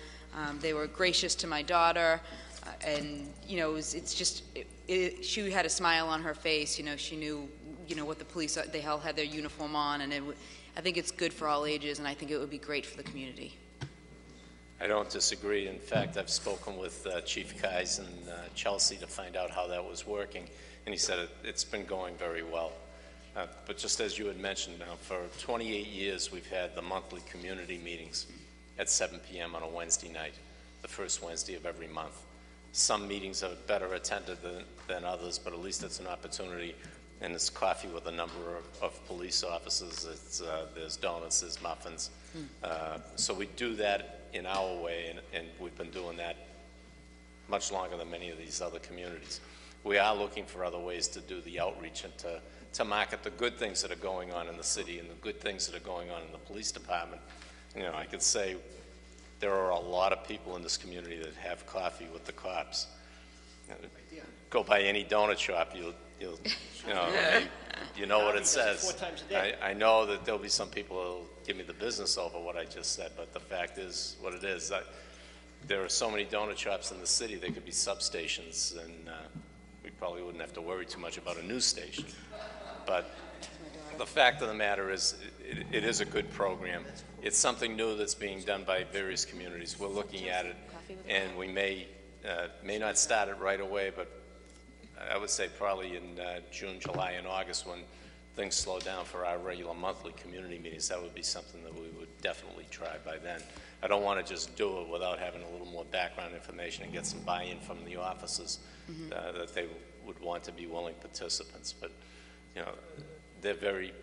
They were gracious to my daughter, and, you know, it's just, she had a smile on her face. You know, she knew, you know, what the police, they all had their uniform on, and I think it's good for all ages, and I think it would be great for the community. I don't disagree. In fact, I've spoken with Chief Kais in Chelsea to find out how that was working, and he said it's been going very well. But just as you had mentioned, now for 28 years we've had the monthly community meetings at 7 p.m. on a Wednesday night, the first Wednesday of every month. Some meetings are better attended than others, but at least it's an opportunity, and it's coffee with a number of police officers. There's donuts, there's muffins. So we do that in our way, and we've been doing that much longer than many of these other communities. We are looking for other ways to do the outreach and to market the good things that are going on in the city and the good things that are going on in the police department. You know, I could say there are a lot of people in this community that have coffee with the cops. Go by any donut shop, you know what it says. 4 times a day. I know that there'll be some people who'll give me the business over what I just said, but the fact is what it is. There are so many donut shops in the city, there could be substations, and we probably wouldn't have to worry too much about a news station. But the fact of the matter is, it is a good program. It's something new that's being done by various communities. We're looking at it, and we may not start it right away, but I would say probably in June, July, and August, when things slow down for our regular monthly community meetings, that would be something that we would definitely try by then. I don't want to just do it without having a little more background information and get some buy-in from the officers that they would want to be willing participants. But, you know, they're very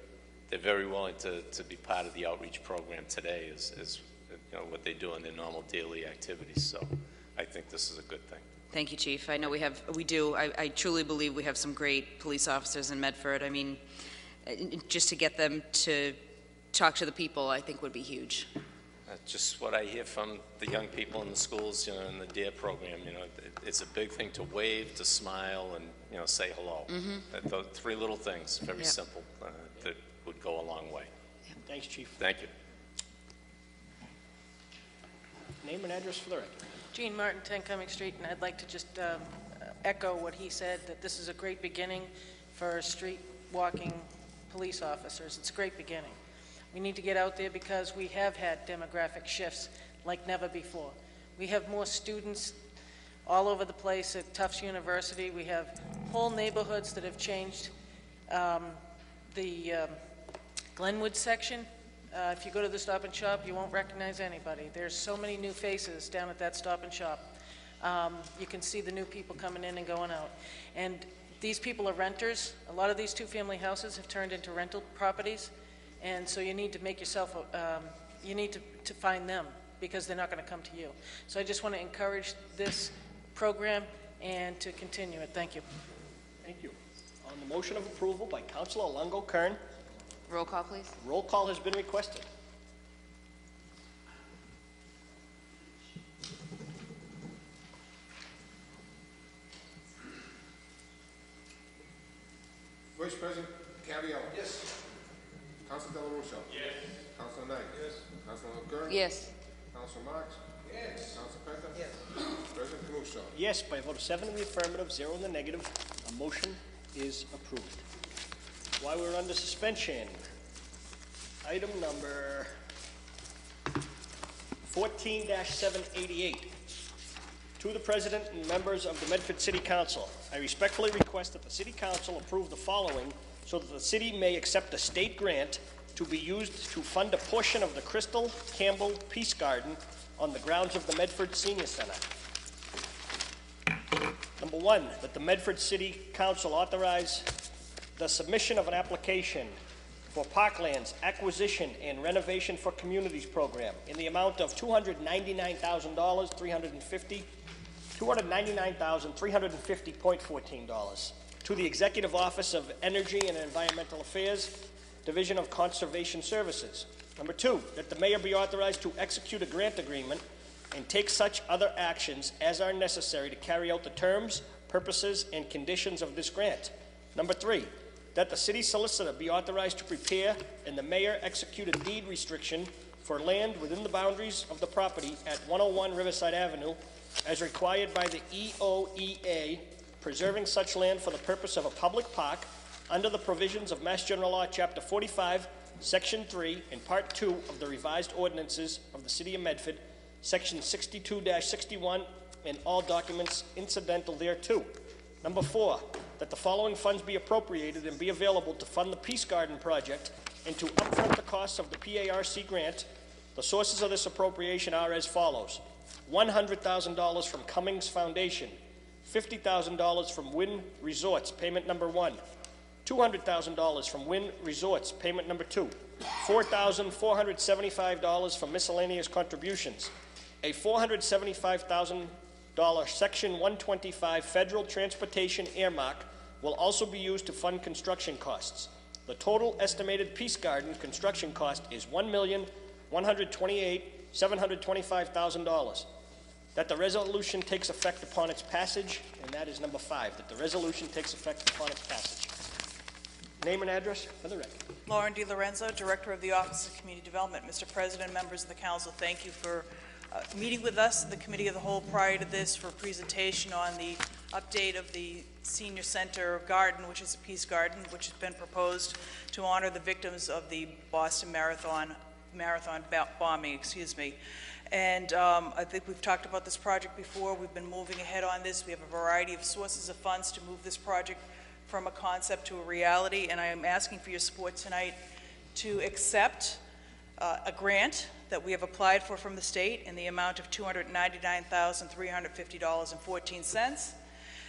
willing to be part of the outreach program today, as you know, what they do in their normal daily activities. So I think this is a good thing. Thank you, Chief. I know I truly believe we have some great police officers in Medford. I mean, just to get them to talk to the people, I think would be huge. Just what I hear from the young people in the schools, you know, in the DARE program, you know, it's a big thing to wave, to smile, and, you know, say hello. Those 3 little things, very simple, that would go a long way. Thanks, Chief. Thank you. Name and address for the record. Jean Martin, 10 Cumming Street, and I'd like to just echo what he said, that this is a great beginning for street walking police officers. It's a great beginning. We need to get out there because we have had demographic shifts like never before. We have more students all over the place at Tufts University. We have whole neighborhoods that have changed. The Glenwood section, if you go to the Stop and Shop, you won't recognize anybody. There's so many new faces down at that Stop and Shop. You can see the new people coming in and going out. And these people are renters. A lot of these 2-family houses have turned into rental properties. And so you need to make yourself, you need to find them because they're not going to come to you. So I just want to encourage this program and to continue it. Thank you. Thank you. On the motion of approval by Councilor Longo-Kern. Roll call, please. Roll call has been requested. Vice President Caviola. Yes. Councilor Del Russo. Yes. Councilor Knight. Yes. Councilor Kern. Yes. Councilor Marks. Yes. Councilor Penta. Yes. President Camuso. Yes, by a vote of 7 in the affirmative, 0 in the negative, a motion is approved. While we're under suspension, item number 14-788. To the President and members of the Medford City Council, I respectfully request that the City Council approve the following so that the city may accept a state grant to be used to fund a portion of the Crystal Campbell Peace Garden on the grounds of the Medford Senior Center. Number 1, that the Medford City Council authorize the submission of an application for Parklands Acquisition and Renovation for Communities Program in the amount of $299,350.14 to the Executive Office of Energy and Environmental Affairs, Division of Conservation Services. Number 2, that the mayor be authorized to execute a grant agreement and take such other actions as are necessary to carry out the terms, purposes, and conditions of this grant. Number 3, that the city solicitor be authorized to prepare and the mayor execute a deed restriction for land within the boundaries of the property at 101 Riverside Avenue as required by the EOEA, preserving such land for the purpose of a public park under the provisions of Mass General Law, Chapter 45, Section 3, and Part 2 of the revised ordinances of the City of Medford, Section 62-61, and all documents incidental thereto. Number 4, that the following funds be appropriated and be available to fund the Peace Garden project and to upfront the costs of the PARC grant. The sources of this appropriation are as follows: $100,000 from Cummings Foundation, $50,000 from Wynn Resorts, payment number 1, $200,000 from Wynn Resorts, payment number 2, $4,475 from miscellaneous contributions, a $475,000 Section 125 federal transportation earmark will also be used to fund construction costs. The total estimated Peace Garden construction cost is $1,150,000. $128,725,000. That the resolution takes effect upon its passage, and that is number 5, that the resolution takes effect upon its passage. Name and address for the record. Lauren DiLorenzo, Director of the Office of Community Development. Mr. President, members of the council, thank you for meeting with us in the Committee of the Whole prior to this for a presentation on the update of the Senior Center Garden, which is a peace garden, which has been proposed to honor the victims of the Boston Marathon bombing, And I think we've talked about this project before. We've been moving ahead on this. We have a variety of sources of funds to move this project from a concept to a reality, and I am asking for your support tonight to accept a grant that we have applied for from the state in the amount of $299,350.14,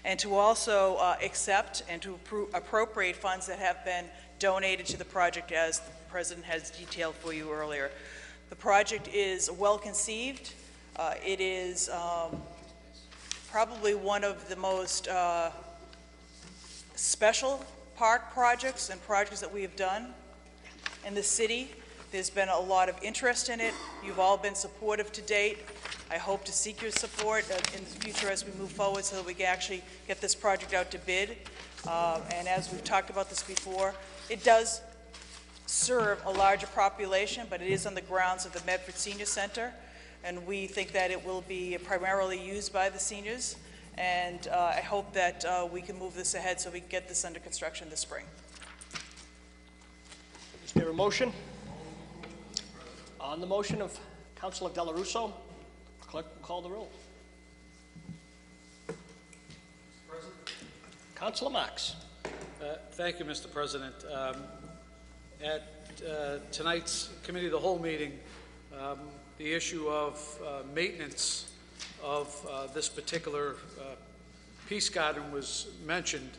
and to also accept and to appropriate funds that have been donated to the project, as the President has detailed for you earlier. The project is well conceived. It is probably one of the most special park projects and projects that we have done in the city. There's been a lot of interest in it. You've all been supportive to date. I hope to seek your support in the future as we move forward so that we can actually get this project out to bid. And as we've talked about this before, it does serve a larger population, but it is on the grounds of the Medford Senior Center, and we think that it will be primarily used by the seniors, and I hope that we can move this ahead so we can get this under construction this spring. Is there a motion? On the motion of Councilor Della Russo, clerk will call the roll. Councilor Marks. Thank you, Mr. President. At tonight's Committee of the Whole meeting, the issue of maintenance of this particular peace garden was mentioned,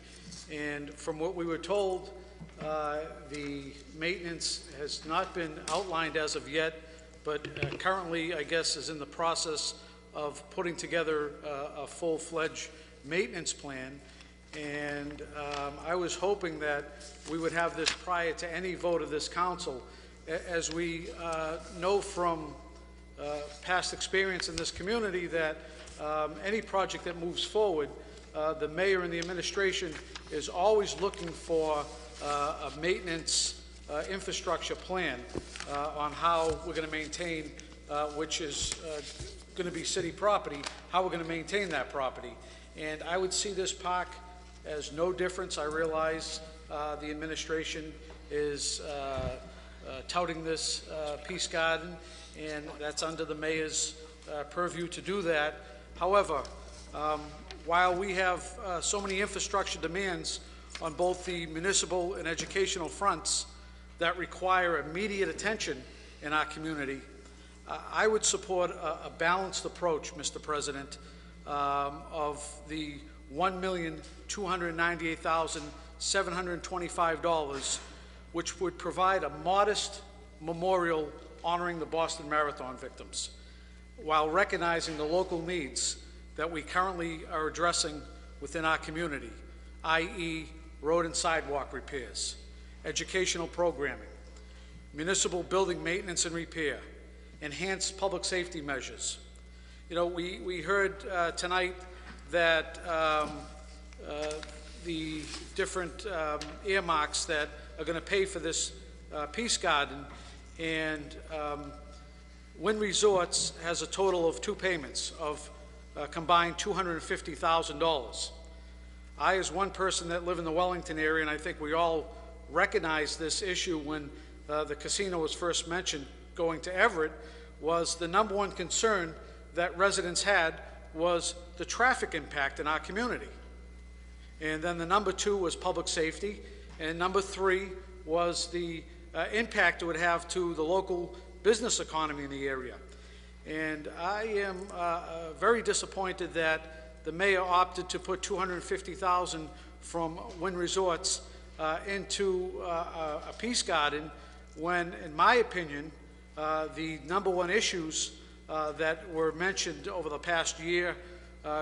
and from what we were told, the maintenance has not been outlined as of yet, but currently, I guess, is in the process of putting together a full-fledged maintenance plan. And I was hoping that we would have this prior to any vote of this council. As we know from past experience in this community that any project that moves forward, the mayor and the administration is always looking for a maintenance infrastructure plan on how we're going to maintain, which is going to be city property, how we're going to maintain that property. And I would see this park as no difference. I realize the administration is touting this peace garden, and that's under the mayor's purview to do that. However, while we have so many infrastructure demands on both the municipal and educational fronts that require immediate attention in our community, I would support a balanced approach, Mr. President, of the $1,298,725, which would provide a modest memorial honoring the Boston Marathon victims, while recognizing the local needs that we currently are addressing within our community, i.e. road and sidewalk repairs, educational programming, municipal building maintenance and repair, enhanced public safety measures. You know, we heard tonight that the different earmarks that are going to pay for this peace garden, and Wynn Resorts has a total of 2 payments of combined $250,000. I, as one person that live in the Wellington area, and I think we all recognize this issue when the casino was first mentioned going to Everett, was the #1 concern that residents had was the traffic impact in our community. And then the #2 was public safety, and #3 was the impact it would have to the local business economy in the area. And I am very disappointed that the mayor opted to put $250,000 from Wynn Resorts into a peace garden, when, in my opinion, the #1 issues that were mentioned over the past year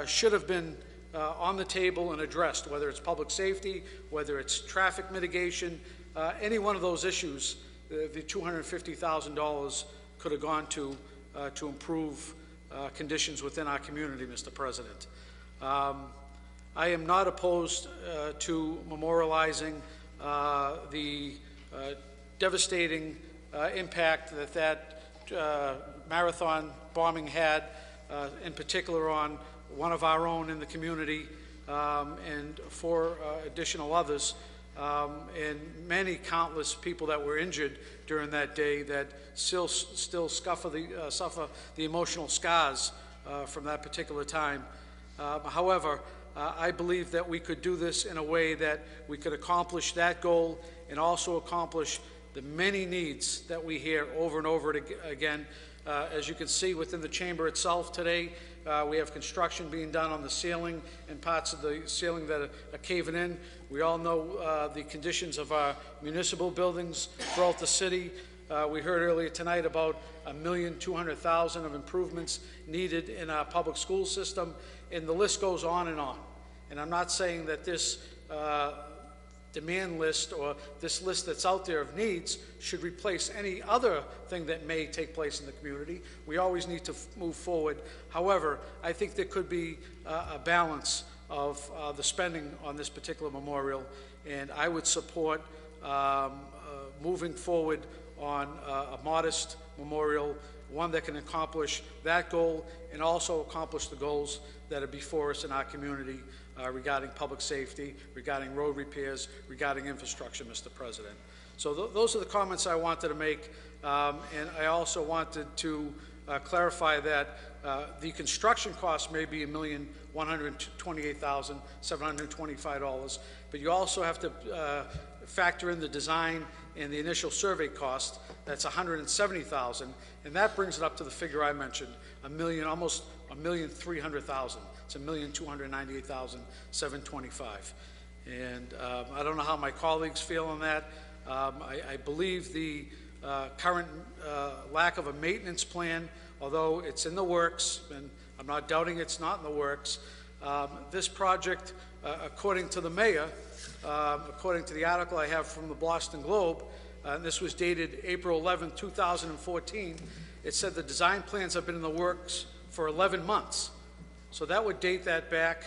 should have been on the table and addressed, whether it's public safety, whether it's traffic mitigation, any one of those issues, the $250,000 could have gone to improve conditions within our community, Mr. President. I am not opposed to memorializing the devastating impact that marathon bombing had, in particular on one of our own in the community, and 4 additional others, and many countless people that were injured during that day that still suffer the emotional scars from that particular time. However, I believe that we could do this in a way that we could accomplish that goal and also accomplish the many needs that we hear over and over again. As you can see within the chamber itself today, we have construction being done on the ceiling and parts of the ceiling that are caving in. We all know the conditions of our municipal buildings throughout the city. We heard earlier tonight about $1,200,000 of improvements needed in our public school system, and the list goes on. And I'm not saying that this demand list or this list that's out there of needs should replace any other thing that may take place in the community. We always need to move forward. However, I think there could be a balance of the spending on this particular memorial, and I would support moving forward on a modest memorial, one that can accomplish that goal and also accomplish the goals that are before us in our community regarding public safety, regarding road repairs, regarding infrastructure, Mr. President. So those are the comments I wanted to make, and I also wanted to clarify that the construction cost may be $1,128,725, but you also have to factor in the design and the initial survey cost. That's $170,000, and that brings it up to the figure I mentioned, almost $1,300,000. It's $1,298,725. And I don't know how my colleagues feel on that. I believe the current lack of a maintenance plan, although it's in the works, and I'm not doubting it's not in the works, this project, according to the mayor, according to the article I have from the Boston Globe, and this was dated April 11, 2014, it said the design plans have been in the works for 11 months. So that would date that back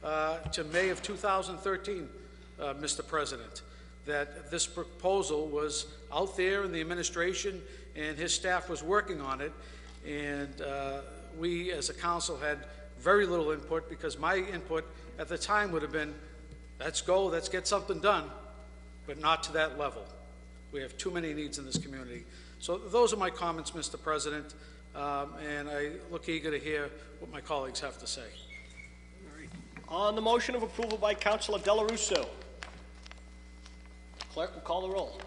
to May of 2013, Mr. President, that this proposal was out there in the administration and his staff was working on it, and we as a council had very little input, because my input at the time would have been, let's go, let's get something done, but not to that level. We have too many needs in this community. So those are my comments, Mr. President, and I look eager to hear what my colleagues have to say. On the motion of approval by Councilor Della Russo, clerk will call the roll.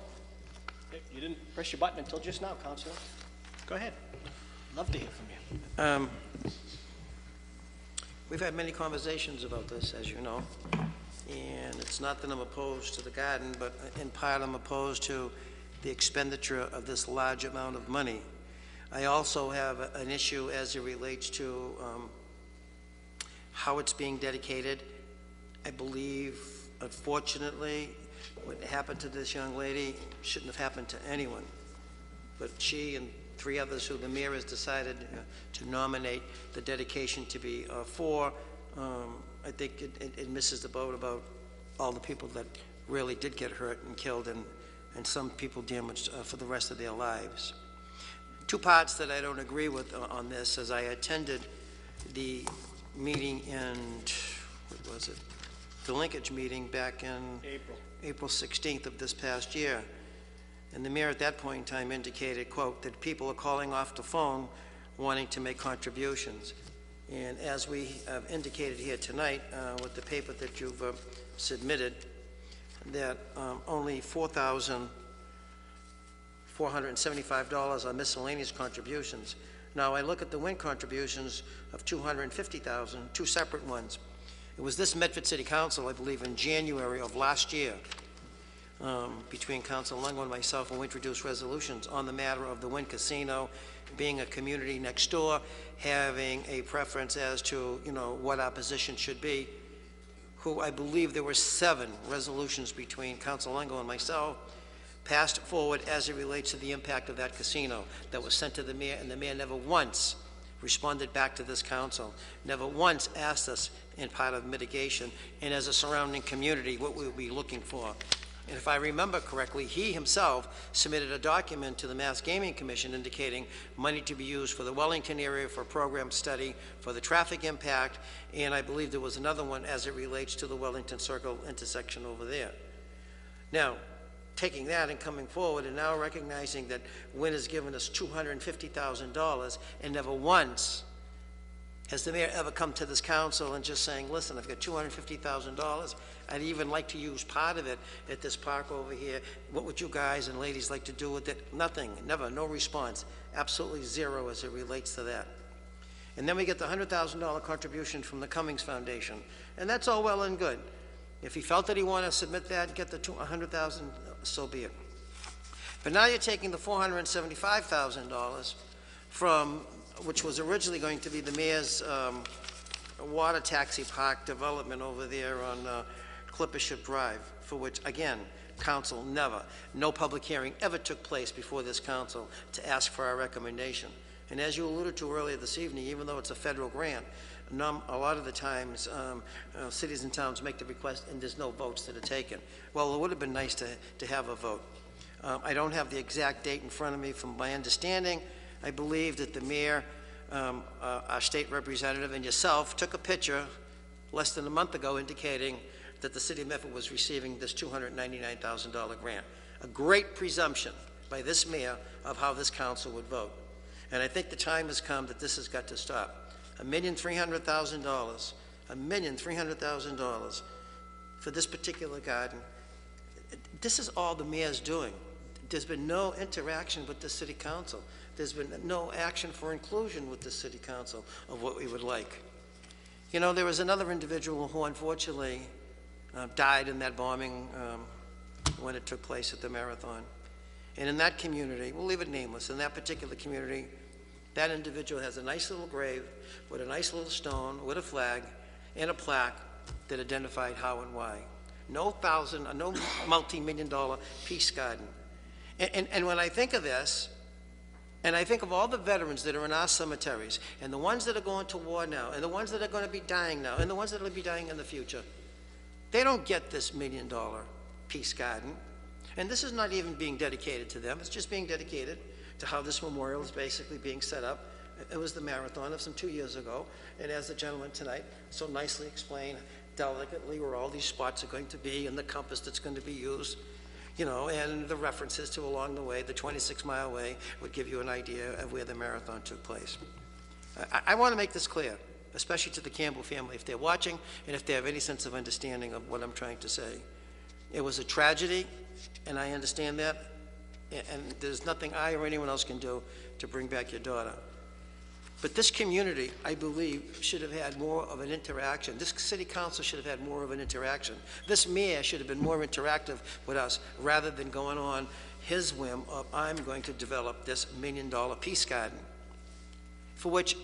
You didn't press your button until just now, Councilor. Go ahead. Love to hear from you. We've had many conversations about this, as you know, and it's not that I'm opposed to the garden, but in part I'm opposed to the expenditure of this large amount of money. I also have an issue as it relates to how it's being dedicated. I believe, unfortunately, what happened to this young lady shouldn't have happened to anyone, but she and 3 others who the mayor has decided to nominate the dedication to be for, I think it misses the boat about all the people that really did get hurt and killed, and some people damaged for the rest of their lives. 2 parts that I don't agree with on this, as I attended the meeting in, what was it? The linkage meeting back in April 16th of this past year. And the mayor at that point in time indicated, quote, that people are calling off the phone wanting to make contributions. And as we have indicated here tonight with the paper that you've submitted, that only $4,475 are miscellaneous contributions. Now I look at the wind contributions of $250,000, 2 separate ones. It was this Medford City Council, I believe, in January of last year, between Council Lungo and myself, when we introduced resolutions on the matter of the Wynn Casino being a community next door, having a preference as to, what our position should be, who I believe there were 7 resolutions between Council Lungo and myself passed forward as it relates to the impact of that casino that was sent to the mayor, and the mayor never once responded back to this council, never once asked us in part of mitigation and as a surrounding community what we would be looking for. And if I remember correctly, he himself submitted a document to the Mass Gaming Commission indicating money to be used for the Wellington area for a program study, for the traffic impact, and I believe there was another one as it relates to the Wellington Circle intersection over there. Now, taking that and coming forward and now recognizing that Wynn has given us $250,000 and never once has the mayor ever come to this council and just saying, listen, I've got $250,000. I'd even like to use part of it at this park over here. What would you guys and ladies like to do with it? Nothing, never, no response. Absolutely zero as it relates to that. And then we get the $100,000 contribution from the Cummings Foundation. And that's all well and good. If he felt that he wanted to submit that, get the $100,000, so be it. But now you're taking the $475,000 from, which was originally going to be the mayor's water taxi park development over there on Clippership Drive, for which, again, council never, no public hearing ever took place before this council to ask for our recommendation. And as you alluded to earlier this evening, even though it's a federal grant, a lot of the times cities and towns make the request and there's no votes that are taken. Well, it would have been nice to have a vote. I don't have the exact date in front of me. From my understanding, I believe that the mayor, our state representative, and yourself took a picture less than a month ago indicating that the city of Medford was receiving this $299,000 grant. A great presumption by this mayor of how this council would vote. And I think the time has come that this has got to stop. $1,300,000, $1,300,000 for this particular garden. This is all the mayor's doing. There's been no interaction with the city council. There's been no action for inclusion with the city council of what we would like. You know, there was another individual who unfortunately died in that bombing when it took place at the marathon. And in that community, we'll leave it nameless, in that particular community, that individual has a nice little grave with a nice little stone, with a flag, and a plaque that identified how and why. No multi-million-dollar peace garden. And when I think of this, and I think of all the veterans that are in our cemeteries, and the ones that are going to war now, and the ones that are going to be dying now, and the ones that will be dying in the future, they don't get this $1 million peace garden. And this is not even being dedicated to them. It's just being dedicated to how this memorial is basically being set up. It was the marathon of some 2 years ago, and as the gentleman tonight so nicely explained delicately where all these spots are going to be and the compass that's going to be used, you know, and the references to along the way, the 26-mile way would give you an idea of where the marathon took place. I want to make this clear, especially to the Campbell family, if they're watching and if they have any sense of understanding of what I'm trying to say. It was a tragedy, and I understand that, and there's nothing I or anyone else can do to bring back your daughter. But this community, I believe, should have had more of an interaction. This city council should have had more of an interaction. This mayor should have been more interactive with us rather than going on his whim of, I'm going to develop this $1 million peace garden, for which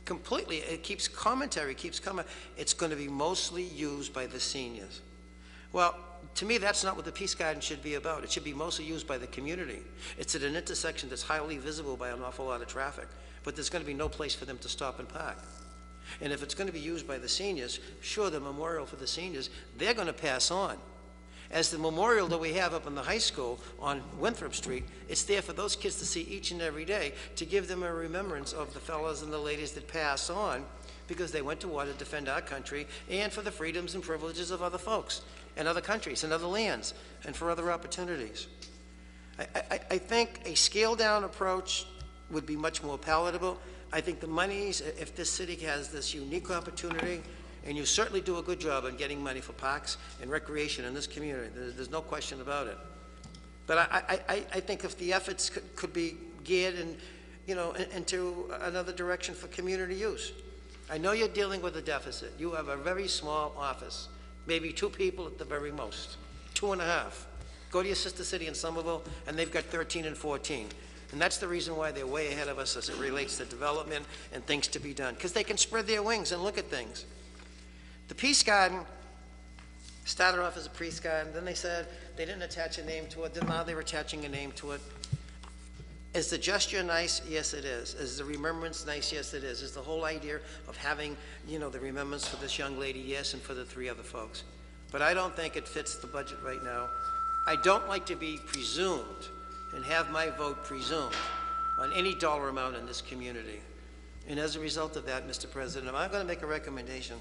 completely, it keeps commentary, keeps coming. It's going to be mostly used by the seniors. Well, to me, that's not what the peace garden should be about. It should be mostly used by the community. It's at an intersection that's highly visible by an awful lot of traffic, but there's going to be no place for them to stop and park. And if it's going to be used by the seniors, sure, the memorial for the seniors, they're going to pass on. As the memorial that we have up in the high school on Winthrop Street, it's there for those kids to see each and every day to give them a remembrance of the fellows and the ladies that pass on because they went to war to defend our country and for the freedoms and privileges of other folks and other countries and other lands and for other opportunities. I think a scaled-down approach would be much more palatable. I think the monies, if this city has this unique opportunity, and you certainly do a good job on getting money for parks and recreation in this community, there's no question about it. But I think if the efforts could be geared in, you know, into another direction for community use. I know you're dealing with a deficit. You have a very small office, maybe 2 people at the very most, 2.5. Go to your sister city in Somerville, and they've got 13 and 14. And that's the reason why they're way ahead of us as it relates to development and things to be done, because they can spread their wings and look at things. The Peace Garden, Started off as a priest garden, then they said they didn't attach a name to it, then now they're attaching a name to it. Is the gesture nice? Yes, it is. Is the remembrance nice? Yes, it is. Is the whole idea of having, you know, the remembrance for this young lady? Yes, and for the 3 other folks. But I don't think it fits the budget right now. I don't like to be presumed and have my vote presumed on any dollar amount in this community. And as a result of that, Mr. President, I'm going to make a recommendation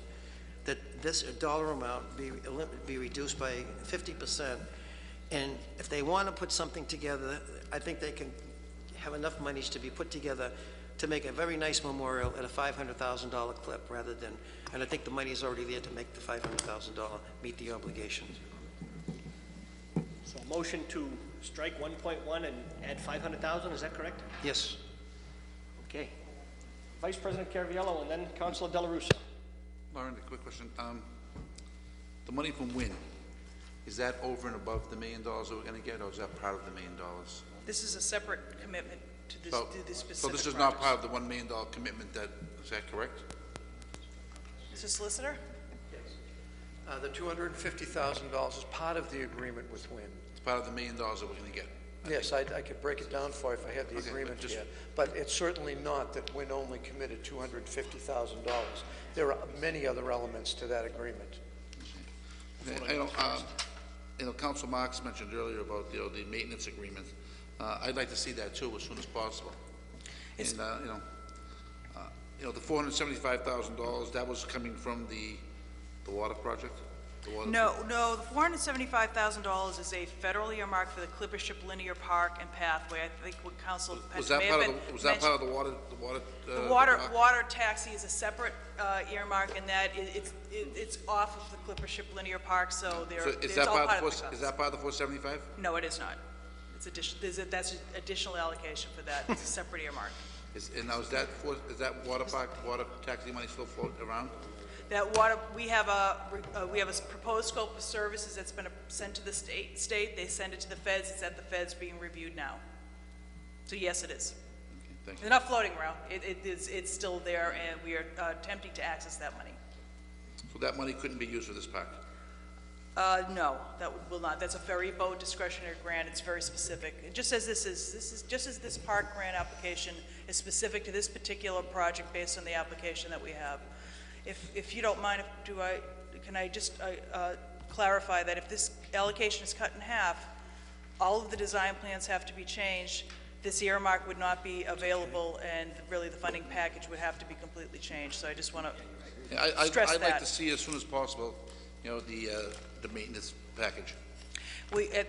that this dollar amount be reduced by 50%. And if they want to put something together, I think they can have enough monies to be put together to make a very nice memorial at a $500,000 clip rather than, and I think the money is already there to make the $500,000 meet the obligations. So a motion to strike 1.1 and add 500,000, is that correct? Yes. Okay. Vice President Caraviello and then Councilor Della Russa. Lauren, a quick question. The money from WIN, is that over and above the $1 million that we're going to get, or is that part of the $1 million? This is a separate commitment to this, specific So this is not part of the $1 million commitment, is that correct? Mr. Solicitor? The $250,000 is part of the agreement with WIN. It's part of the $1 million that we're going to get? Yes, I could break it down for you if I had the agreement here. But it's certainly not that WIN only committed $250,000. There are many other elements to that agreement. Council Marks mentioned earlier about the maintenance agreement. I'd like to see that too as soon as possible. And the $475,000 that was coming from the water project. No, the $475,000 is a federal earmark for the Clippership Linear Park and Pathway. I think what Council was that part of the water? The water taxi is a separate earmark, and that it's off of the Clippership Linear Park, so it's all part of the cost. Is that part of the 475? No, it is not. It's that's additional allocation for that. It's a separate earmark. And now is that water taxi money still floating around? That water, we have a proposed scope of services that's been sent to the state. They send it to the feds. It's at the feds being reviewed now. So yes, it is. Okay, thank you. They're not floating around. It's still there, and we are attempting to access that money. So that money couldn't be used for this park? No, that will not. That's a ferry boat discretionary grant. It's very specific. Just as this park grant application is specific to this particular project based on the application that we have. If you don't mind, can I just clarify that if this allocation is cut in half, all of the design plans have to be changed. This earmark would not be available, and really the funding package would have to be completely changed. So I just want to stress that. I'd like to see as soon as possible, the maintenance package.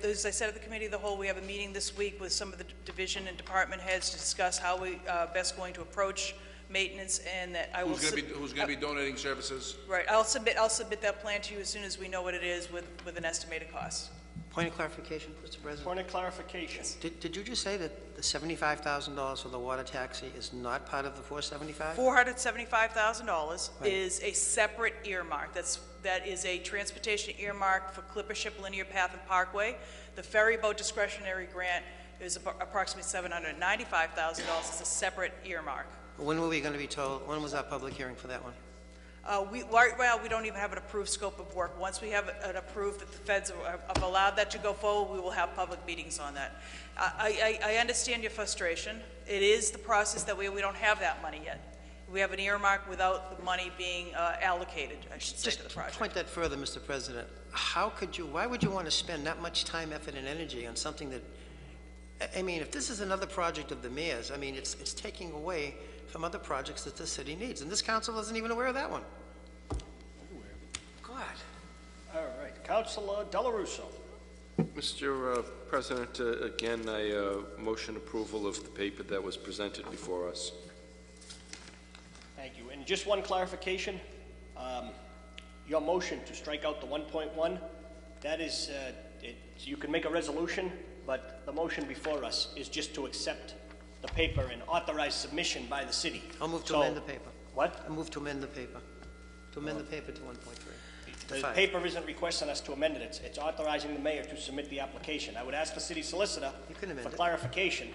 As I said at the Committee of the Whole, we have a meeting this week with some of the division and department heads to discuss how we best going to approach maintenance, and that I will. Who's going to be donating services? Right. I'll submit that plan to you as soon as we know what it is with an estimated cost. Point of clarification, Mr. President. Point of clarification. Did you just say that the $75,000 for the water taxi is not part of the $475,000? $475,000 is a separate earmark. That is a transportation earmark for Clippership Linear Path and Parkway. The ferry boat discretionary grant is approximately $795,000. It's a separate earmark. When were we going to be told? When was our public hearing for that one? We don't even have an approved scope of work. Once we have it approved that the feds have allowed that to go forward, we will have public meetings on that. I understand your frustration. It is the process that we don't have that money yet. We have an earmark without the money being allocated, I should say, to the project. Just to point that further, Mr. President, why would you want to spend that much time, effort, and energy on something that, I mean, if this is another project of the mayor's, I mean, it's taking away from other projects that the city needs, and this council isn't even aware of that one. God. All right, Councilor Della Russa. Mr. President, again, I motion approval of the paper that was presented before us. Thank you. And just one clarification. Your motion to strike out the 1.1, that is, you can make a resolution, but the motion before us is just to accept the paper and authorize submission by the city. I'll move to amend the paper. What? I'll move to amend the paper. To amend the paper to 1.3. The paper isn't requesting us to amend it. It's authorizing the mayor to submit the application. I would ask the city solicitor for clarification,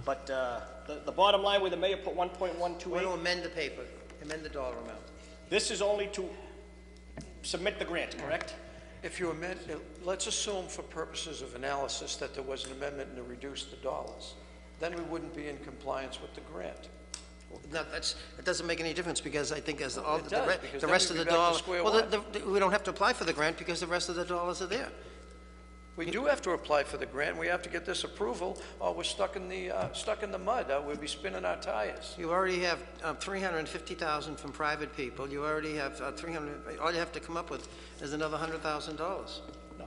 but the bottom line where the mayor put 1.128. Want to amend the paper, amend the dollar amount. This is only to submit the grant, correct? If you amend, let's assume for purposes of analysis that there was an amendment to reduce the dollars. Then we wouldn't be in compliance with the grant. No, it doesn't make any difference, because I think as all It does, because the then rest we'd of be the back to dollars, square well, one. we don't have to apply for the grant because the rest of the dollars are there. We do have to apply for the grant. We have to get this approval, or we're stuck in the mud. We'll be spinning our tires. You already have $350,000 from private people. You already have 300. All you have to come up with is another $100,000. No,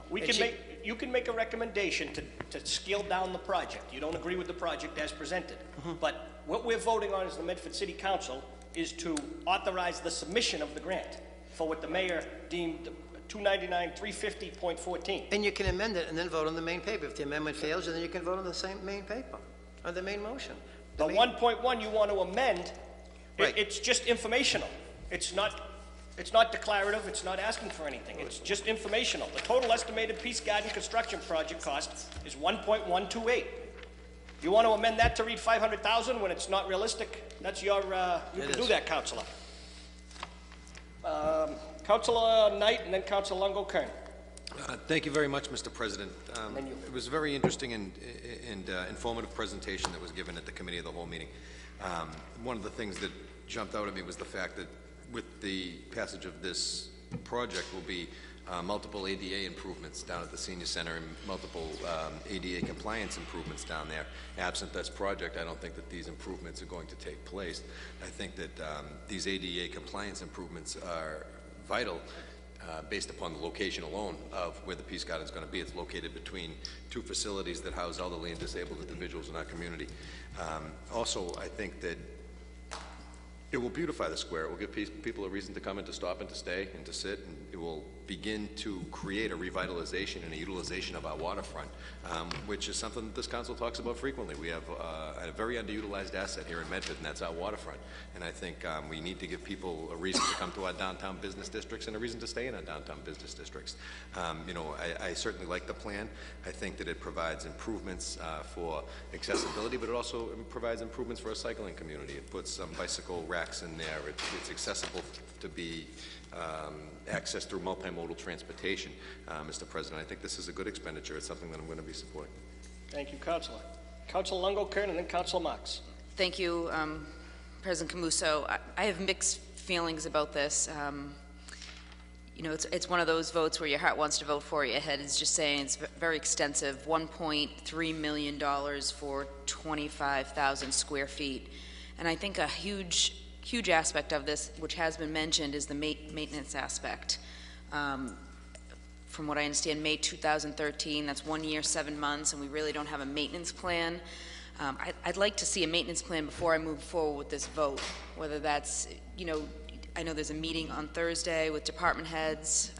you can make a recommendation to scale down the project. You don't agree with the project as presented. But what we're voting on as the Medford City Council is to authorize the submission of the grant for what the mayor deemed 299,350.14. And you can amend it and then vote on the main paper. If the amendment fails, then you can vote on the same main paper, on the main motion. The 1.1 you want to amend, Right. it's just informational. It's not declarative, it's not asking for anything. It's just informational. The total estimated Peace Garden construction project cost is 1.128. You want to amend that to read 500,000 when it's not realistic? That's your, you can do that, Councilor. Councilor Knight and then Councilor Longo-Kern. Thank you very much, Mr. President. It was a very interesting and informative presentation that was given at the Committee of the Whole meeting. One of the things that jumped out at me was the fact that with the passage of this project will be multiple ADA improvements down at the Senior Center and multiple ADA compliance improvements down there. Absent this project, I don't think that these improvements are going to take place. I think that these ADA compliance improvements are vital based upon the location alone of where the Peace Garden is going to be. It's located between two facilities that house elderly and disabled individuals in our community. Also, I think that it will beautify the square. It will give people a reason to come and to stop and to stay and to sit, and it will begin to create a revitalization and a utilization of our waterfront, which is something that this council talks about frequently. We have a very underutilized asset here in Medford, and that's our waterfront. And I think we need to give people a reason to come to our downtown business districts and a reason to stay in our downtown business districts. You know, I certainly like the plan. I think that it provides improvements for accessibility, but it also provides improvements for a cycling community. It puts some bicycle racks in there. It's accessible to be accessed through multimodal transportation. Mr. President, I think this is a good expenditure. It's something that I'm going to be supporting. Thank you, Councilor. Councilor Longo-Kern and then Councilor Marks. Thank you, President Camuso. I have mixed feelings about this. You know, it's one of those votes where your heart wants to vote for it. Your head is just saying it's very extensive. $1.3 million for 25,000 square feet. And I think a huge aspect of this, which has been mentioned, is the maintenance aspect. From what I understand, May 2013, that's 1 year, 7 months, and we really don't have a maintenance plan. I'd like to see a maintenance plan before I move forward with this vote, whether that's, you know, I know there's a meeting on Thursday with department heads.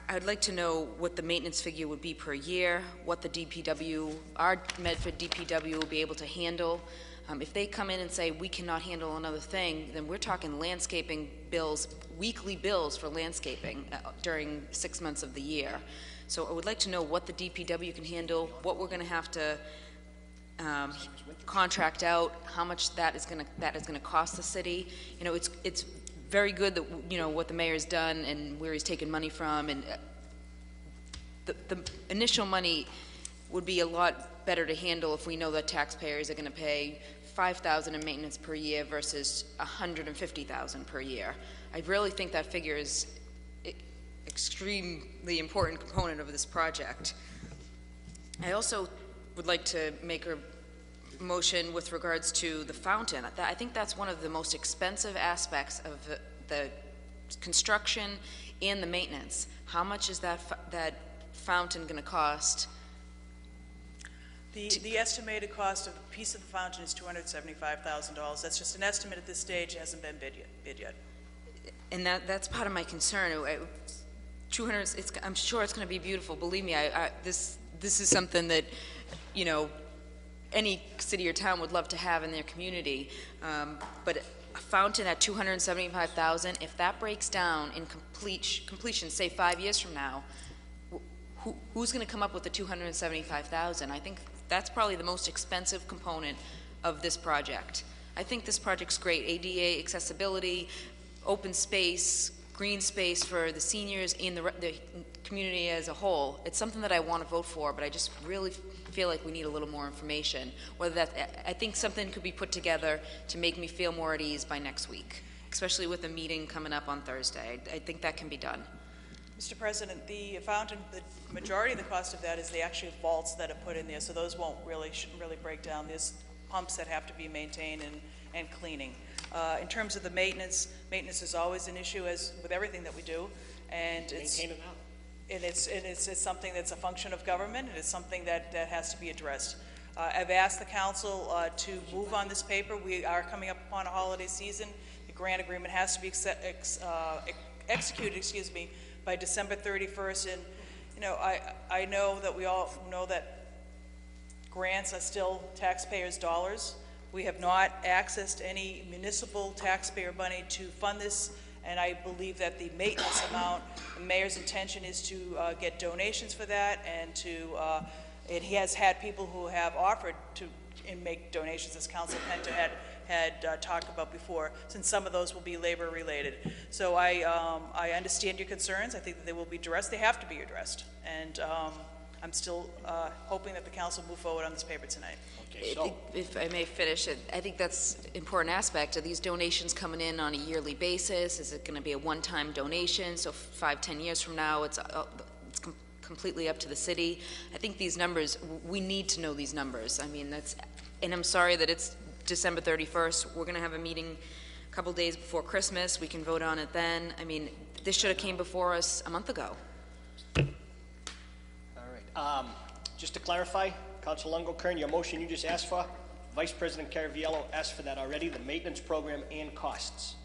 I'd like to know what the maintenance figure would be per year, what the DPW, our Medford DPW will be able to handle. If they come in and say, we cannot handle another thing, then we're talking landscaping bills, weekly bills for landscaping during 6 months of the year. So I would like to know what the DPW can handle, what we're going to have to contract out, how much that is going to cost the city. You know, it's very good that, you know, what the mayor's done and where he's taken money from, and the initial money would be a lot better to handle if we know that taxpayers are going to pay $5,000 in maintenance per year versus $150,000 per year. I really think that figure is extremely important component of this project. I also would like to make a motion with regards to the fountain. I think that's one of the most expensive aspects of the construction and the maintenance. How much is that fountain going to cost? The estimated cost of a piece of the fountain is $275,000. That's just an estimate at this stage. It hasn't been bid yet. And that's part of my concern. I'm sure it's going to be beautiful. Believe me, this is something that, you know, any city or town would love to have in their community. But a fountain at $275,000, if that breaks down in completion, say 5 years from now, who's going to come up with the $275,000? I think that's probably the most expensive component of this project. I think this project's great. ADA, accessibility, open space, green space for the seniors and the community as a whole, it's something that I want to vote for, but I just really feel like we need a little more information. Whether that, I think something could be put together to make me feel more at ease by next week, especially with the meeting coming up on Thursday. I think that can be done. Mr. President, the fountain, the majority of the cost of that is the actual vaults that are put in there, so those shouldn't really break down. There's pumps that have to be maintained and cleaning. In terms of the maintenance is always an issue, as with everything that we do, and it's something that's a function of government, and it's something that has to be addressed. I've asked the council to move on this paper. We are coming up upon a holiday season. The grant agreement has to be executed, by December 31st. And I know that we all know that grants are still taxpayers' dollars. We have not accessed any municipal taxpayer money to fund this, and I believe that the maintenance amount, the mayor's intention is to get donations for that, and he has had people who have offered to make donations, as Council Penta had talked about before, since some of those will be labor related. So I understand your concerns. I think that they will be addressed. They have to be addressed, and I'm still hoping that the council move forward on this paper tonight. Okay, so If I may finish, I think that's an important aspect. Are these donations coming in on a yearly basis? Is it going to be a one-time donation? So 5-10 years from now, it's completely up to the city. I think these numbers, we need to know these numbers. I mean, and I'm sorry that it's December 31st. We're going to have a meeting a couple days before Christmas. We can vote on it then. I mean, this should have came before us a month ago. all right. Just to clarify, Council Longo-Kern, your motion you just asked for, Vice President Caraviallo asked for that already, the maintenance program and costs.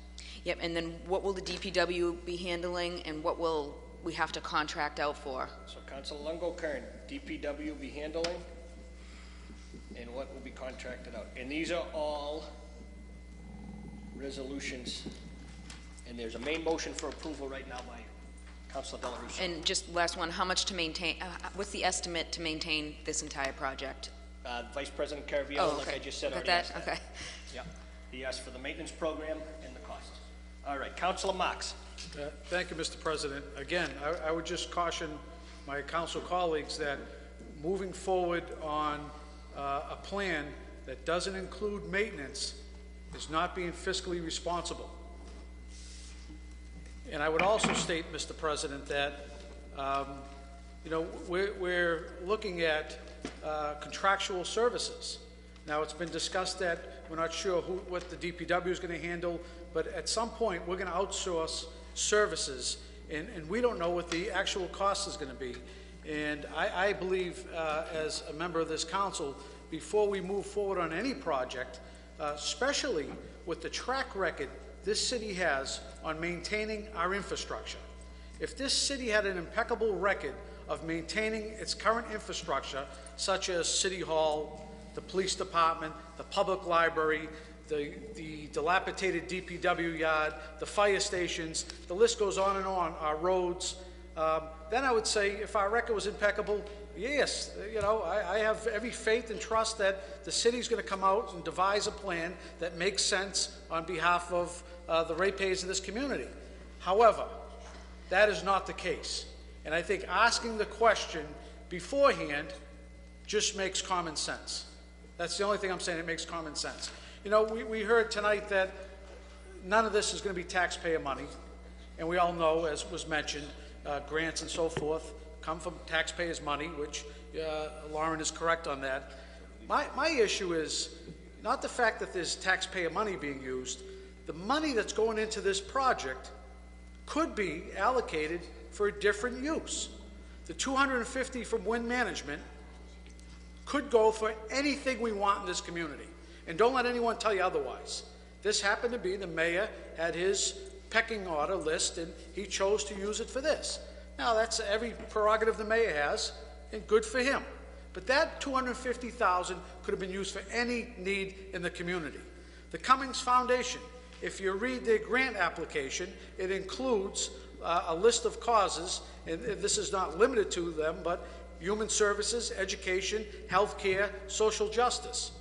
Yep, and then what will the DPW be handling, and what will we have to contract out for? So Council Longo-Kern, DPW be handling, and what will be contracted out. And these are all resolutions, and there's a main motion for approval right now by Councilor Delarusso. And just last one, how much to maintain, what's the estimate to maintain this entire project? Vice President Caraviallo, like I just said, already asked that. Okay. Yeah, he asked for the maintenance program and the costs. All right, Councilor Marks. Thank you, Mr. President. Again, I would just caution my council colleagues that moving forward on a plan that doesn't include maintenance is not being fiscally responsible. And I would also state, Mr. President, that we're looking at contractual services. Now, it's been discussed that we're not sure what the DPW is going to handle, but at some point we're going to outsource services, and we don't know what the actual cost is going to be. And I believe, as a member of this council, before we move forward on any project, especially with the track record this city has on maintaining our infrastructure. If this city had an impeccable record of maintaining its current infrastructure, such as City Hall, the police department, the public library, the dilapidated DPW yard, the fire stations, the list goes on and on, our roads, then I would say if our record was impeccable, yes, I have every faith and trust that the city's going to come out and devise a plan that makes sense on behalf of the ratepayers of this community. However, that is not the case. And I think asking the question beforehand just makes common sense. That's the only thing I'm saying, it makes common sense. We heard tonight that none of this is going to be taxpayer money. And we all know, as was mentioned, grants and so forth come from taxpayers' money, which Lauren is correct on that. My issue is not the fact that there's taxpayer money being used. The money that's going into this project could be allocated for a different use. The $250 from wind management could go for anything we want in this community. And don't let anyone tell you otherwise. This happened to be, the mayor had his pecking order list, and he chose to use it for this. Now, that's every prerogative the mayor has, and good for him. But that $250,000 could have been used for any need in the community. The Cummings Foundation, if you read their grant application, it includes a list of causes, and this is not limited to them, but human services, education, health care, social justice.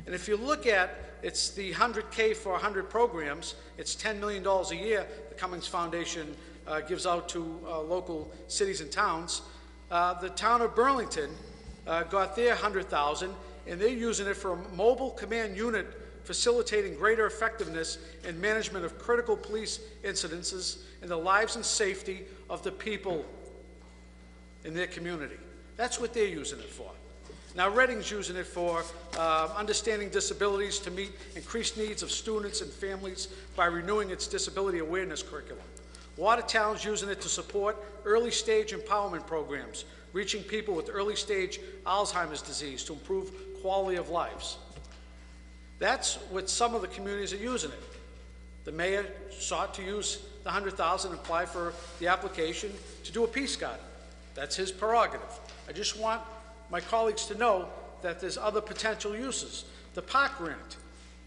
And if you look at, it's the 100K for 100 programs, it's $10 million a year the Cummings Foundation gives out to local cities and towns. The town of Burlington got their $100,000, and they're using it for a mobile command unit facilitating greater effectiveness in management of critical police incidences and the lives and safety of the people in their community. That's what they're using it for. Now, Reading's using it for understanding disabilities to meet increased needs of students and families by renewing its disability awareness curriculum. Watertown's using it to support early-stage empowerment programs, reaching people with early-stage Alzheimer's disease to improve quality of lives. That's what some of the communities are using it. The mayor sought to use the $100,000 and apply for the application to do a peace garden. That's his prerogative. I just want my colleagues to know that there's other potential uses. The park grant.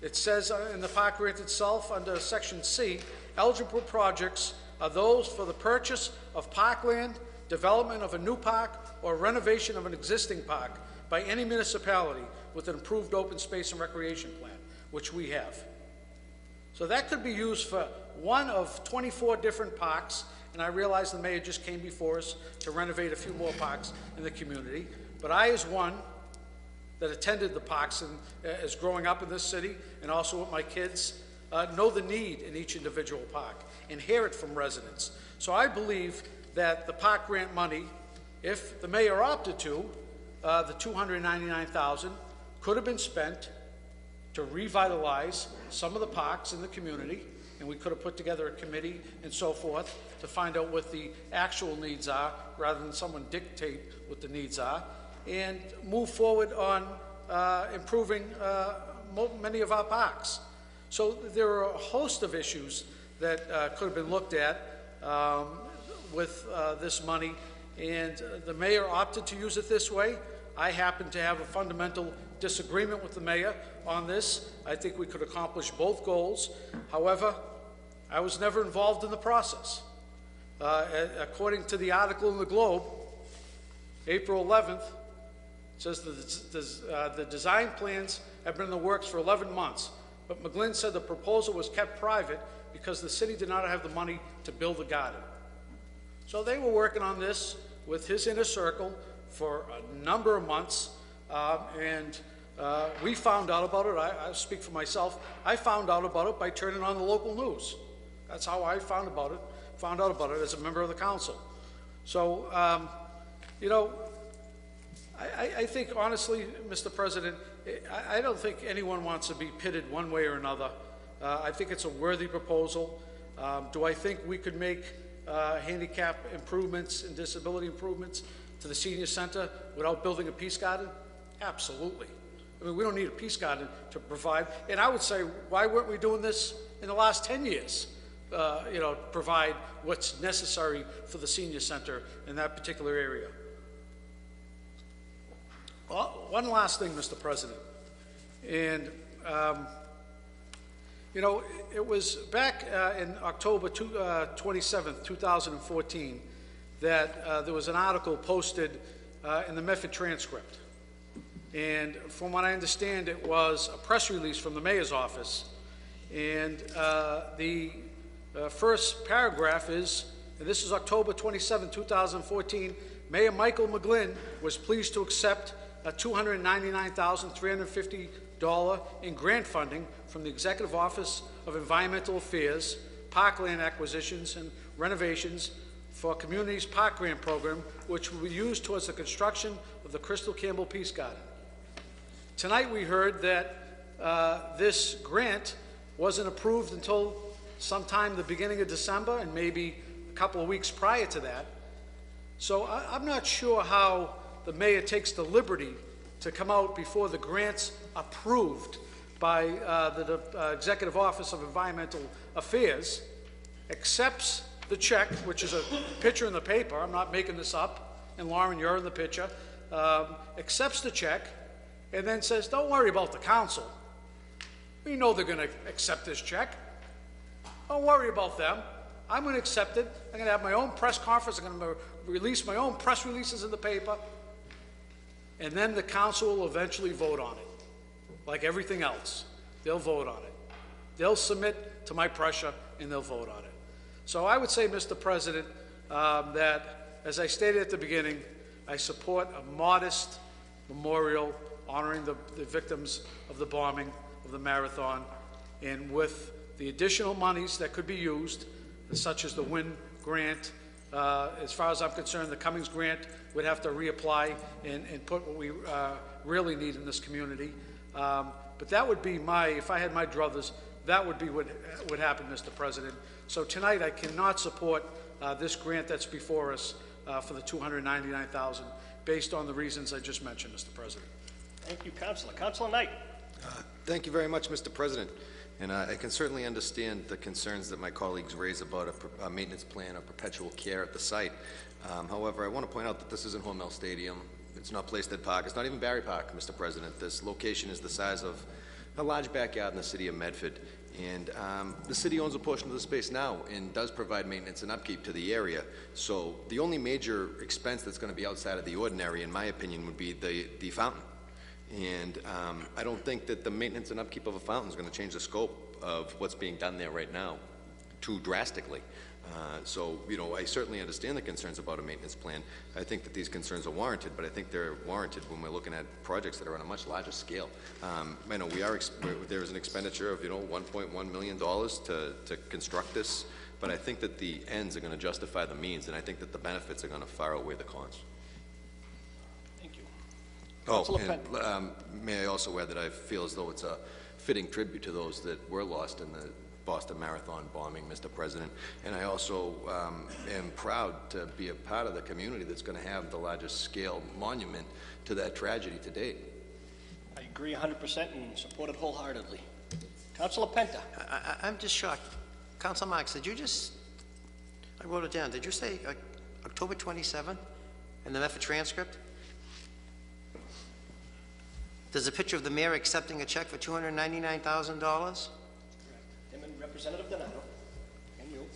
It says in the park grant itself, under Section C, eligible projects are those for the purchase of parkland, development of a new park, or renovation of an existing park by any municipality with an approved open space and recreation plan, which we have. So that could be used for one of 24 different parks, and I realize the mayor just came before us to renovate a few more parks in the community, but I, as one that attended the parks and as growing up in this city, and also with my kids, know the need in each individual park and hear it from residents. So I believe that the park grant money, if the mayor opted to, the $299,000 could have been spent to revitalize some of the parks in the community, and we could have put together a committee and so forth to find out what the actual needs are rather than someone dictate what the needs are, and move forward on improving many of our parks. So there are a host of issues that could have been looked at with this money, and the mayor opted to use it this way. I happen to have a fundamental disagreement with the mayor on this. I think we could accomplish both goals. However, I was never involved in the process. According to the article in the Globe, April 11th, it says the design plans have been in the works for 11 months, but McGlynn said the proposal was kept private because the city did not have the money to build the garden. So they were working on this with his inner circle for a number of months, and we found out about it. I speak for myself. I found out about it by turning on the local news. That's how I found out about it as a member of the council. So, you know, I think honestly, Mr. President, I don't think anyone wants to be pitted one way or another. I think it's a worthy proposal. Do I think we could make handicap improvements and disability improvements to the senior center without building a peace garden? Absolutely. I mean, we don't need a peace garden to provide. And I would say, why weren't we doing this in the last 10 years? You know, provide what's necessary for the senior center in that particular area. Well, one last thing, Mr. President. And, you know, it was back in October 27th, 2014, that there was an article posted in the Medford Transcript. And from what I understand, it was a press release from the mayor's office. And the first paragraph is, and this is October 27, 2014, Mayor Michael McGlynn was pleased to accept a $299,350 in grant funding from the Executive Office of Environmental Affairs, Parkland Acquisitions and Renovations for Communities Park Grant Program, which will be used towards the construction of the Crystal Campbell Peace Garden. Tonight we heard that this grant wasn't approved until sometime the beginning of December and maybe a couple of weeks prior to that. So I'm not sure how the mayor takes the liberty to come out before the grant's approved by the Executive Office of Environmental Affairs, accepts the check, which is a picture in the paper, I'm not making this up, and Lauren, you're in the picture, accepts the check, and then says, don't worry about the council. We know they're going to accept this check. Don't worry about them. I'm going to accept it. I'm going to have my own press conference. I'm going to release my own press releases in the paper. And then the council will eventually vote on it. like everything else. They'll vote on it. They'll submit to my pressure, and they'll vote on it. So I would say, Mr. President, that, as I stated at the beginning, I support a modest memorial honoring the victims of the bombing of the Marathon, and with the additional monies that could be used, such as the WIN grant. As far as I'm concerned, the Cummings grant would have to reapply and put what we really need in this community. But that would be if I had my druthers, that would be what would happen, Mr. President. So tonight, I cannot support this grant that's before us for the $299,000, based on the reasons I just mentioned, Mr. President. Thank you, Councilor. Councilor Knight. Thank you very much, Mr. President. And I can certainly understand the concerns that my colleagues raise about a maintenance plan of perpetual care at the site. However, I want to point out that this isn't Hormel Stadium. It's not Plaisted Park. It's not even Barry Park, Mr. President. This location is the size of a large backyard in the city of Medford. And the city owns a portion of the space now and does provide maintenance and upkeep to the area. So the only major expense that's going to be outside of the ordinary, in my opinion, would be the fountain. And I don't think that the maintenance and upkeep of a fountain is going to change the scope of what's being done there right now too drastically. So, you know, I certainly understand the concerns about a maintenance plan. I think that these concerns are warranted, but I think they're warranted when we're looking at projects that are on a much larger scale. I know there is an expenditure of, $1.1 million to construct this, but I think that the ends are going to justify the means, and I think that the benefits are going to far outweigh the cons. Oh, and may I also add that I feel as though it's a fitting tribute to those that were lost in the Boston Marathon bombing, Mr. President. And I also am proud to be a part of the community that's going to have the largest scale monument to that tragedy to date. I agree 100% and support it wholeheartedly. Councilor Penta. I'm just shocked. Councilor Marks, did you just, I wrote it down, did you say October 27 in the Medford transcript? There's a picture of the mayor accepting a check for $299,000? Him and Representative Donato. And you.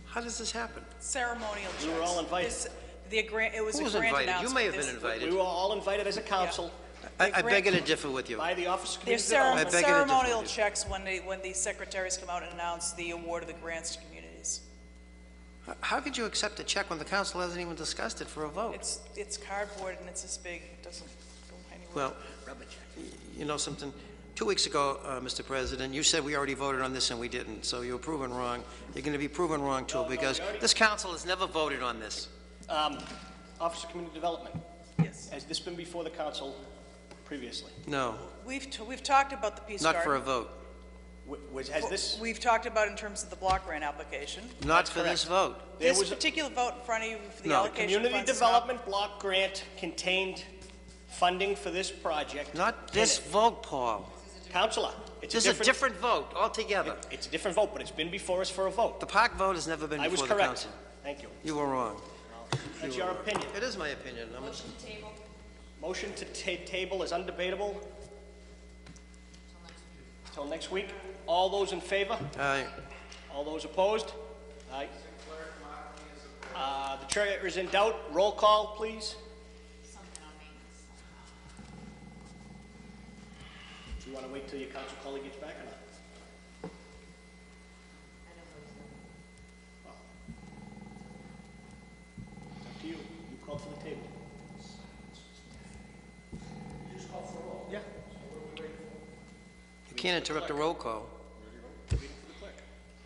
How does this happen? Ceremonial checks. We were all invited. It was Who was a grant invited? announcement. You may have been invited. We were all invited as a council. Yeah. I beg to differ with you. By the Office of There's Community Development. ceremonial checks when the secretaries come out and announce the award of the grants to communities. How could you accept a check when the council hasn't even discussed it for a vote? It's cardboard and it's this big. It doesn't go anywhere. Well, you know something? 2 weeks ago, Mr. President, you said we already voted on this and we didn't, so you were proven wrong. You're going to be proven wrong, too, because this council has never voted on this. Office of Community Development. Yes. Has this been before the council previously? No. We've talked about the Peace Garden. Not for a vote. Has this? We've talked about in terms of the block grant application. Not for this vote. This particular vote in front of you for the allocation Community funds is Development Block Grant contained funding for this project. Not this vote, Paul. Councilor, it's This is a different vote altogether. It's a different vote, but it's been before us for a vote. The park vote has never been I was before the correct. council. Thank you. You were wrong. That's your opinion. It is my opinion. Motion to table. Motion to table is undebatable. Till next week. All those in favor? Aye. All those opposed? Aye. The chair is in doubt. Roll call, please. Do you want to wait till your council colleague gets back or not? Well, it's up to you. You called for the table. You just called for a roll. Yeah. You can't interrupt a roll call. Waiting for the clerk.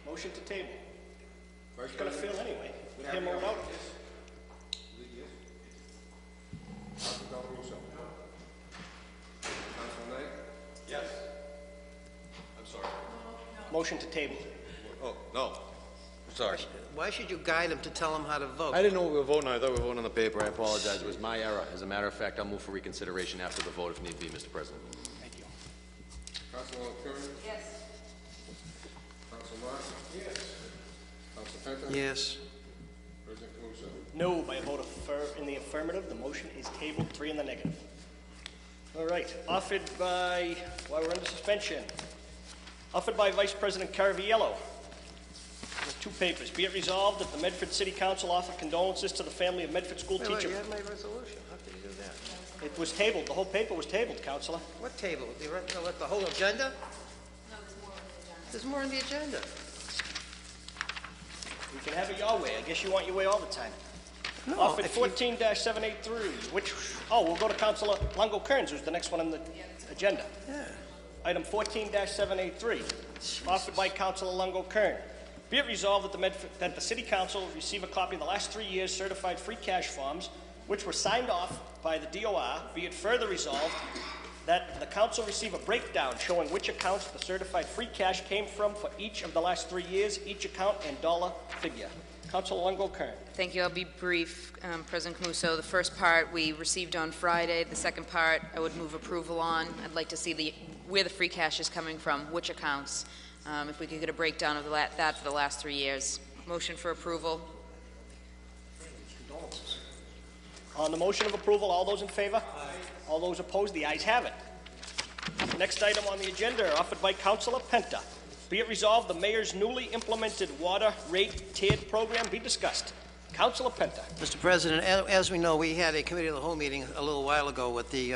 Motion to table. It's going to fail anyway. With him or without him. Councilor Delarusso. Councilor Knight. Yes. I'm sorry. Motion to table. Oh, no. I'm sorry. Why should you guide him to tell him how to vote? I didn't know what we were voting on. I thought we were voting on the paper. I apologize. It was my error. As a matter of fact, I'll move for reconsideration after the vote if need be, Mr. President. Thank you. Councilor Curran. Yes. Councilor Marks. Yes. Councilor Penta. Yes. President Caruso. No, by a vote in the affirmative, the motion is tabled, 3 in the negative. All right, offered by, while we're under suspension, offered by Vice President Caraviello. With 2 papers. Be it resolved that the Medford City Council offer condolences to the family of Medford school Wait, teacher. you have my resolution. How could you do that? It was tabled. The whole paper was tabled, Counselor. What table? The whole agenda? There's more on the agenda. You can have it your way. I guess you want your way all the time. No, Offered if you- 14-783, which, we'll go to Counselor Longo-Kearns, who's the next one on the agenda. Yeah. Item 14-783, offered by Counselor Longo-Kern. Be it resolved that the City Council receive a copy of the last 3 years' certified free cash forms, which were signed off by the DOR. Be it further resolved that the Council receive a breakdown showing which accounts the certified free cash came from for each of the last 3 years, each account and dollar figure. Councilor Longo-Kern. Thank you. I'll be brief, President Camuso. The first part we received on Friday. The second part I would move approval on. I'd like to see where the free cash is coming from, which accounts. If we could get a breakdown of that for the last 3 years. Motion for approval. On the motion of approval, all those in favor? Aye. All those opposed? The ayes have it. Next item on the agenda, offered by Councilor Penta. Be it resolved, the mayor's newly implemented water rate tiered program be discussed. Councilor Penta. Mr. President, as we know, we had a committee of the whole meeting a little while ago with the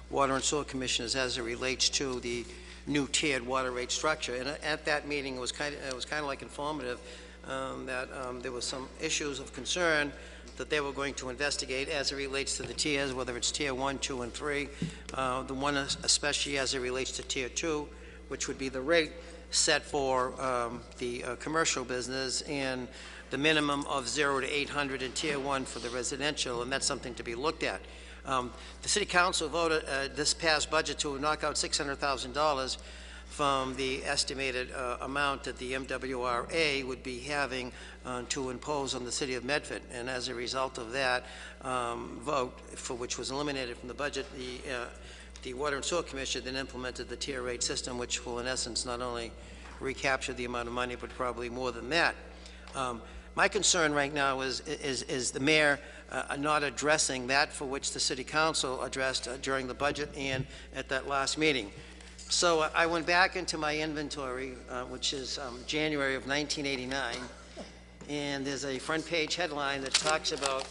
Water and Sewer Commissioners as it relates to the new tiered water rate structure. And at that meeting, it was kind of like informative that there were some issues of concern that they were going to investigate as it relates to the tiers, whether it's tier 1, 2, and 3. The one especially as it relates to tier 2, which would be the rate set for the commercial business, and the minimum of 0 to 800 in tier 1 for the residential, and that's something to be looked at. The City Council voted this past budget to knock out $600,000 from the estimated amount that the MWRA would be having to impose on the City of Medford. And as a result of that vote, for which was eliminated from the budget, the Water and Sewer Commission then implemented the tier rate system, which will in essence not only recapture the amount of money, but probably more than that. My concern right now is the mayor not addressing that for which the City Council addressed during the budget and at that last meeting. So I went back into my inventory, which is January of 1989, and there's a front page headline that talks about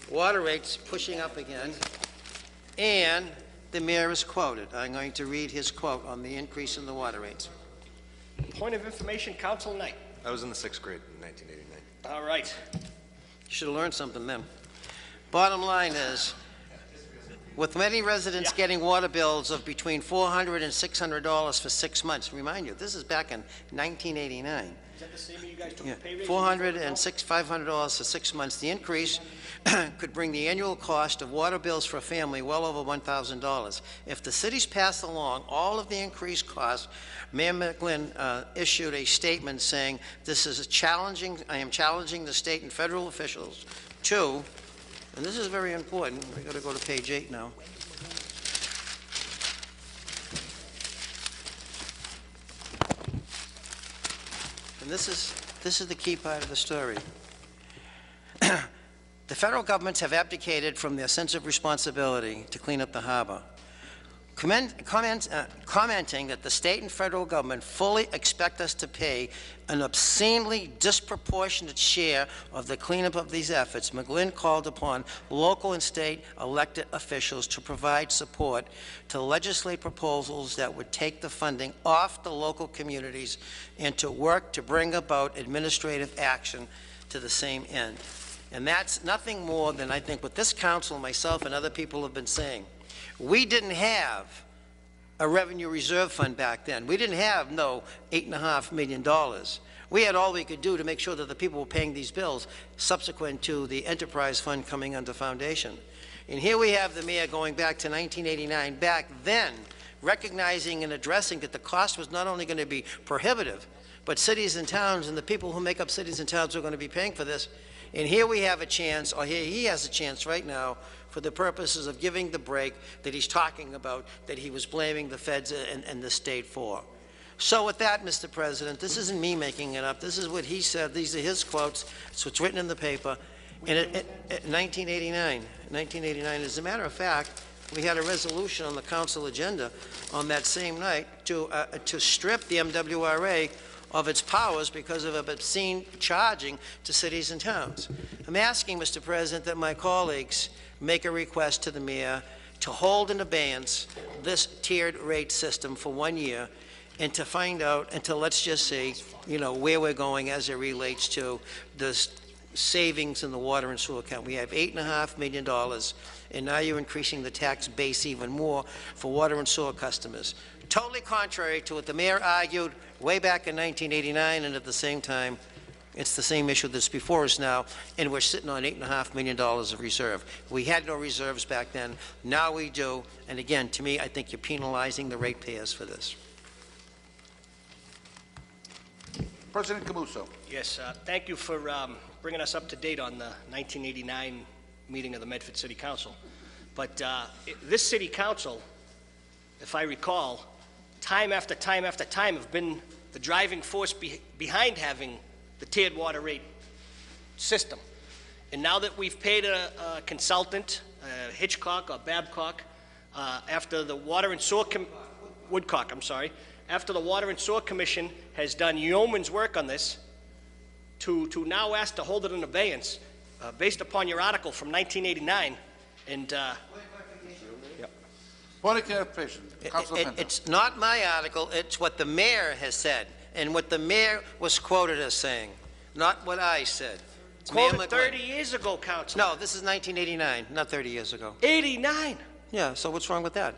water rates pushing up again, and the mayor is quoted. I'm going to read his quote on the increase in the water rates. Point of information, Councilor Knight. I was in the 6th grade in 1989. All right. You should have learned something then. Bottom line is, with many residents getting water bills of between $400 and $600 for 6 months, remind you, this is back in 1989. Is that the same year you guys took the pay raise? $400 and $500 for 6 months. The increase could bring the annual cost of water bills for a family well over $1,000. If the cities pass along all of the increased costs, Mayor McGlynn issued a statement saying, "This is I am challenging the state and federal officials to," and this is very important. We got to go to page 8 now. And this is the key part of the story. The federal governments have abdicated from their sense of responsibility to clean up the harbor. Commenting that the state and federal government fully expect us to pay an obscenely disproportionate share of the cleanup of these efforts, McGlynn called upon local and state elected officials to provide support to legislate proposals that would take the funding off the local communities and to work to bring about administrative action to the same end. And that's nothing more than, I think, what this council, myself, and other people have been saying. We didn't have a revenue reserve fund back then. We didn't have no $8.5 million. We had all we could do to make sure that the people were paying these bills subsequent to the enterprise fund coming under foundation. And here we have the mayor going back to 1989, back then, recognizing and addressing that the cost was not only going to be prohibitive, but cities and towns and the people who make up cities and towns are going to be paying for this. And here we have a chance, or here he has a chance right now, for the purposes of giving the break that he's talking about, that he was blaming the feds and the state for. So with that, Mr. President, this isn't me making it up. This is what he said. These are his quotes. It's what's written in the paper. And 1989. As a matter of fact, we had a resolution on the council agenda on that same night to strip the MWRA of its powers because of obscene charging to cities and towns. I'm asking, Mr. President, that my colleagues make a request to the mayor to hold in abeyance this tiered rate system for 1 year and to find out, and to let's just see, where we're going as it relates to the savings in the water and sewer account. We have $8.5 million, and now you're increasing the tax base even more for water and sewer customers. Totally contrary to what the mayor argued way back in 1989, and at the same time, it's the same issue that's before us now, and we're sitting on $8.5 million of reserve. We had no reserves back then. Now we do. And again, to me, I think you're penalizing the ratepayers for this. President Camuso. Yes, thank you for bringing us up to date on the 1989 meeting of the Medford City Council. But this City Council, if I recall, time after time after time have been the driving force behind having the tiered water rate system. And now that we've paid a consultant, Hitchcock or Babcock, after the Water and Sewer Woodcock, I'm sorry, after the Water and Sewer Commission has done yeoman's work on this, to now ask to hold it in abeyance, based upon your article from 1989, and... Point of clarification. It's not my article, it's what the mayor has said, and what the mayor was quoted as saying, not what I said. Quoted 30 years ago, Councilor. No, this is 1989, not 30 years ago. 89? Yeah, so what's wrong with that?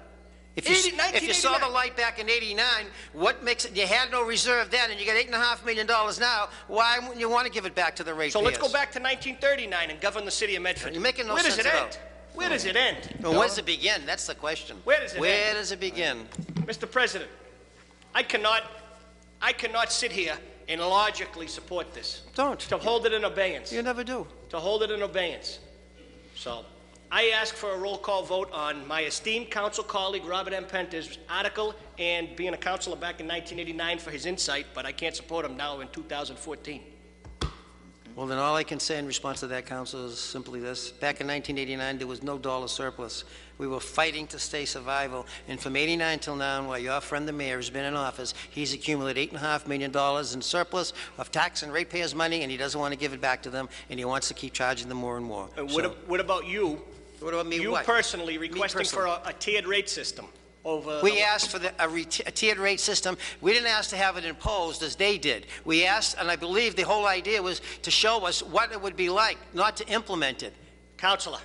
If you saw the light back in 89, what makes it, you had no reserve then, and you got $8.5 million now, why wouldn't you want to give it back to the ratepayers? So let's go back to 1939 and govern the city of Medford. You're making no Where sense does it at all. end? Where does it end? Well, where does it begin? That's the question. Where does it end? Where does it begin? Mr. President, I cannot sit here and logically support this. Don't. To hold it in abeyance. You never do. To hold it in abeyance. So, I ask for a roll call vote on my esteemed council colleague Robert M. Penter's article and being a councilor back in 1989 for his insight, but I can't support him now in 2014. Well, then all I can say in response to that, Council, is simply this. Back in 1989, there was no dollar surplus. We were fighting to stay survival. And from 89 till now, while your friend the mayor has been in office, he's accumulated $8.5 million in surplus of tax and ratepayers' money, and he doesn't want to give it back to them, and he wants to keep charging them more and more. And what about you? What about me? You what? personally requesting for a tiered rate system? We asked for a tiered rate system. We didn't ask to have it imposed as they did. We asked, and I believe the whole idea was to show us what it would be like, not to implement it. Councilor,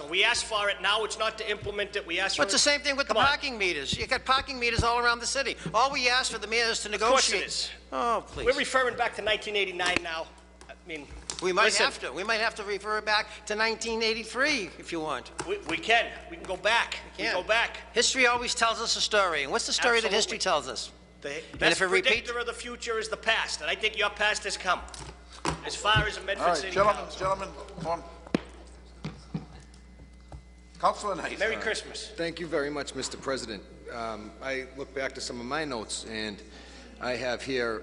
we asked for it. Now it's not to implement it. We asked for it. It's the same thing with the parking meters. You got parking meters all around the city. All we asked for the mayor is to negotiate. Of course it is. Oh, please. We're referring back to 1989 now. I mean, we might have to. We might have to refer it back to 1983 if you want. We can. We can go back. We can go back. History always tells us a story. And what's the story that history tells us? The best predictor of the future is the past, and I think your past has come. As far as the Medford City Council. Gentlemen, come on. Councilor Knight. Merry Christmas. Thank you very much, Mr. President. I look back to some of my notes, and I have here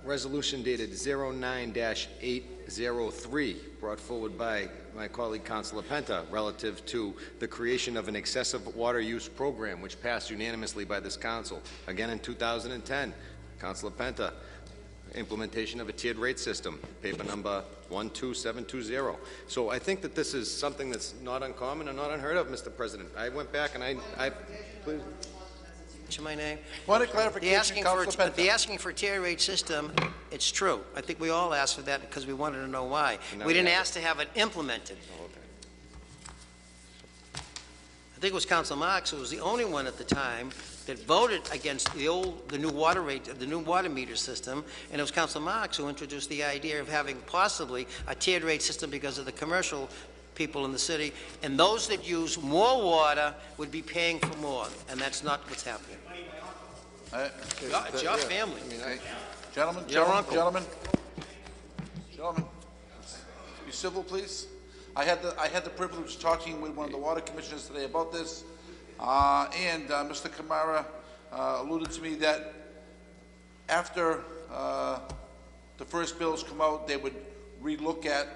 resolution dated 09-803, brought forward by my colleague Councilor Penta, relative to the creation of an excessive water use program, which passed unanimously by this council. Again in 2010, Councilor Penta, implementation of a tiered rate system, paper number 12720. So I think that this is something that's not uncommon and not unheard of, Mr. President. I went back and I please. My name. Point of clarification, the asking for a tier rate system, it's true. I think we all asked for that because we wanted to know why. We didn't ask to have it implemented. I think it was Council Marks who was the only one at the time that voted against the new water meter system, and it was Council Marks who introduced the idea of having possibly a tiered rate system because of the commercial people in the city, and those that use more water would be paying for more, and that's not what's happening. It's your family. Gentlemen, be civil, please. I had the privilege of talking with one of the water commissioners today about this, and Mr. Kamara alluded to me that after the first bills come out, they would relook at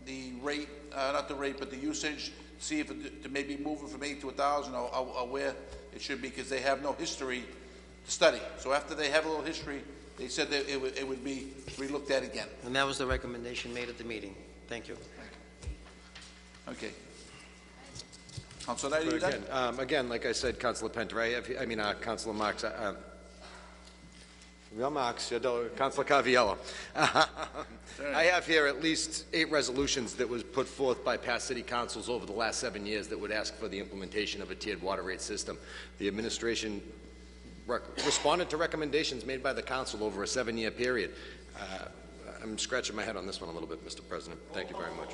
the rate, not the rate, but the usage, see if to maybe move it from 8 to 1,000 or where it should be, because they have no history to study. So after they have a little history, They said that it would be relooked at again. And that was the recommendation made at the meeting. Thank you. Okay. Councilor Knight, are you done? Again, like I said, Councilor Penter, Councilor Marks, Councilor Caviello. I have here at least 8 resolutions that was put forth by past city councils over the last 7 years that would ask for the implementation of a tiered water rate system. The administration responded to recommendations made by the council over a 7-year period. I'm scratching my head on this one a little bit, Mr. President. Thank you very much.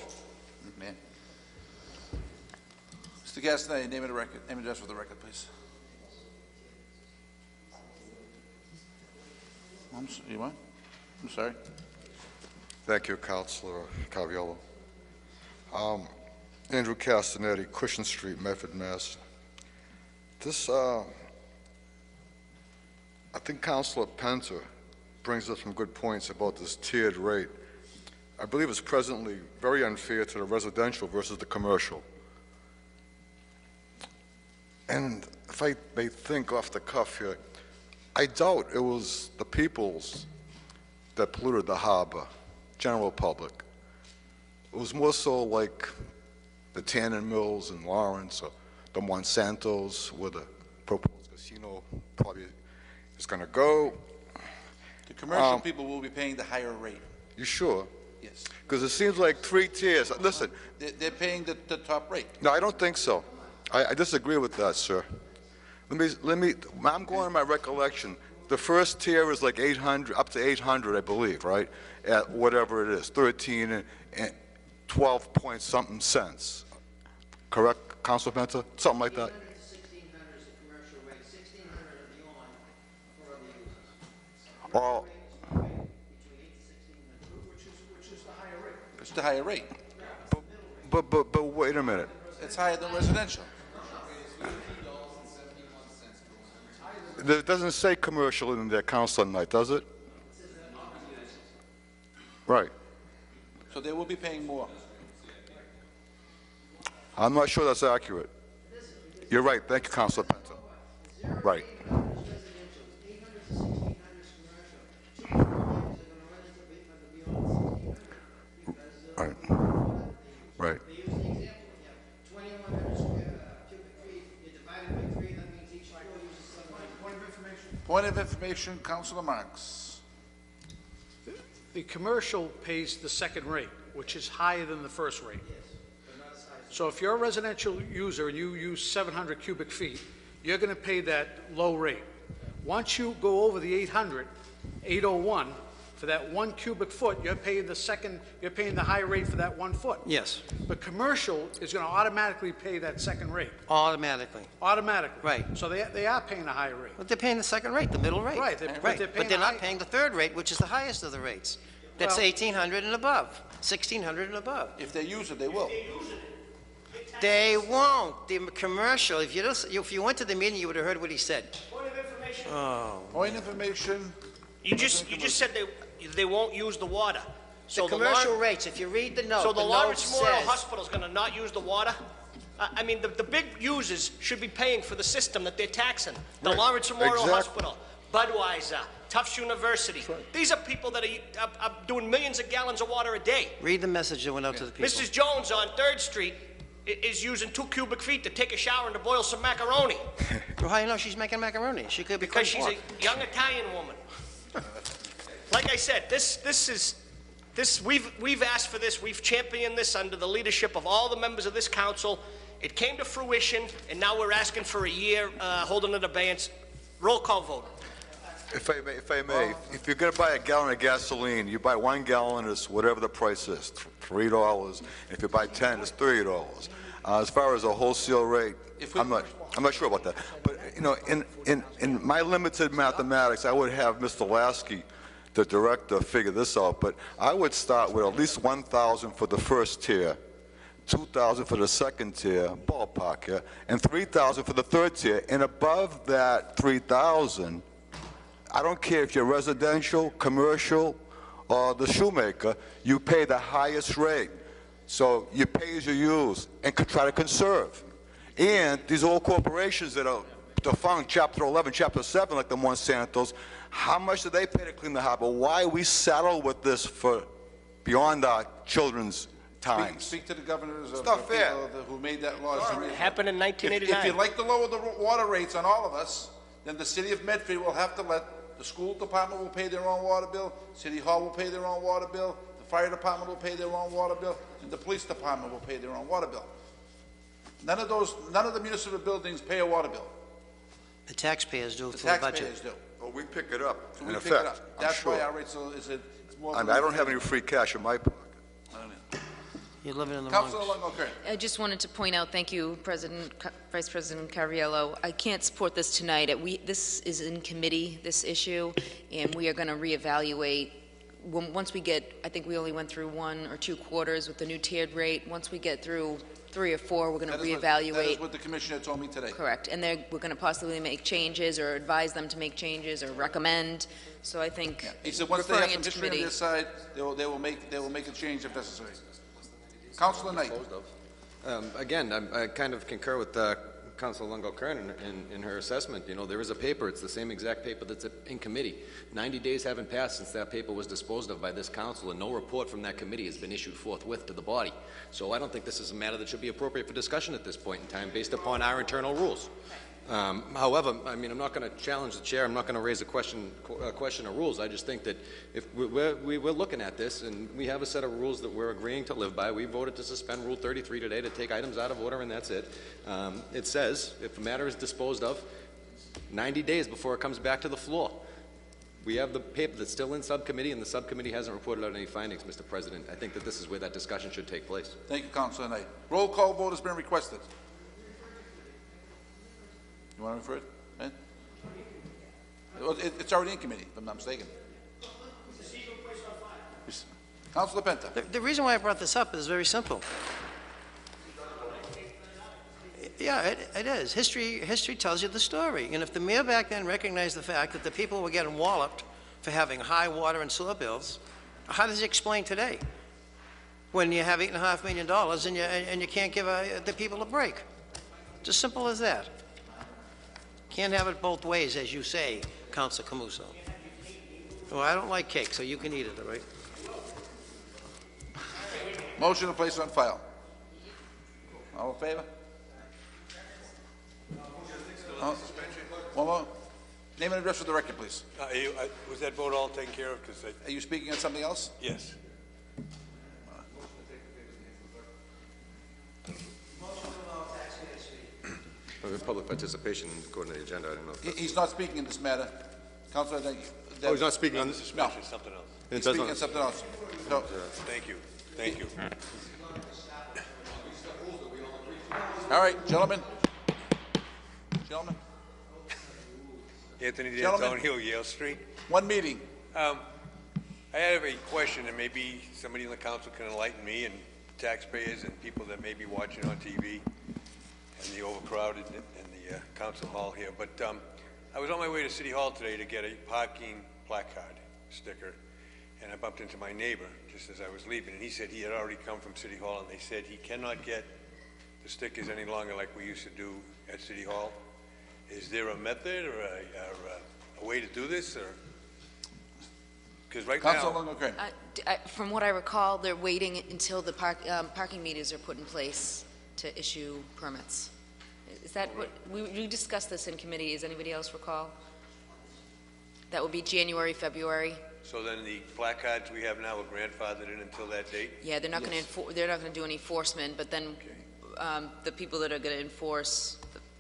Man. Mr. Gaston, name and address for the record, please. You want? I'm sorry. Thank you, Councilor Caviello. Andrew Castanetti, Cushion Street, Medford, Mass. This, I think Councilor Penter brings up some good points about this tiered rate. I believe it's presently very unfair to the residential versus the commercial. And if I may think off the cuff here, I doubt it was the peoples that polluted the harbor, general public. It was more so like the tannin mills in Lawrence or the Monsantos where the proposed casino probably is going to go. The commercial people will be paying the higher rate. You sure? Yes. Because it seems like 3 tiers. Listen. They're paying the top rate. No, I don't think so. I disagree with that, sir. I'm going on my recollection. The first tier is like 800, up to 800, I believe, right? At whatever it is, 13 and 12 point something cents. Correct, Councilor Penta? Something like that? 1,600 is the commercial rate, 1,600 and beyond for other users. Oh. Which is the higher rate. It's the higher rate. But wait a minute. It's higher than residential. It doesn't say commercial in there, Councilor Knight, does it? Right. So they will be paying more. I'm not sure that's accurate. You're right. Thank you, Councilor Penta. Right. Right. Right. Point of information, Councilor Marks. The commercial pays the second rate, which is higher than the first rate. So if you're a residential user and you use 700 cubic feet, you're going to pay that low rate. Once you go over the 801, for that 1 cubic foot, you're paying the higher rate for that 1 foot. Yes. But commercial is going to automatically pay that second rate. Automatically. Automatically. Right. So they are paying a higher rate. But they're paying the second rate, the middle rate. Right. But they're not paying the third rate, which is the highest of the rates. That's Well- 1,800 and above, 1,600 and above. If they use it, they will. They won't. The commercial, if you went to the meeting, you would have heard what he said. Point of information. Oh. Point of information. You just said they won't use the water. So The commercial rates, if you read the note, So the note Lawrence Memorial says, Hospital is going to not use the water? I mean, the big users should be paying for the system that they're taxing. The Right. Lawrence Memorial Exactly. Hospital, Budweiser, Tufts University. These are people that are doing millions of gallons of water a day. read the message that went out to the people. Mrs. Jones on 3rd Street is using 2 cubic feet to take a shower and to boil some macaroni Well, how do you know she's making macaroni? She could be because cooking she's pork. a young Italian woman. Like I said, we've asked for this, we've championed this under the leadership of all the members of this council. It came to fruition, and now we're asking for a year, holding it abeyance. Roll call vote. If I may, if you're going to buy a gallon of gasoline, you buy 1 gallon, it's whatever the price is, $3. If you buy 10, it's $30. As far as a wholesale rate, I'm not sure about that. But you know, in my limited mathematics, I would have Mr. Lasky, the director, figure this out. But I would start with at least 1,000 for the first tier, 2,000 for the second tier, ballpark, yeah, and 3,000 for the third tier. And above that 3,000. I don't care if you're residential, commercial, or the shoemaker, you pay the highest rate. So you pay as you use and try to conserve. And these old corporations that are defunct Chapter 11, Chapter 7, like the Monsantos, how much do they pay to clean the harbor? Why we saddle with this for beyond our children's times? Speak to the governors of It's the not fair. people who made that law. It happened in If 1989. you'd like to lower the water rates on all of us, then the city of Medford will have to the school department will pay their own water bill, City Hall will pay their own water bill, the fire department will pay their own water bill, and the police department will pay their own water bill. None of the municipal buildings pay a water bill. The taxpayers do The for the budget. taxpayers do. Well, we pick it up, So in we pick effect, it up. I'm That's why sure. our rates is more. I mean, I don't have any free cash in my pocket. You're living in the wrong. Councilor Longo Kern. I just wanted to point out, thank you, Vice President Cariello. I can't support this tonight. This is in committee, this issue, and we are going to reevaluate. Once we get, I think we only went through 1 or 2 quarters with the new tiered rate. Once we get through 3 or 4, we're going to reevaluate. That is what the commissioner told me today. Correct, and we're going to possibly make changes or advise them to make changes or recommend. So I think He said once they have referring some it to history on committee. their side, they will make a change if necessary. Councilor Knight. Again, I kind of concur with Councilor Longo Kern in her assessment. You know, there is a paper, it's the same exact paper that's in committee. 90 days haven't passed since that paper was disposed of by this council, and no report from that committee has been issued forthwith to the body. So I don't think this is a matter that should be appropriate for discussion at this point in time, based upon our internal rules. However, I mean, I'm not going to challenge the chair. I'm not going to raise a question of rules. I just think that if we're looking at this and we have a set of rules that we're agreeing to live by, we voted to suspend Rule 33 today to take items out of order, and that's it. It says if a matter is disposed of, 90 days before it comes back to the floor. We have the paper that's still in subcommittee, and the subcommittee hasn't reported out any findings, Mr. President. I think that this is where that discussion should take place. Thank you, Councilor Knight. Roll call vote has been requested. You want to refer it? It's already in committee, if I'm not mistaken. Councilor Penta. The reason why I brought this up is very simple. Yeah, it is. History tells you the story. And if the mayor back then recognized the fact that the people were getting walloped for having high water and sewer bills, how does he explain today when you have $8.5 million and you can't give the people a break? Just simple as that. Can't have it both ways, as you say, Councilor Camuso. Well, I don't like cake, so you can eat it, all right? Motion to place on file. All in favor? One more. Name and address for the record, please. Was that vote all taken care of? Are you speaking on something else? Yes. Public participation according to the agenda. I don't know. If He's not speaking in this matter. Councilor, Oh, he's not speaking on this? No. Something else. He's speaking on something else. No. Thank you. Thank you. All right, gentlemen. Anthony Gentlemen. D'Antonio, Yale Street. One meeting. I have a question, and maybe somebody in the council can enlighten me and taxpayers and people that may be watching on TV and the overcrowded in the council hall here. But I was on my way to City Hall today to get a parking placard sticker, and I bumped into my neighbor just as I was leaving, and he said he had already come from City Hall, and they said he cannot get the stickers any longer like we used to do at City Hall. Is there a method or a way to do this, or? Because right now, From what I recall, they're waiting until the parking meters are put in place to issue permits. Is that what, we discussed this in committee, does anybody else recall? That would be January, February. so then the placards we have now are grandfathered in until that date? Yeah, they're not going to do any enforcement, but then the people that are going to enforce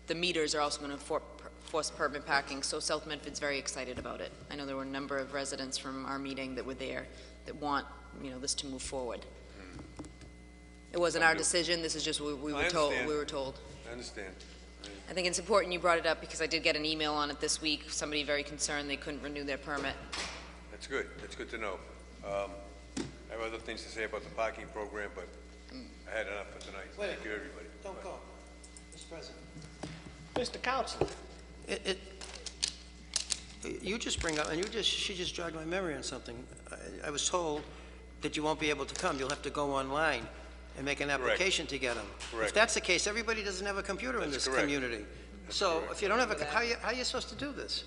the meters are also going to enforce permit parking. So South Medford's very excited about it. I know there were a number of residents from our meeting that were there that want, this to move forward. It wasn't our decision. This is just what we were told. We were told. I understand. I think it's important you brought it up because I did get an email on it this week. Somebody very concerned they couldn't renew their permit. That's good. That's good to know. I have other things to say about the parking program, but I had enough for tonight. Thank you, everybody. Don't go. Mr. President. Mr. Counselor. You just bring up, and she just jogged my memory on something. I was told that you won't be able to come. You'll have to go online and make an application to get them. Correct. If that's the case, everybody doesn't have a computer in this community. So if you don't have a, how are you supposed to do this?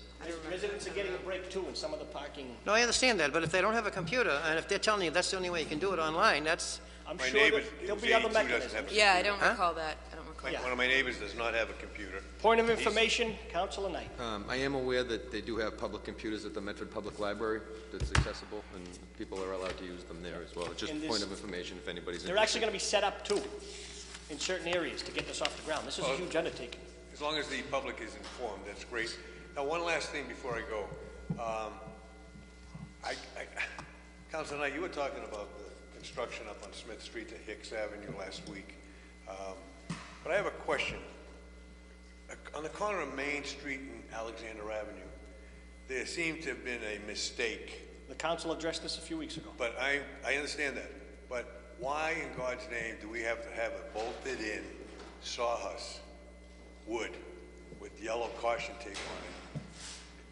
Residents are getting a break too in some of the parking. No, I understand that, but if they don't have a computer, and if they're telling you that's the only way you can do it online, that's... I'm My sure neighbor, there'll who's be other 82, doesn't mechanisms. have a Yeah, I don't recall that. I don't recall. One of my neighbors does not have a computer. Point of information, Councilor Knight. I am aware that they do have public computers at the Medford Public Library that's accessible, and people are allowed to use them there as well. It's just a point of information if anybody's They're interested. actually going to be set up too in certain areas to get this off the ground. This is a huge undertaking. As long as the public is informed, that's great. Now, one last thing before I go. Councilor Knight, you were talking about the construction up on Smith Street to Hicks Avenue last week. But I have a question. On the corner of Main Street and Alexander Avenue, there seemed to have been a mistake. The council addressed this a few weeks ago. But I understand that. But why in God's name do we have to have a bolted in sawhorse wood with yellow caution tape on it?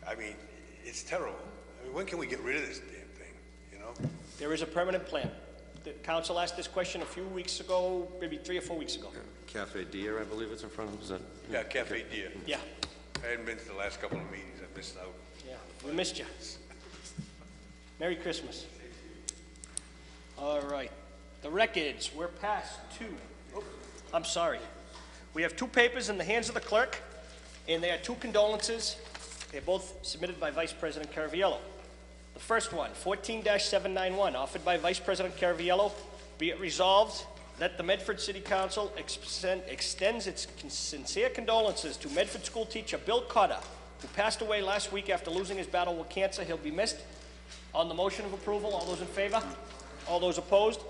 I mean, it's terrible. I mean, when can we get rid of this damn thing, you know? There is a permanent plan. The council asked this question a few weeks ago, maybe 3 or 4 weeks ago. Cafe Deer, I believe it's in front of, is that? Yeah, Cafe Deer. Yeah. I hadn't been to the last couple of meetings. I missed out. Yeah, we missed you. Merry Christmas. All right. The records, we're past 2. Oh, I'm sorry. We have 2 papers in the hands of the clerk, and they are 2 condolences. They're both submitted by Vice President Caraviello. The first one, 14-791, offered by Vice President Caraviello, be it resolved that the Medford City Council extends its sincere condolences to Medford school teacher Bill Cotter, who passed away last week after losing his battle with cancer. He'll be missed. On the motion of approval, all those in favor? All those opposed?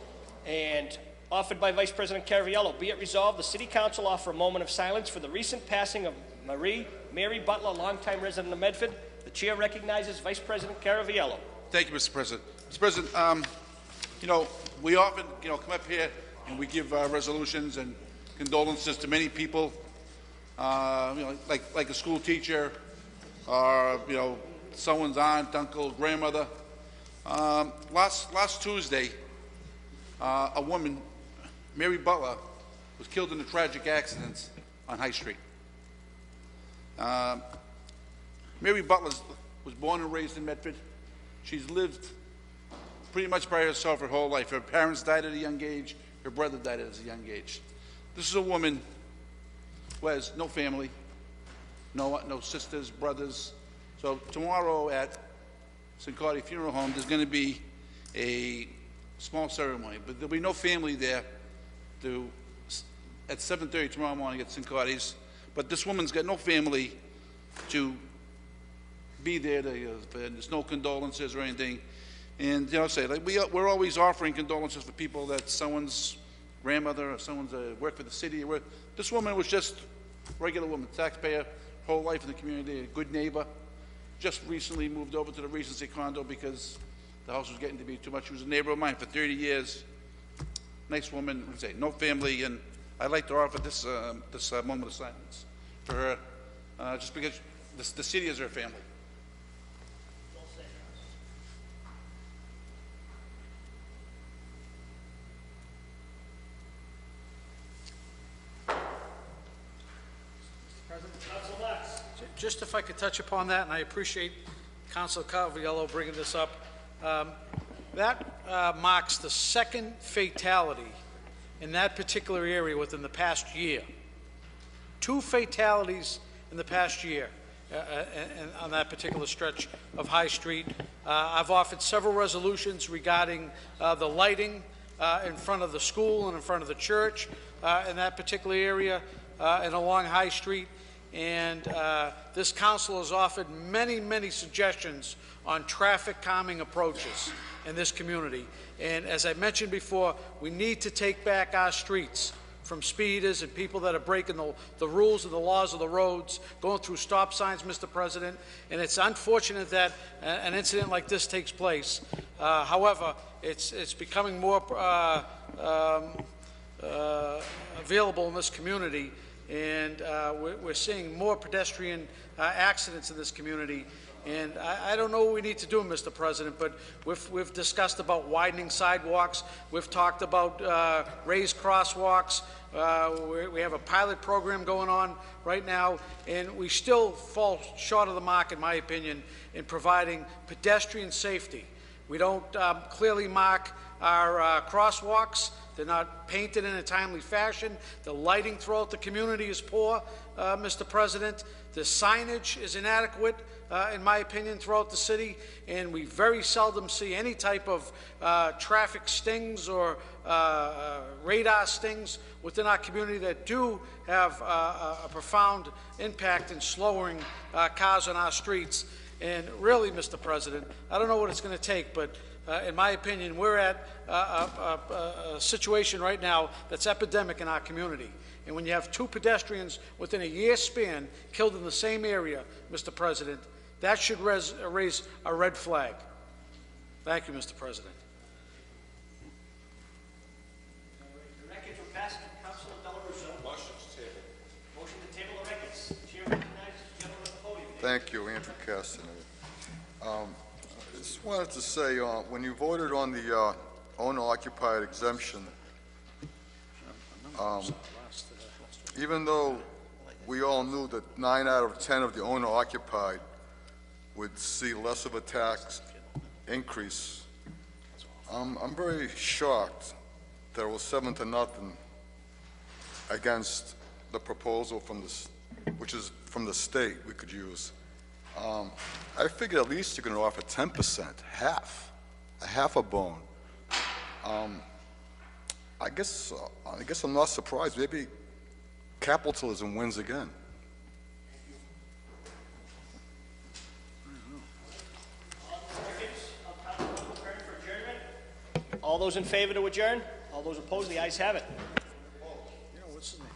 And offered by Vice President Caraviello, be it resolved, the City Council offer a moment of silence for the recent passing of Mary Butler, longtime resident of Medford. The chair recognizes Vice President Caraviello. Thank you, Mr. President. Mr. President, you know, we often, you know, come up here and we give resolutions and condolences to many people, you know, like a school teacher or, you know, someone's aunt, uncle, grandmother. Last Tuesday, a woman, Mary Butler, was killed in a tragic accident on High Street. Mary Butler was born and raised in Medford. She's lived pretty much by herself her whole life. Her parents died at a young age. Her brother died at a young age. This is a woman who has no family, no sisters, brothers. So tomorrow at St. Claudia Funeral Home, there's going to be a small ceremony, but there'll be no family there at 7:30 tomorrow morning at St. Claudia's. But this woman's got no family to be there. There's no condolences or anything. And, you know, say, like, we're always offering condolences for people that someone's grandmother or someone's worked for the city. This woman was just a regular woman, taxpayer, whole life in the community, a good neighbor. Just recently moved over to the Regency condo because the house was getting to be too much. She was a neighbor of mine for 30 years. Nice woman, say, no family, and I'd like to offer this moment of silence for her, just because the city is her family. Just if I could touch upon that, and I appreciate Councilor Caraviello bringing this up. That marks the second fatality in that particular area within the past year. 2 fatalities in the past year on that particular stretch of High Street. I've offered several resolutions regarding the lighting in front of the school and in front of the church in that particular area and along High Street. And this council has offered many, many suggestions on traffic calming approaches in this community. And as I mentioned before, we need to take back our streets from speeders and people that are breaking the rules and the laws of the roads, going through stop signs, Mr. President. And it's unfortunate that an incident like this takes place. However, it's becoming more available in this community. and we're seeing more pedestrian accidents in this community. And I don't know what we need to do, Mr. President, but we've discussed about widening sidewalks. We've talked about raised crosswalks. We have a pilot program going on right now, and we still fall short of the mark, in my opinion, in providing pedestrian safety. We don't clearly mark our crosswalks. They're not painted in a timely fashion. The lighting throughout the community is poor, Mr. President. The signage is inadequate, in my opinion, throughout the city, and we very seldom see any type of traffic stings or radar stings within our community that do have a profound impact in slowing cars on our streets. And really, Mr. President, I don't know what it's going to take, but in my opinion, we're at a situation right now that's epidemic in our community. And when you have 2 pedestrians within a year span killed in the same area, Mr. President, that should raise a red flag. Thank you, Mr. President. The records were passed to Councilor Delarusso. Motion to table. Motion to table the records. Chair recognizes the gentleman at the podium. Thank you, Andrew Castaner. I just wanted to say, when you voted on the owner-occupied exemption, even though we all knew that 9 out of 10 of the owner-occupied would see less of a tax increase, I'm very shocked that it was 7-0 against the proposal from this, which is from the state we could use. I figured at least you're going to offer 10%, half a bone. I guess I'm not surprised. Maybe capitalism wins again. All those in favor to adjourn? All those opposed? The ayes have it. You know, what's his name?